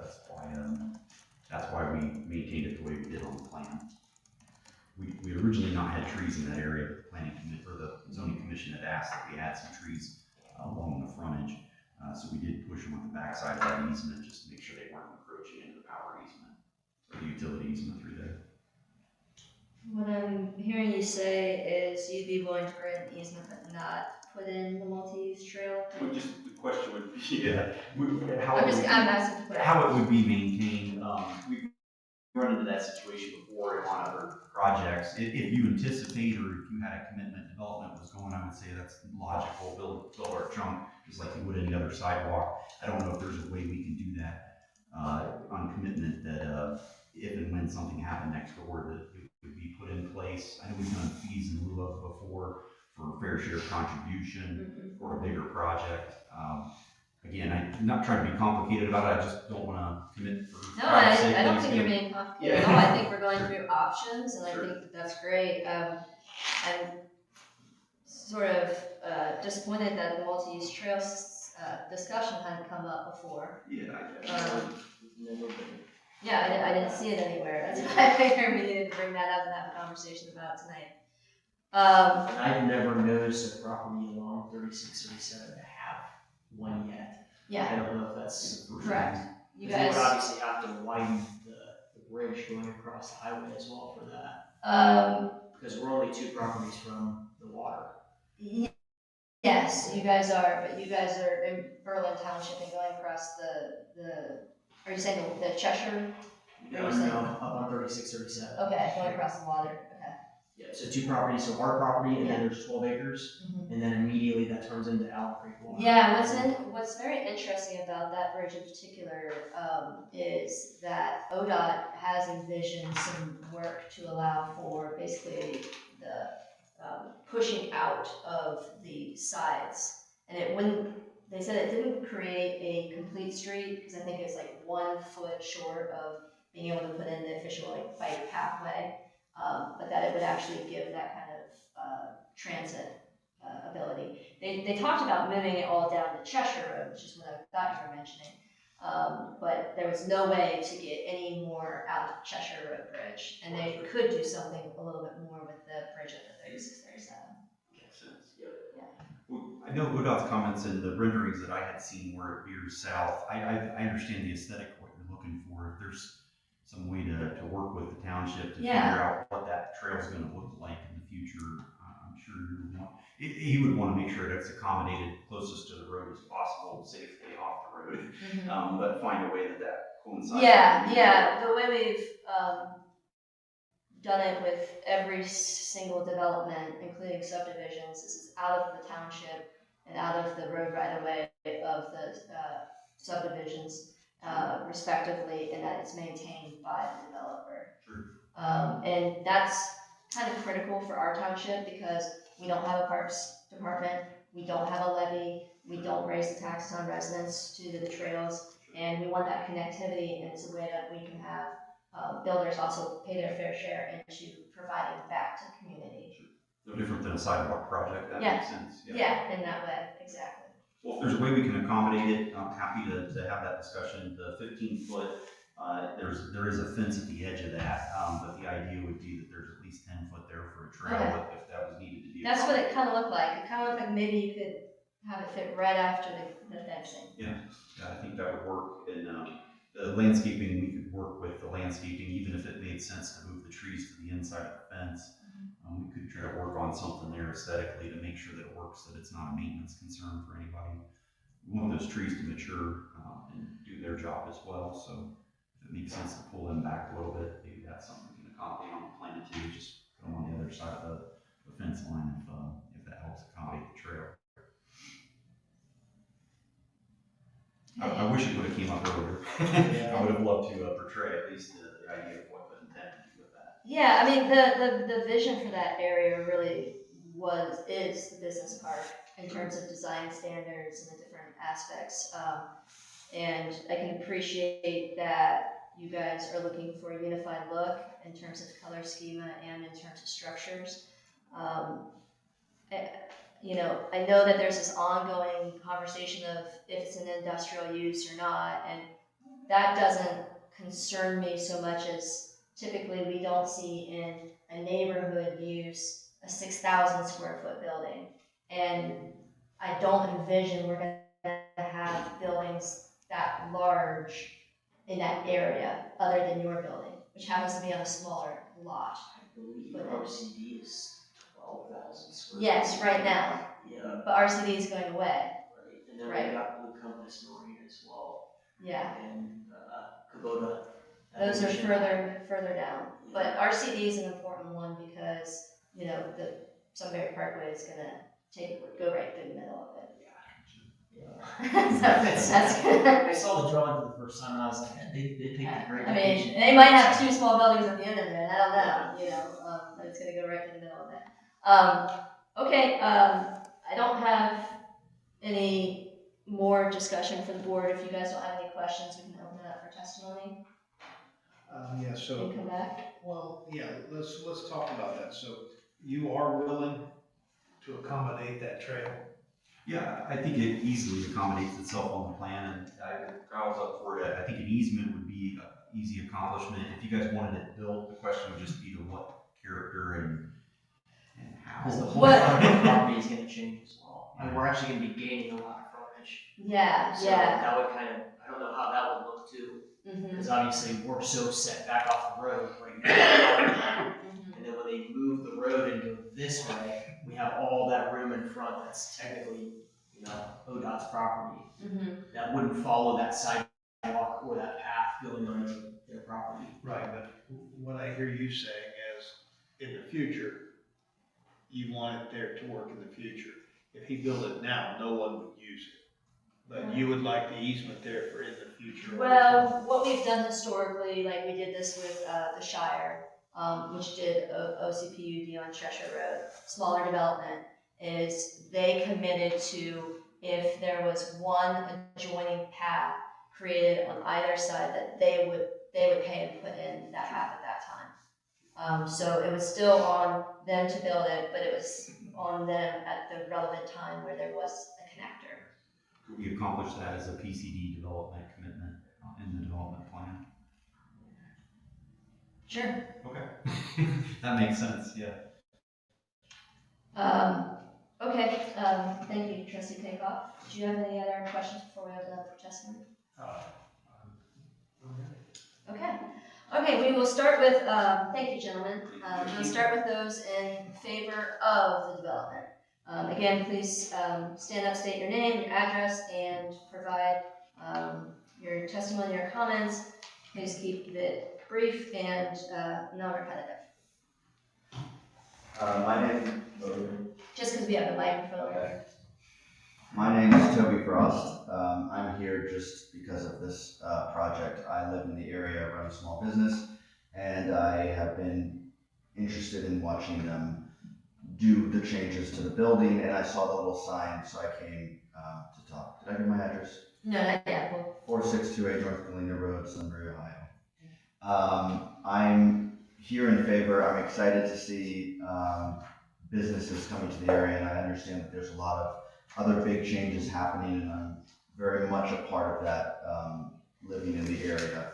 J: That's why we maintained it the way we did on the plan. We originally not had trees in that area, but the planning committee or the zoning commission had asked that we add some trees along the frontage. So we did push them with the backside of that easement just to make sure they weren't encroaching into the power easement or the utility easement through there.
A: What I'm hearing you say is you'd be willing to grant an easement but not put in the multi-use trail?
J: Well, just the question would be,
A: I'm asking for
J: how it would be maintained. We've run into that situation before on other projects. If you anticipate or if you had a commitment development was going, I would say that's logical. Build our chunk just like you would any other sidewalk. I don't know if there's a way we can do that on commitment that if and when something happened next door that it would be put in place. I know we've done fees in lieu of before for fair share contribution for a bigger project. Again, I'm not trying to be complicated about it. I just don't want to commit for.
A: No, I don't think you're being complicated at all. I think we're going through options, and
J: Sure.
A: I think that's great. I'm sort of disappointed that the multi-use trails discussion hadn't come up before.
J: Yeah, I guess.
A: Yeah, I didn't see it anywhere. That's why I figured we needed to bring that up and have a conversation about it tonight.
K: And I've never noticed a property along 3637 to have one yet. I
A: Yeah,
K: don't know if that's.
A: correct. You
K: Because they would
A: guys,
K: obviously have to widen the bridge going across the highway as well for that. Because we're only 2 properties from the water.
A: yes, you guys are, but you guys are in Berlin Township and going across are you saying the Cheshire?
K: No, up on 3637.
A: Okay, going across the water, okay.
K: Yeah, so 2 properties, so our property, and then
A: Yeah.
K: there's 12 acres,
A: Mhm.
K: and then immediately that turns into Allen Creek water.
A: Yeah, what's very interesting about that bridge in particular is that ODOT has envisioned some work to allow for basically the pushing out of the sides. And they said it didn't create a complete street, because I think it's like 1 foot short of being able to put in the official like bike pathway, but that it would actually give that kind of transit ability. They talked about moving it all down to Cheshire Road, which is what I thought you were mentioning. But there was no way to get any more out of Cheshire Road Bridge. And they could do something a little bit more with the bridge at the 3637.
J: Makes sense.
A: Yeah.
J: Well, I know ODOT's comments and the renderings that I had seen where it veers south. I understand the aesthetic, what you're looking for. If there's some way to work with the township to figure out what that trail's going to look like in the future, I'm sure he would want to make sure it's accommodated closest to the road as possible, safely off the road, but find a way that coincides.
A: Yeah. The way we've done it with every single development, including subdivisions, this is out of the township and out of the road right-of-way of the subdivisions, respectively, and that it's maintained by the developer.
J: Sure.
A: And that's kind of critical for our township because we don't have a parks department, we don't have a levy, we don't raise the taxes on residents due to the trails, and we want that connectivity, and it's a way that we can have builders also pay their fair share into providing back to the community.
J: No different than a sidewalk project, that
A: Yeah.
J: makes sense.
A: Yeah, in that way, exactly.
J: Well, if there's a way we can accommodate it, I'm happy to have that discussion. The 15-foot, there is a fence at the edge of that, but the idea would be that there's at least 10 foot there for a trail if that was needed to be.
A: That's what it kind of looked like. It kind of looked like maybe you could have it fit right after the fencing.
J: Yeah, I think that would work. And the landscaping, we could work with the landscaping, even if it made sense to move the trees to the inside of the fence. We could try to work on something there aesthetically to make sure that it works, that it's not a maintenance concern for anybody. We want those trees to mature and do their job as well. So if it makes sense to pull them back a little bit, maybe that's something we can accommodate on the plan too. Just put them on the other side of the fence line if that helps accommodate the trail. I wish it would have came up earlier. I would have loved to portray at least the idea of what the intent with that.
A: Yeah, I mean, the vision for that area really is the business park in terms of design standards and the different aspects. And I can appreciate that you guys are looking for a unified look in terms of color schema and in terms of structures. You know, I know that there's this ongoing conversation of if it's an industrial use or not, and that doesn't concern me so much as typically we don't see in a neighborhood use a 6,000 square foot building. And I don't envision we're going to have buildings that large in that area other than your building, which happens to be on a smaller lot.
K: I believe RCD is 12,000 square.
A: Yes, right now.
K: Yeah.
A: But RCD is going away.
K: Right, and then
A: Right.
K: we got Blue Compass Marine as well,
A: Yeah.
K: and Kubota.
A: Those are further down. But RCD is an important one because, you know, the Sunbury Parkway is gonna go right through the middle of it.
K: Yeah.
A: So that's good.
K: I saw the drawing for the first time and I was like, they picked a great
A: I
K: location.
A: mean, they might have two small buildings at the end of it, I don't know, you know, but it's gonna go right through the middle of it. Okay, I don't have any more discussion for the board. If you guys don't have any questions, we can open it up for testimony
D: Yeah, so,
A: and come back.
D: well, yeah, let's talk about that. So you are willing to accommodate that trail?
J: Yeah, I think it easily accommodates itself on the plan, and Kyle's up for it. I think an easement would be an easy accomplishment. If you guys wanted it built, the question would just be to what character and how.
K: Because the whole
A: What-
K: front of the property is gonna change as well. I mean, we're actually gonna be gaining a lot of frontage.
A: Yeah,
K: So
A: yeah.
K: that would kind of, I don't know how that would look too,
A: Mhm,
K: because obviously we're so set back off the road right now.
A: mhm.
K: And then when they move the road and go this way, we have all that room in front that's technically, you know, ODOT's property.
A: Mhm.
K: That wouldn't follow that sidewalk or that path going on their property.
D: Right, but what I hear you saying is, in the future, you want it there to work in the future. If he built it now, no one would use it. But you would like the easement there for in the future.
A: Well, what we've done historically, like we did this with the Shire, which did OCPUD on Cheshire Road, smaller development, is they committed to if there was one adjoining path created on either side that they would pay and put in that path at that time. So it was still on them to build it, but it was on them at the relevant time where there was a connector.
J: Could we accomplish that as a PCD development commitment in the development plan?
A: Sure.
J: Okay. That makes sense, yeah.
A: Okay, thank you, Trustee Takeoff. Do you have any other questions before we open up for testimony? Okay, we will start with, thank you, gentlemen. We'll start with those in favor of the development. Again, please stand up, state your name, your address, and provide your testimony or comments. Please keep it brief and non-repetitive.
L: My name,
A: Just because we have the microphone.
L: okay. My name is Toby Frost. I'm here just because of this project. I live in the area, run a small business, and I have been interested in watching them do the changes to the building, and I saw the little sign, so I came to talk. Did I give my address?
A: No, not yet. Well,
L: 4628 North Galena Road, Sunbury, Ohio. I'm here in favor. I'm excited to see businesses coming to the area, and I understand that there's a lot of other big changes happening, and I'm very much a part of that, living in the area.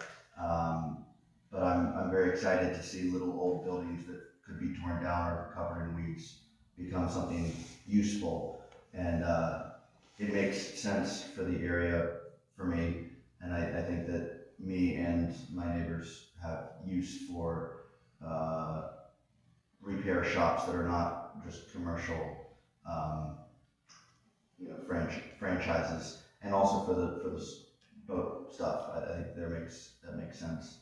L: But I'm very excited to see little old buildings that could be torn down or covered in weeds become something useful. And it makes sense for the area for me, and I think that me and my neighbors have use for repair shops that are not just commercial, franchises, and also for the boat stuff. I think that makes sense,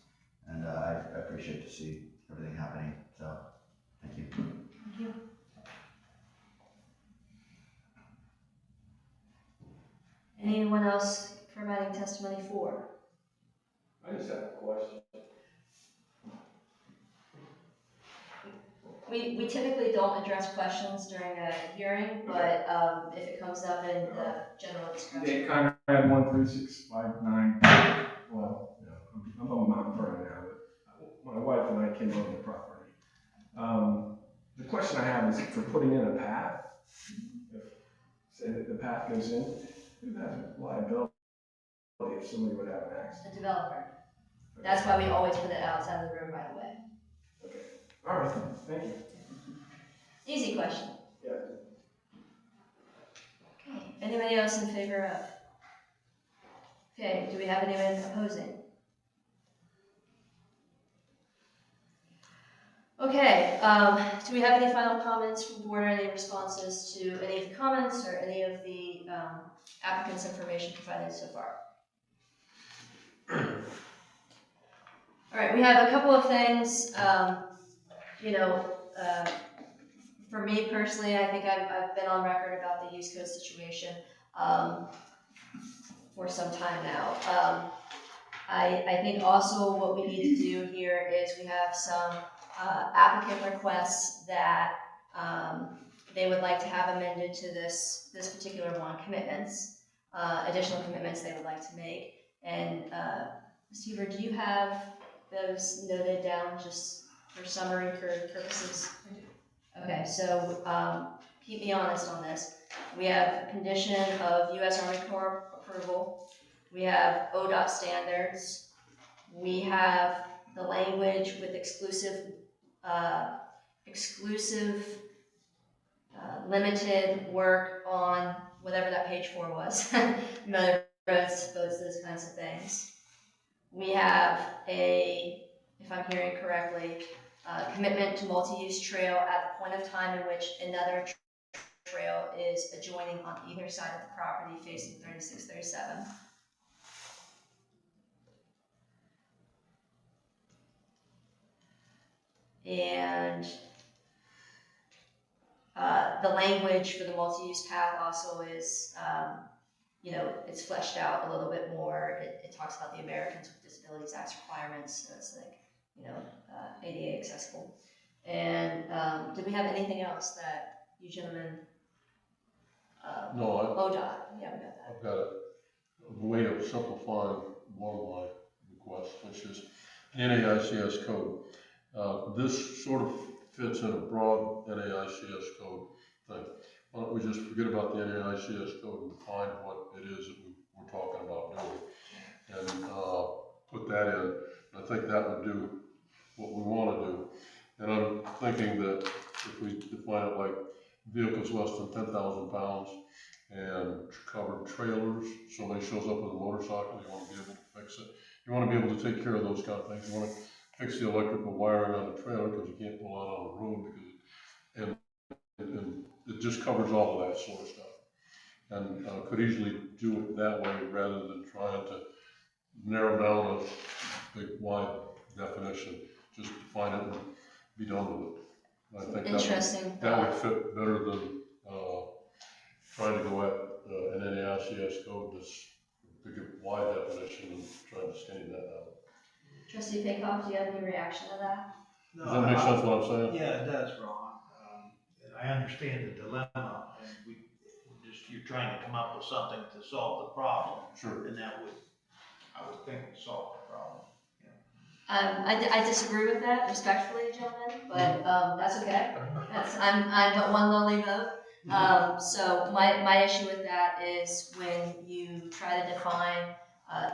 L: and I appreciate to see everything happening. So, thank you.
A: Thank you. Anyone else providing testimony for?
M: I just have a question.
A: We typically don't address questions during a hearing, but if it comes up in the general discussion.
M: They kind of had 13659. Well, you know, I'm on Mount Vernon now, but my wife and I came on the property. The question I have is for putting in a path. If, say that the path goes in, who has liability if somebody would have an accident?
A: The developer. That's why we always put it outside of the road right away.
M: Okay. All right. Thank you.
A: Easy question.
M: Yeah.
A: Okay. Anybody else in favor of? Okay. Do we have anyone opposing? Okay. Do we have any final comments from the board or any responses to any of the comments or any of the applicant's information provided so far? All right, we have a couple of things. For me personally, I think I've been on record about the use code situation for some time now. I think also what we need to do here is we have some applicant requests that they would like to have amended to this particular one, commitments, additional commitments they would like to make. And Steve, do you have those noted down just for summary purposes? Okay, so keep me honest on this. We have condition of U.S. Army Corps approval. We have ODOT standards. We have the language with exclusive limited work on whatever that page 4 was, motor roads, boats, those kinds of things. We have if I'm hearing correctly, commitment to multi-use trail at the point of time in which another trail is adjoining on either side of the property facing 3637. And the language for the multi-use path also is, it's fleshed out a little bit more. It talks about the Americans with Disabilities Act requirements, so it's like, ADA accessible. And did we have anything else that you gentlemen?
C: No,
A: ODOT, yeah, we got that.
C: I've got a way of simplifying one of my requests, which is NAICS code. This sort of fits in a broad NAICS code thing. Why don't we just forget about the NAICS code and define what it is that we're talking about doing, and put that in. I think that would do what we want to do. And I'm thinking that if we define it like vehicles less than 10,000 pounds and covered trailers, somebody shows up with a motorcycle, you want to be able to fix it. You want to be able to take care of those kind of things. You want to fix the electrical wiring on the trailer because you can't pull out on the road because and it just covers all of that sort of stuff. And could easily do it that way rather than trying to narrow down a big wide definition. Just define it and be done with it. I think that would fit better than trying to go at an NAICS code that's a big wide definition and trying to skinny that down.
A: Trustee Paycock, do you have any reaction to that?
D: No,
C: Does that make sense what I'm saying?
D: Yeah, it does, Ron. And I understand the dilemma, and you're trying to come up with something to solve the problem.
C: Sure.
D: And I would think would solve the problem. Yeah.
A: I disagree with that respectfully, gentlemen, but, that's okay. I'm but one lowly vote. So my issue with that is when you try to define,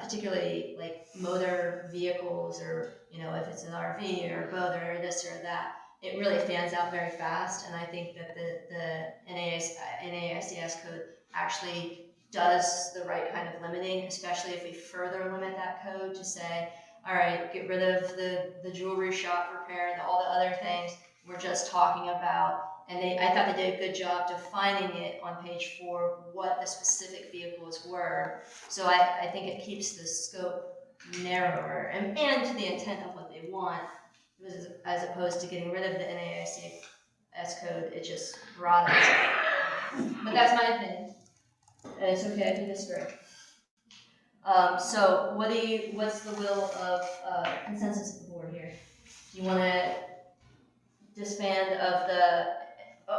A: particularly like motor vehicles or, you know, if it's an RV or a boat or this or that, it really fans out very fast, and I think that the NAICS code actually does the right kind of limiting, especially if we further limit that code to say, all right, get rid of the jewelry shop repair, all the other things. We're just talking about, and I thought they did a good job defining it on page 4, what the specific vehicles were. So I think it keeps the scope narrower and to the intent of what they want, as opposed to getting rid of the NAICS code, it just broadens it. But that's my opinion. And it's okay if you disagree. So what's the will of consensus of the board here? Do you want to disband of the,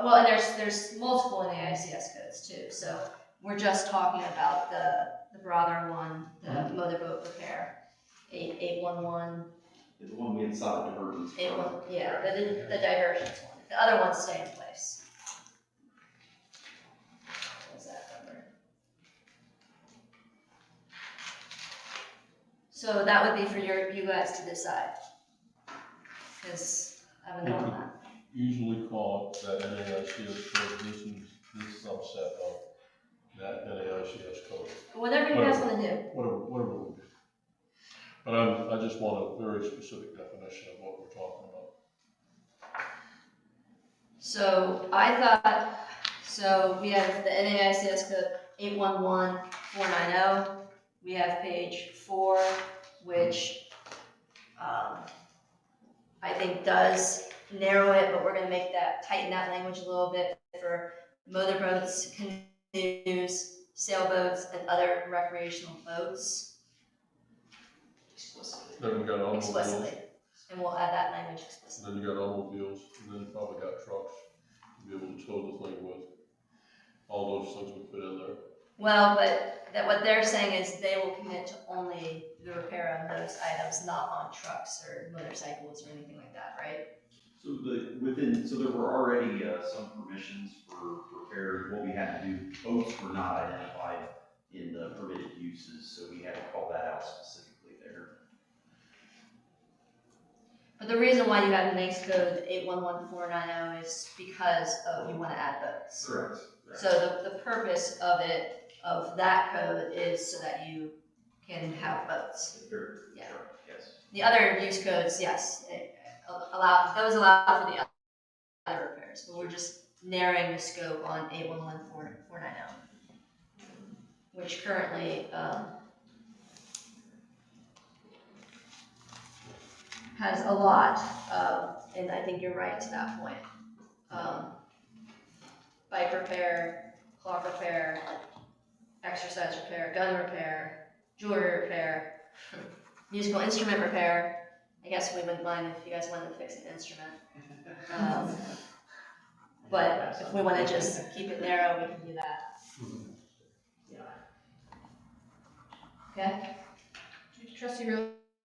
A: well, and there's multiple NAICS codes too, so we're just talking about the broader one, the motorboat repair, 811.
J: The one we had saw the divergence.
A: 811, yeah, the divergence one. The other ones stay in place. What's that number? So that would be for you guys to decide, because I haven't done that.
C: Usually call that NAICS code, this subset of that NAICS code.
A: Whatever you guys want to do.
C: Whatever we do. But I just want a very specific definition of what we're talking about.
A: So I thought, so we have the NAICS code 811490. We have page 4, which I think does narrow it, but we're going to tighten that language a little bit for motorboats, canoes, sailboats, and other recreational boats.
C: Then we got automobiles.
A: Explicitly. And we'll add that language explicitly.
C: Then you got automobiles, and then probably got trucks to be able to tow the thing with. All those things would fit in there.
A: Well, but what they're saying is they will commit to only the repair on those items, not on trucks or motorcycles or anything like that, right?
J: So there were already some permissions for repair. What we had to do, boats were not identified in the permitted uses, so we had to call that out specifically there.
A: But the reason why you have NAICS code 811490 is because you want to add boats.
J: Correct.
A: So the purpose of that code is so that you can have boats.
J: Sure.
A: Yeah.
J: Sure. Yes.
A: The other use codes, yes, allow for the other repairs, but we're just narrowing the scope on 811490, which currently has a lot, and I think you're right to that point. Bike repair, clock repair, exercise repair, gun repair, jewelry repair, musical instrument repair. I guess we wouldn't mind if you guys wanted to fix an instrument. But if we want to just keep it narrow, we can do that. Okay?
B: Trustee Real,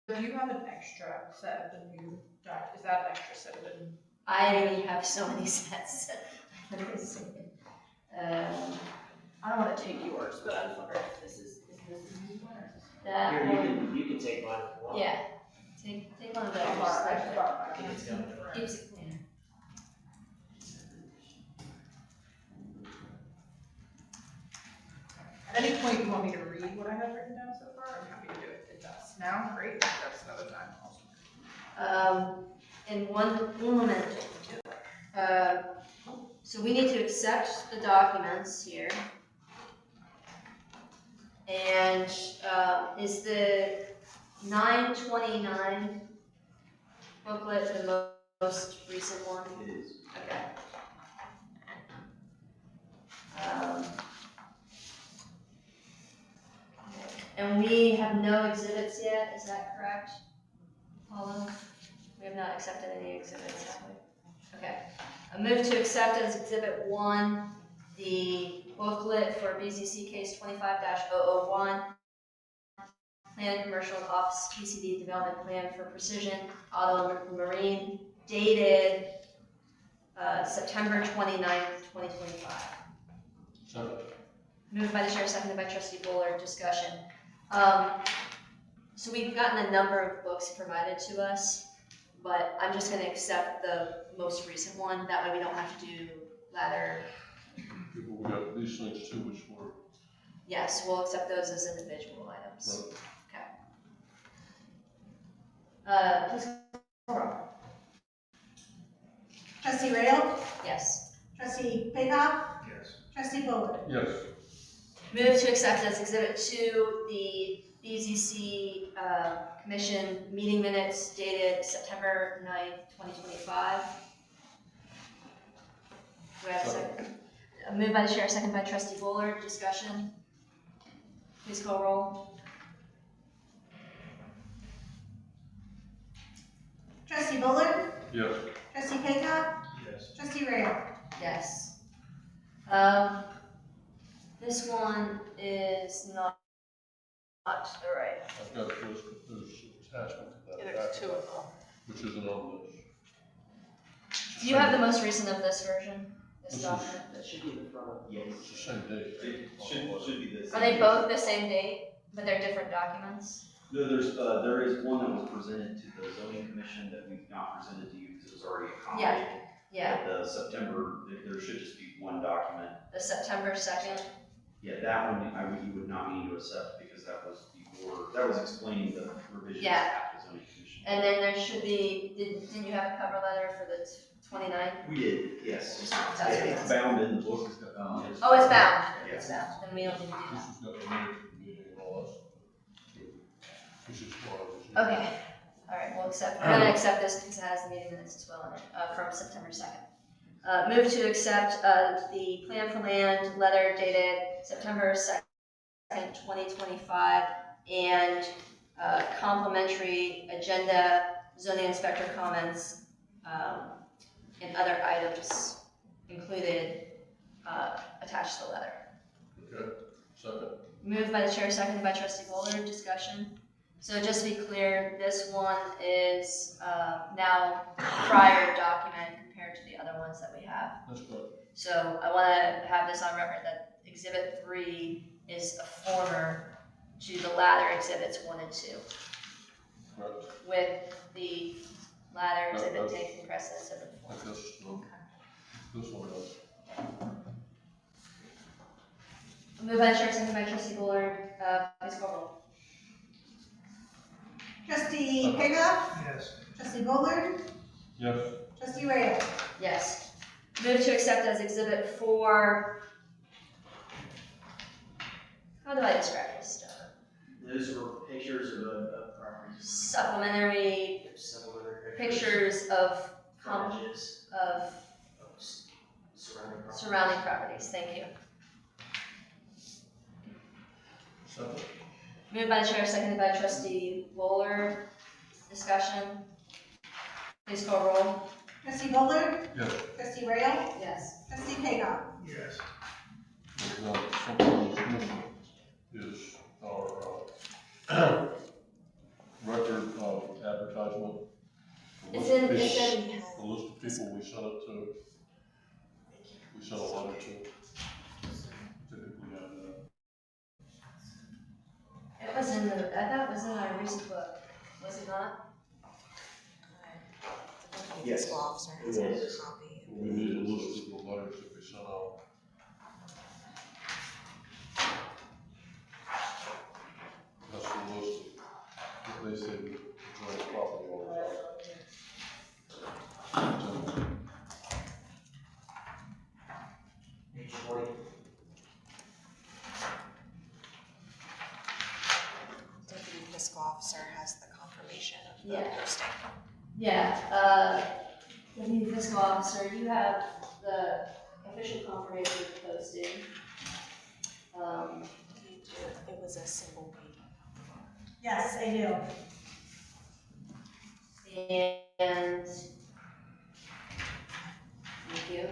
B: do you have an extra set of the new doc? Is that an extra set of the new?
A: I have so many sets. Let me see.
B: I don't want to take yours, but I was wondering if this is this the new one or is this?
A: That
K: Here,
A: one,
K: you can take mine if you want.
A: yeah. Take one of those.
B: I just thought
K: I think it's going.
A: Keeps it clean.
B: At any point you want me to read what I have written down so far, I'm happy to do it. It does now, great, that's another time also.
A: In one moment. So we need to accept the documents here. And is the 929 booklet the most recent one?
J: It is.
A: Okay. And we have no exhibits yet, is that correct, Paula? We have not accepted any exhibits, have we? Okay. I move to accept as Exhibit 1 the booklet for BZC case 25-001, Plan Commercial and Office PCD Development Plan for Precision Auto Marine dated September 29th, 2025.
C: Second.
A: Moved by the chair, seconded by trustee Bowler. Discussion. So we've gotten a number of books provided to us, but I'm just going to accept the most recent one. That way we don't have to do ladder.
C: We got these things too, which were.
A: Yes, we'll accept those as individual items.
C: Right.
A: Okay. Please call roll.
B: Trustee Rail,
A: Yes.
B: trustee Paycock,
D: Yes.
B: trustee Bowler.
C: Yes.
A: Move to accept as Exhibit 2 the BZC Commission meeting minutes dated September 9th, 2025. Do we have a second? Moved by the chair, second by trustee Bowler. Discussion. Please call roll.
B: Trustee Bowler,
C: Yes.
B: trustee Paycock,
D: Yes.
B: trustee Rail.
A: Yes. This one is not the right.
C: I've got a list, there's attachment to that.
H: Yeah, there's two of them.
C: Which isn't on this.
A: Do you have the most recent of this version? This
C: This is-
A: document?
K: That should be in the front. Yes.
C: It's the same date.
K: It should be this.
A: Are they both the same date, but they're different documents?
J: No, there is one that was presented to the zoning commission that we've not presented to you because it was already accommodated.
A: Yeah,
J: But the September, there should just be one document.
A: the September 2nd.
J: Yeah, that one, you would not need to accept because that was before, that was explaining the revisions
A: Yeah.
J: at the zoning commission.
A: And then there should be, didn't you have a cover letter for the 29th?
J: We did, yes.
A: That's what it
J: It's
A: is.
J: bound in the book.
A: Oh, it's bound.
J: Yeah.
A: It's bound. Then we don't need to do
C: This
A: that.
C: has got the minutes of the meeting and all that stuff. This is why.
A: Okay. All right, we'll accept, we're gonna accept this because it has the meeting minutes as well in it, from September 2nd. Move to accept, the plan for land letter dated September 2nd, 2025, and, complimentary agenda, zoning inspector comments, and other items included, attached to the letter.
C: Okay, second.
A: Moved by the chair, seconded by trustee Bowler. Discussion. So just to be clear, this one is now a prior document compared to the other ones that we have.
C: That's good.
A: So I want to have this on record that Exhibit 3 is a former to the latter Exhibits 1 and 2,
C: Right.
A: with the latter exhibit
C: That's-
A: taking precedence over the
C: I
A: former.
C: guess, this one does.
A: Moved by the chair, seconded by trustee Bowler. Please call roll.
B: Trustee Paycock,
D: Yes.
B: trustee Bowler,
C: Yes.
B: trustee Rail.
A: Yes. Move to accept as Exhibit 4. How do I describe this stuff?
K: Those were pictures of properties.
A: Supplementary
K: Several other
A: pictures of
K: Frontages
A: of
K: of surrounding properties.
A: surrounding properties. Thank you.
C: Second.
A: Moved by the chair, seconded by trustee Bowler. Discussion. Please call roll.
B: Trustee Bowler,
C: Yes.
B: trustee Rail,
A: Yes.
B: trustee Paycock.
D: Yes.
C: Something that's missing is our record of advertisement. The
A: It's
C: list
A: in,
C: of
A: it's
C: people-
A: in,
C: The list of people we sent it to, we sent a letter to. Typically have that.
A: it was in the, I thought it was in our recent book. Was it not?
F: The fiscal officer has a copy.
C: We need a list of the letters that we sent out. That's the list of, what they say, the joint property owners are.
K: Page 40.
F: Deputy fiscal officer has the confirmation of the
A: Yeah.
F: posting.
A: Yeah, Deputy Fiscal Officer, you have the official confirmation of the posting.
F: You do. It was a single page.
B: Yes, I do.
A: And, thank you.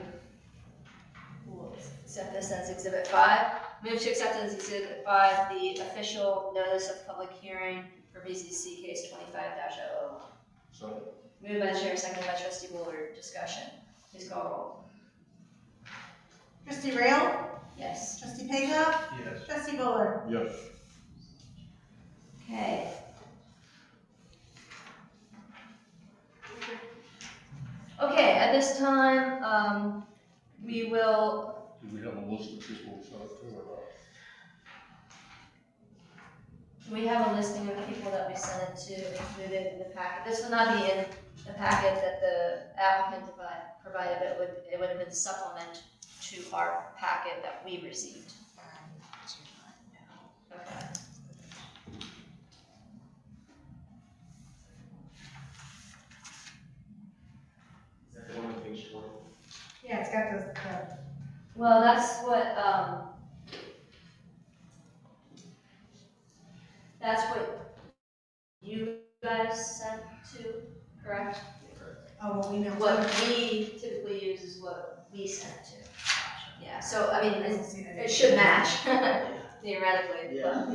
A: We'll accept this as Exhibit 5. Move to accept as Exhibit 5 the official notice of public hearing for BZC case 25-001.
C: Second.
A: Moved by the chair, seconded by trustee Bullard. Discussion. Please call roll.
B: Trustee Rail?
A: Yes.
B: Trustee Pega?
D: Yes.
B: Trustee Bullard?
C: Yes.
A: Okay. Okay, at this time, we will,
C: Do we have a list of people we sent it to or not?
A: we have a listing of the people that we sent it to included in the packet. This will not be in the packet that the applicant provided, but it would have been supplement to our packet that we received. Okay.
K: Is that the one on page 20?
B: Yeah, it's got the
A: Well, that's what you guys sent to, correct?
B: oh, well, we know.
A: What we typically use is what we sent to. Yeah, so, I mean,
B: I didn't see that.
A: it should match theoretically, but.
B: I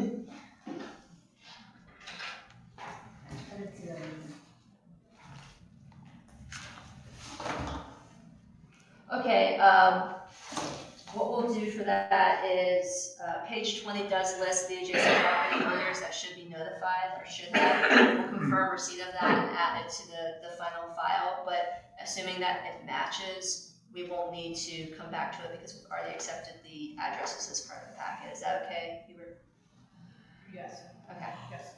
B: didn't see that.
A: Okay, what we'll do for that is, page 20 does list the adjacent property owners that should be notified or should have. We'll confirm receipt of that and add it to the final file, but assuming that it matches, we won't need to come back to it because we've already accepted the addresses as part of the packet. Is that okay, Hubert?
K: Yes.
A: Okay.
K: Yes.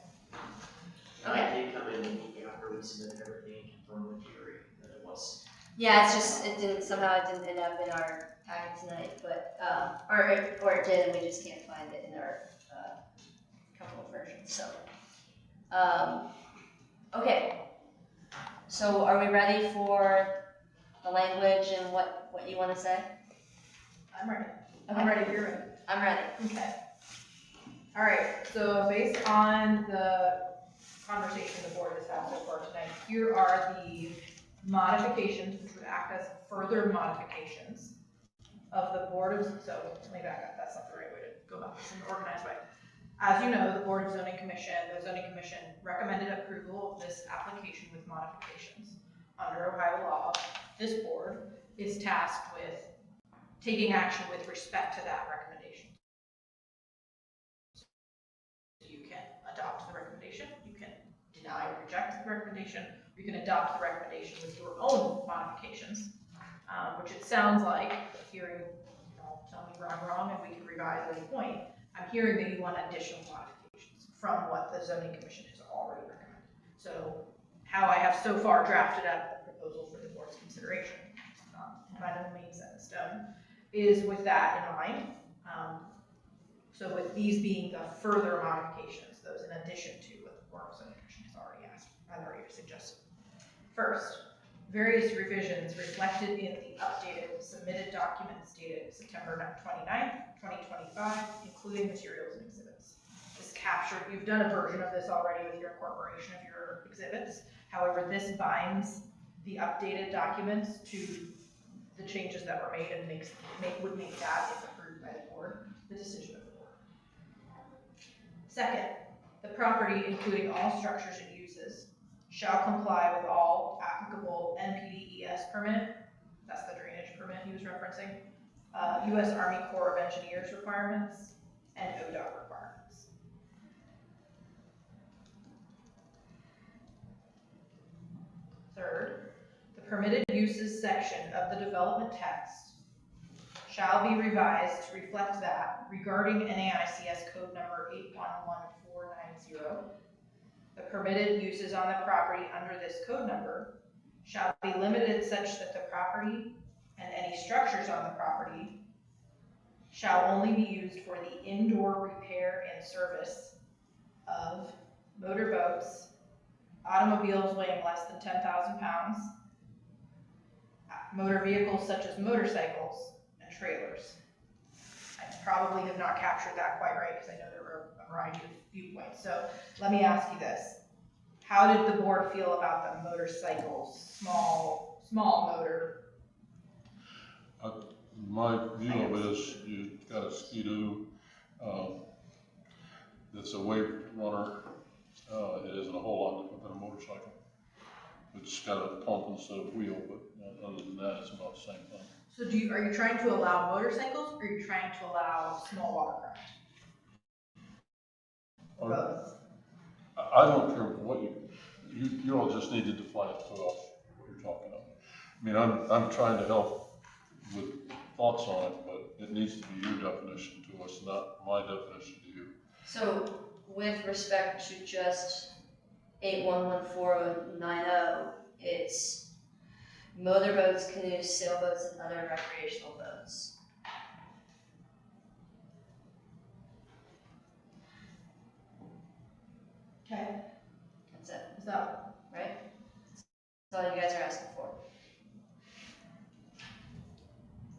A: Okay.
K: I did come in after we submitted everything and confirmed with Jerry that it was.
A: Yeah, it's just, it didn't end up in our packet tonight, but, or it did, and we just can't find it in our, couple of versions, so. Okay, so are we ready for the language and what you wanna say?
E: I'm ready.
A: Okay.
E: I'm ready if you're ready.
A: I'm ready.
E: Okay. All right, so based on the conversation the board has had so far tonight, here are the modifications, which would act as further modifications of the Board of, so let me back up, that's not the right way to go about this in an organized way. As you know, the Board of Zoning Commission, the Zoning Commission recommended approval of this application with modifications. Under Ohio law, this board is tasked with taking action with respect to that recommendation. You can adopt the recommendation, you can deny or reject the recommendation, you can adopt the recommendation with your own modifications, which it sounds like, hearing, tell me where I'm wrong and we can revise at any point, I'm hearing that you want additional modifications from what the Zoning Commission has already recommended. So how I have so far drafted up the proposal for the board's consideration, by no means set in stone, is with that in mind. So with these being the further modifications, those in addition to what the Board of Zoning Commission has already asked, I've already suggested. First, various revisions reflected in the updated submitted documents dated September 29th, 2025, including materials and exhibits. This captured, you've done a version of this already with your incorporation of your exhibits. However, this binds the updated documents to the changes that were made and would make that, if approved by the board, the decision of the board. Second, the property, including all structures and uses, shall comply with all applicable NPDES permit, that's the drainage permit he was referencing, U.S. Army Corps of Engineers requirements, and ODOT requirements. Third, the permitted uses section of the development text shall be revised to reflect that regarding NAICS code number 811490, the permitted uses on the property under this code number shall be limited such that the property and any structures on the property shall only be used for the indoor repair and service of motorboats, automobiles weighing less than 10,000 pounds, motor vehicles such as motorcycles, and trailers. I probably have not captured that quite right because I know there were a variety of viewpoints. So let me ask you this. How did the board feel about the motorcycles, small motor?
C: My view of it is you've got a Ski-Doo It's a wave runner. It isn't a whole lot different than a motorcycle. It's got a pump instead of wheel, but other than that, it's about the same thing.
E: So are you trying to allow motorcycles, or are you trying to allow small watercraft? Both.
C: I don't care what you all just need to define it to us, what you're talking about. I mean, I'm trying to help with thoughts on it, but it needs to be your definition to us, not my definition to you.
A: So with respect to just 811490, it's motorboats, canoes, sailboats, and other recreational boats.
E: Okay.
A: That's it,
E: Is that
A: right? That's all you guys are asking for.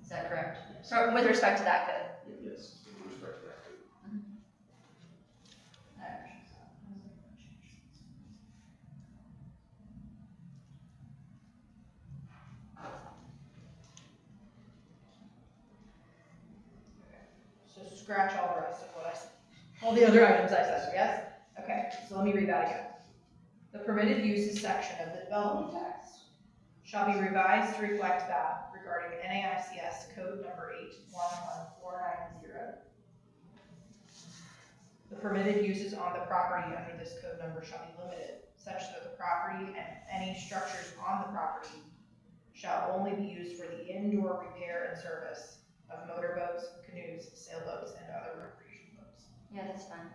A: Is that correct? So with respect to that code?
G: Yes, with respect to that.
E: so scratch all the rest of what I said, all the other items I said, yes? Okay, so let me read that again. The permitted uses section of the development text shall be revised to reflect that regarding NAICS code number 811490. The permitted uses on the property under this code number shall be limited, such that the property and any structures on the property shall only be used for the indoor repair and service of motorboats, canoes, sailboats, and other recreational boats.
A: Yeah, that's fine.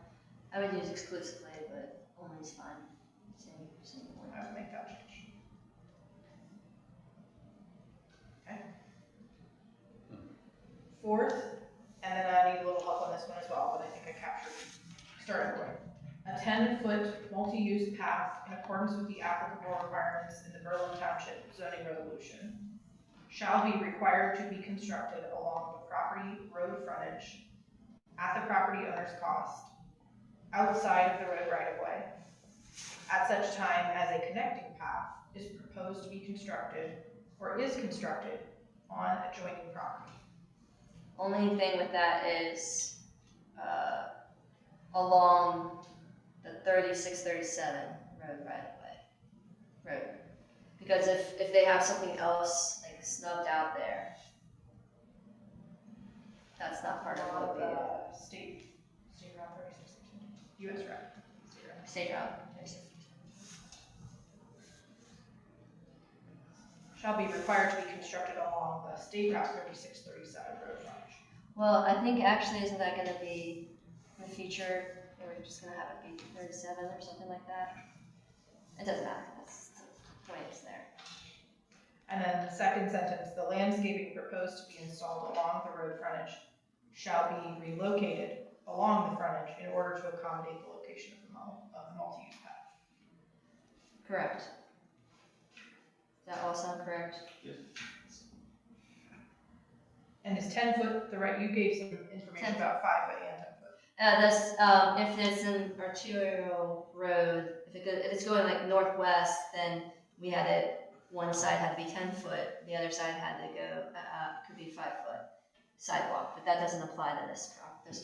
A: I would use exclusively, but only is fine. Same point.
E: I would make that change. Okay. Fourth, and then I need a little help on this one as well, but I think I captured the starting point. A 10-foot multi-use path in accordance with the applicable requirements in the Berlin Township zoning resolution shall be required to be constructed along the property road frontage at the property owner's cost, outside of the road right-of-way, at such time as a connecting path is proposed to be constructed or is constructed on adjoining property.
A: Only thing with that is along the 3637 road right-of-way. Road. Because if they have something else like snubbed out there, that's not part of what we do.
E: State Route 36, US Route.
A: State route.
E: Shall be required to be constructed along the State Route 3637 road frontage.
A: Well, I think actually isn't that going to be in the future, or we're just going to have it be 37 or something like that? It doesn't matter. That's the point is there.
E: And then the second sentence, the landscaping proposed to be installed along the road frontage shall be relocated along the frontage in order to accommodate the location of the multi-use path.
A: Correct. Does that all sound correct?
G: Yes.
E: And is 10 foot the right, you gave some information
A: 10
E: about 5 foot and 10 foot.
A: If it's an arterial road, if it's going like northwest, then we had it. One side had to be 10 foot, the other side had to go, could be 5 foot sidewalk, but that doesn't apply to this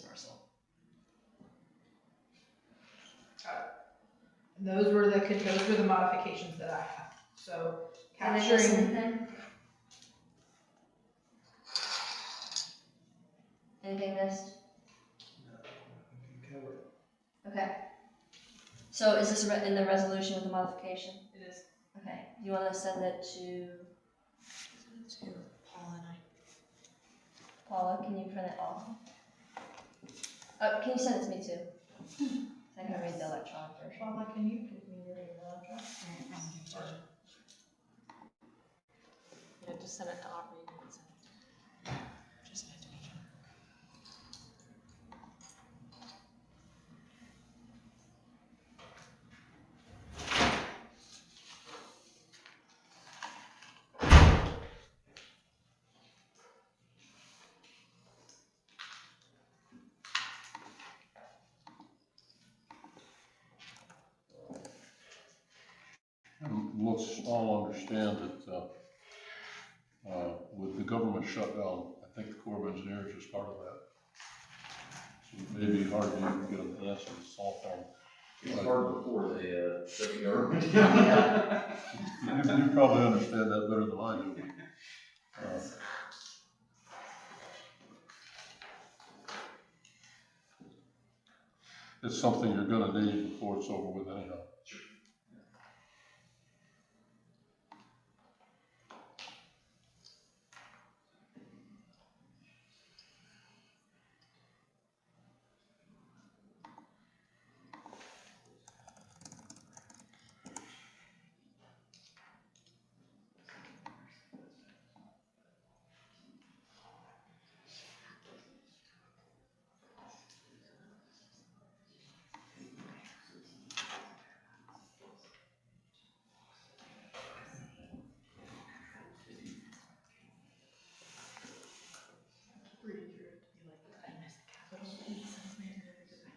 A: parcel.
E: And those were the modifications that I had. So
A: Did I miss
E: capturing.
A: anything? Anything missed? Okay. So is this in the resolution with the modification?
E: It is.
A: Okay. Do you want to send it to
F: Paula and I.
A: Paula? Can you print it off? Can you send it to me too? I can read the electronic version.
E: Paula, can you give me your email address?
H: Yeah, just send it to Aubrey.
F: Just had to be sure.
C: And let's all understand that with the government shutdown, I think the Corps of Engineers is part of that. So it may be hard to even get an answer to solve them.
G: It's hard before they, shut the government
C: You probably understand that better than I do. It's something you're gonna need before it's over with anyhow.
E: Reading through it to be like, I missed capital P somewhere, did I?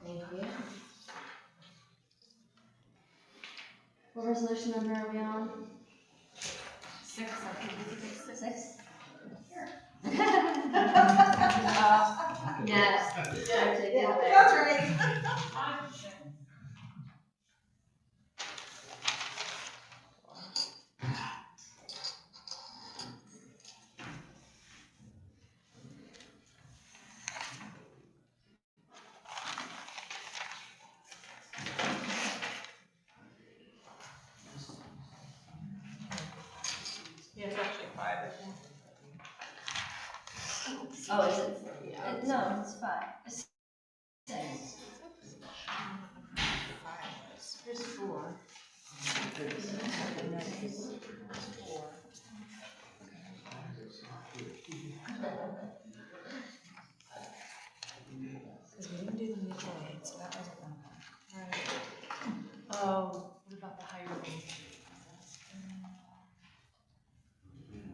A: Thank you. What resolution number are we on?
H: 6, I think it's 6.
A: 6? Yes.
B: Yeah, that's right.
E: Yeah, it's actually 5, I think.
A: Oh, is it?
E: Yeah.
A: No, it's 5. It's 6.
H: Here's 4.
F: Because we didn't do the mutual aid, so that wasn't one of them.
H: Right. Oh, what about the higher rate?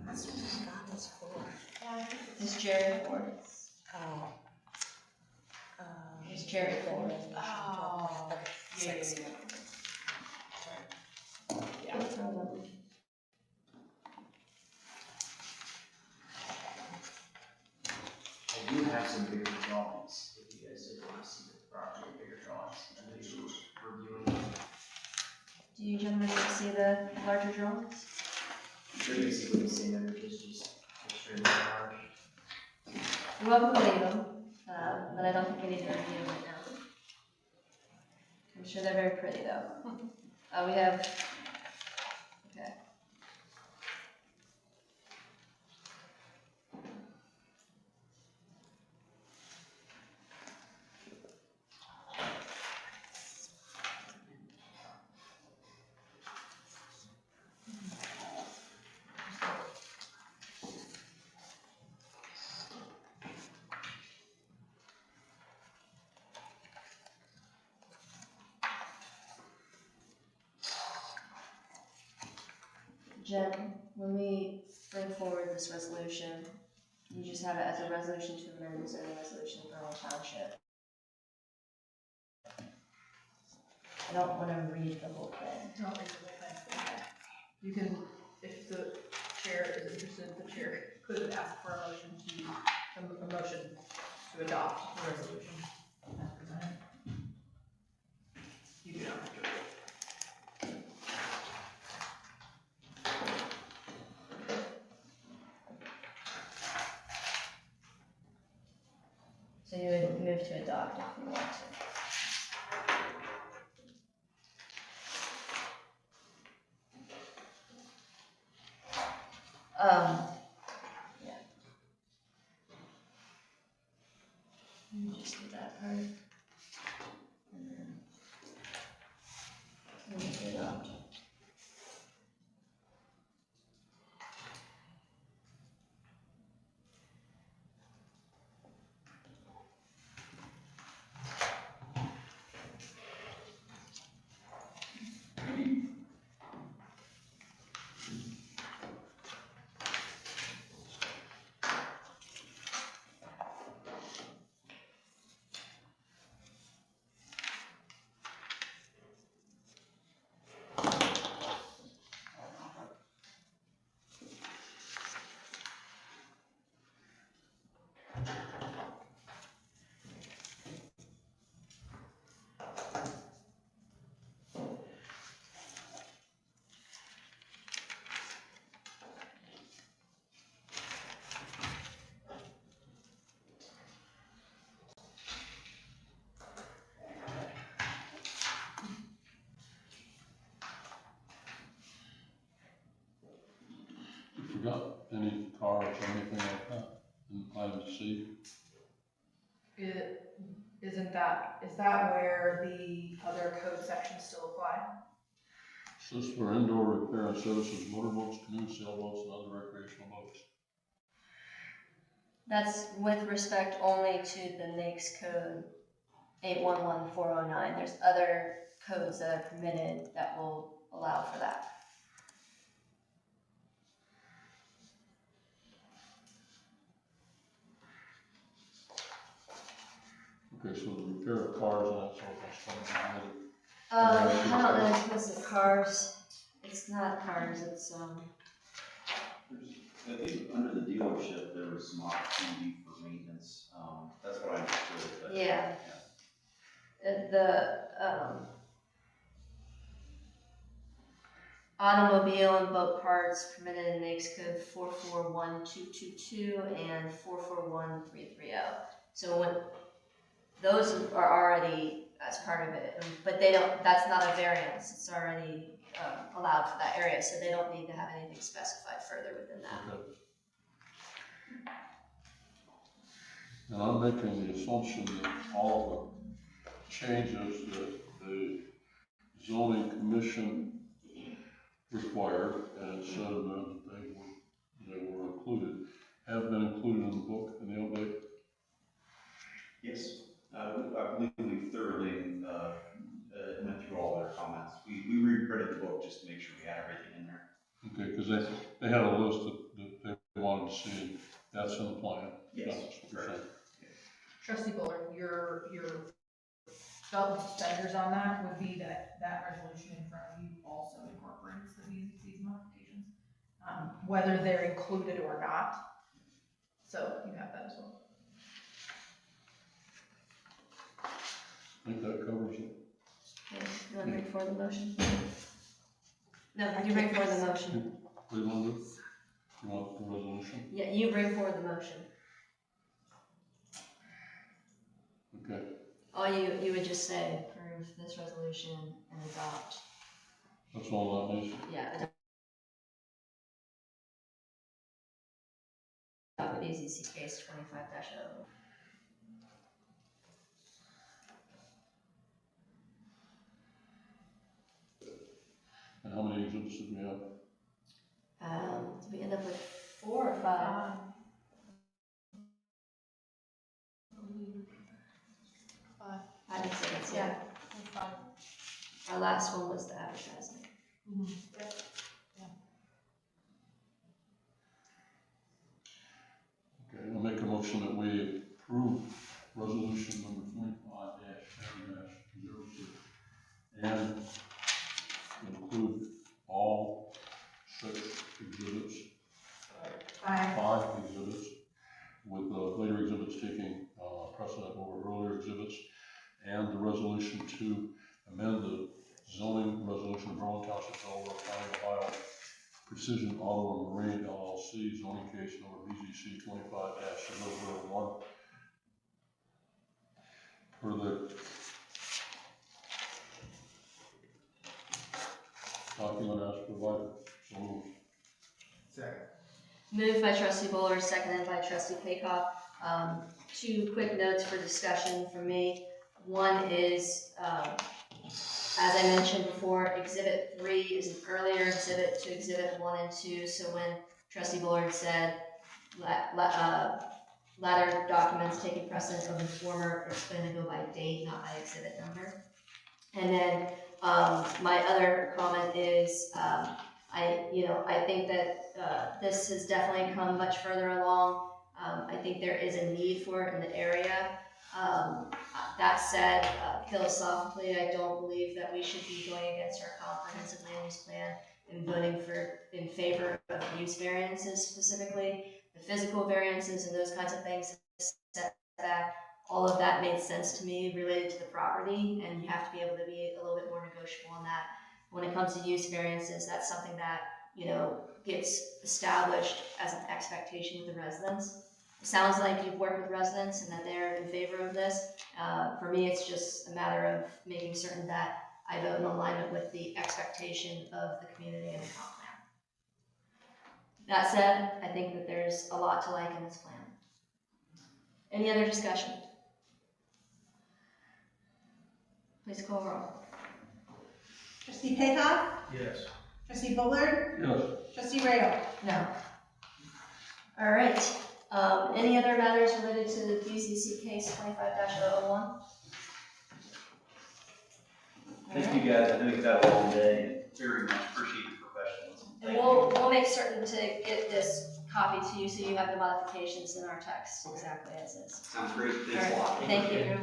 F: That's what I got is 4.
A: It's Jerry Ford.
F: Oh.
A: It's Jerry Ford.
H: Oh.
F: Okay,
H: Yeah,
F: 6.
H: yeah,
A: Yeah. No problem.
K: I do have some bigger drawings, if you guys did want to see the property in bigger drawings, I know you were reviewing them.
A: Do you gentlemen want to see the larger drawings?
K: I'm sure you see what he's saying there, which is just extremely large.
A: You're welcome to leave them, but I don't think we need to review them right now. I'm sure they're very pretty though. We have, okay. Jen, when we bring forward this resolution, you just have it as a resolution to amend the zoning resolution for Earl Township. I don't want to read the whole thing.
E: Don't read the whole thing. You can, if the chair is interested, the chair could ask for a motion to adopt the resolution as presented. You do not have to do it.
A: So you would move to adopt if you want to. Yeah. Let me just do that part. And then move to adopt.
C: got any cars or anything like that in item C?
E: Is that where the other code sections still apply?
C: So this is for indoor repair and services, motorboats, canoes, sailboats, and other recreational boats.
A: That's with respect only to the NAICS code 811409. There's other codes that are permitted that will allow for that.
C: Okay, so the repair of cars and that sort of stuff.
A: I don't know if it's the cars. It's not cars, it's
J: I think under the dealership, there was some opportunity for maintenance, that's what I understood, but.
A: yeah. Automobile and boat parts permitted in NAICS code 441222 and 441330. So when those are already as part of it, but they don't. That's not a variance. It's already allowed for that area, so they don't need to have anything specified further within that.
C: Okay. And I'm making the assumption that all of the changes that the zoning commission required, and it said in there that they were included, have been included in the book in the update.
J: Yes, I believe we thoroughly went through all their comments. We reprinted the book just to make sure we had everything in there.
C: Okay, because they had a list that they wanted to see, and that's in the plan.
J: Yes,
C: That's what you're saying.
E: Trustee Bullard, your belt and suspenders on that would be that resolution in front of you also incorporates these modifications, whether they're included or not. So you have that as well.
C: I think that covers it.
A: Okay, you want to bring forward the motion? No, you bring forward the motion.
C: What do you want to do? You want the resolution?
A: Yeah, you bring forward the motion.
C: Okay.
A: All you would just say, approve this resolution and adopt.
C: That's all that needs.
A: Yeah, adopt the BZC case 25-0.
C: And how many exhibits did we have?
A: Did we end up with 4 or 5?
H: 5.
A: 5 exhibits, yeah.
H: 5.
A: Our last one was the advertising.
H: Mm-hmm.
C: Okay, I'll make a motion that we approve resolution number 25-10-06 and include all 6 exhibits, 5 exhibits, with later exhibits taking precedent over earlier exhibits, and the resolution to amend the zoning resolution of Berlin Township, Delaware County, Ohio, Precision Auto and Marine LLC, zoning case number BZC 25-001, per the document as provided. So moved.
D: Second.
A: Moved by Trustee Bullard, seconded by Trustee Paycock. 2 quick notes for discussion from me. One is, as I mentioned before, Exhibit 3 is an earlier exhibit to Exhibit 1 and 2. So when Trustee Bullard said latter documents taking precedence of the former, it's going to go by date, not by exhibit number. And then my other comment is, I think that this has definitely come much further along. I think there is a need for it in the area. That said, philosophically, I don't believe that we should be going against our comprehensive land use plan and voting in favor of use variances specifically. The physical variances and those kinds of things, setback, all of that made sense to me related to the property, and you have to be able to be a little bit more negotiable on that. When it comes to use variances, that's something that, gets established as an expectation with the residents. It sounds like you've worked with residents and that they're in favor of this. For me, it's just a matter of making certain that I vote in alignment with the expectation of the community and the comp That said, I think that there's a lot to like in this plan. Any other discussion? Please call roll.
B: Trustee Paycock?
D: Yes.
B: Trustee Bullard?
C: Yes.
B: Trustee Rayo?
A: No. All right. Any other matters related to the PCC case 25-001?
J: Thank you guys, I know you've had a long day, and very much appreciate your professionalism.
A: And we'll make certain to get this copy to you so you have the modifications in our text exactly as is.
J: Sounds great,
A: All
J: thanks a
A: right,
J: lot.
A: thank you.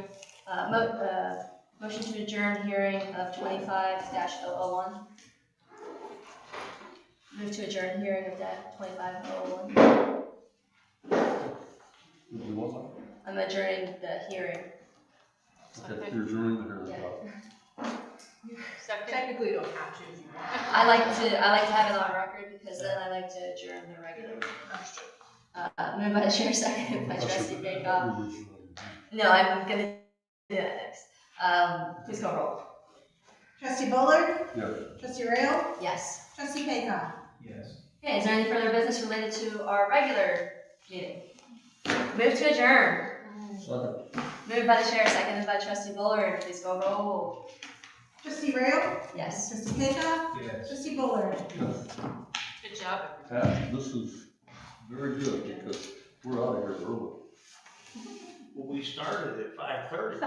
A: Motion to adjourn hearing of 25-001. Move to adjourn hearing of that 25-001.
C: You want that?
A: I'm adjourning the hearing.
C: Okay, you're adjourning the hearing.
A: Yeah.
H: Second.
E: Technically, you don't have to if you want.
A: I like to have it on record because then I like to adjourn the regular. Moved by the chair, seconded by trustee Paycock. No, I'm gonna do that next. Please call roll.
B: Trustee Bullard?
C: Yes.
B: Trustee Rayo?
A: Yes.
B: Trustee Paycock?
D: Yes.
A: Okay, is there any further business related to our regular meeting? Move to adjourn. Moved by the chair, seconded by trustee Bullard. Please call roll.
B: Trustee Rayo?
A: Yes.
B: Trustee Paycock?
D: Yes.
B: Trustee Bullard?
H: Good job.
C: Pat, this is very good because we're out of here early.
D: Well, we started at 5:30.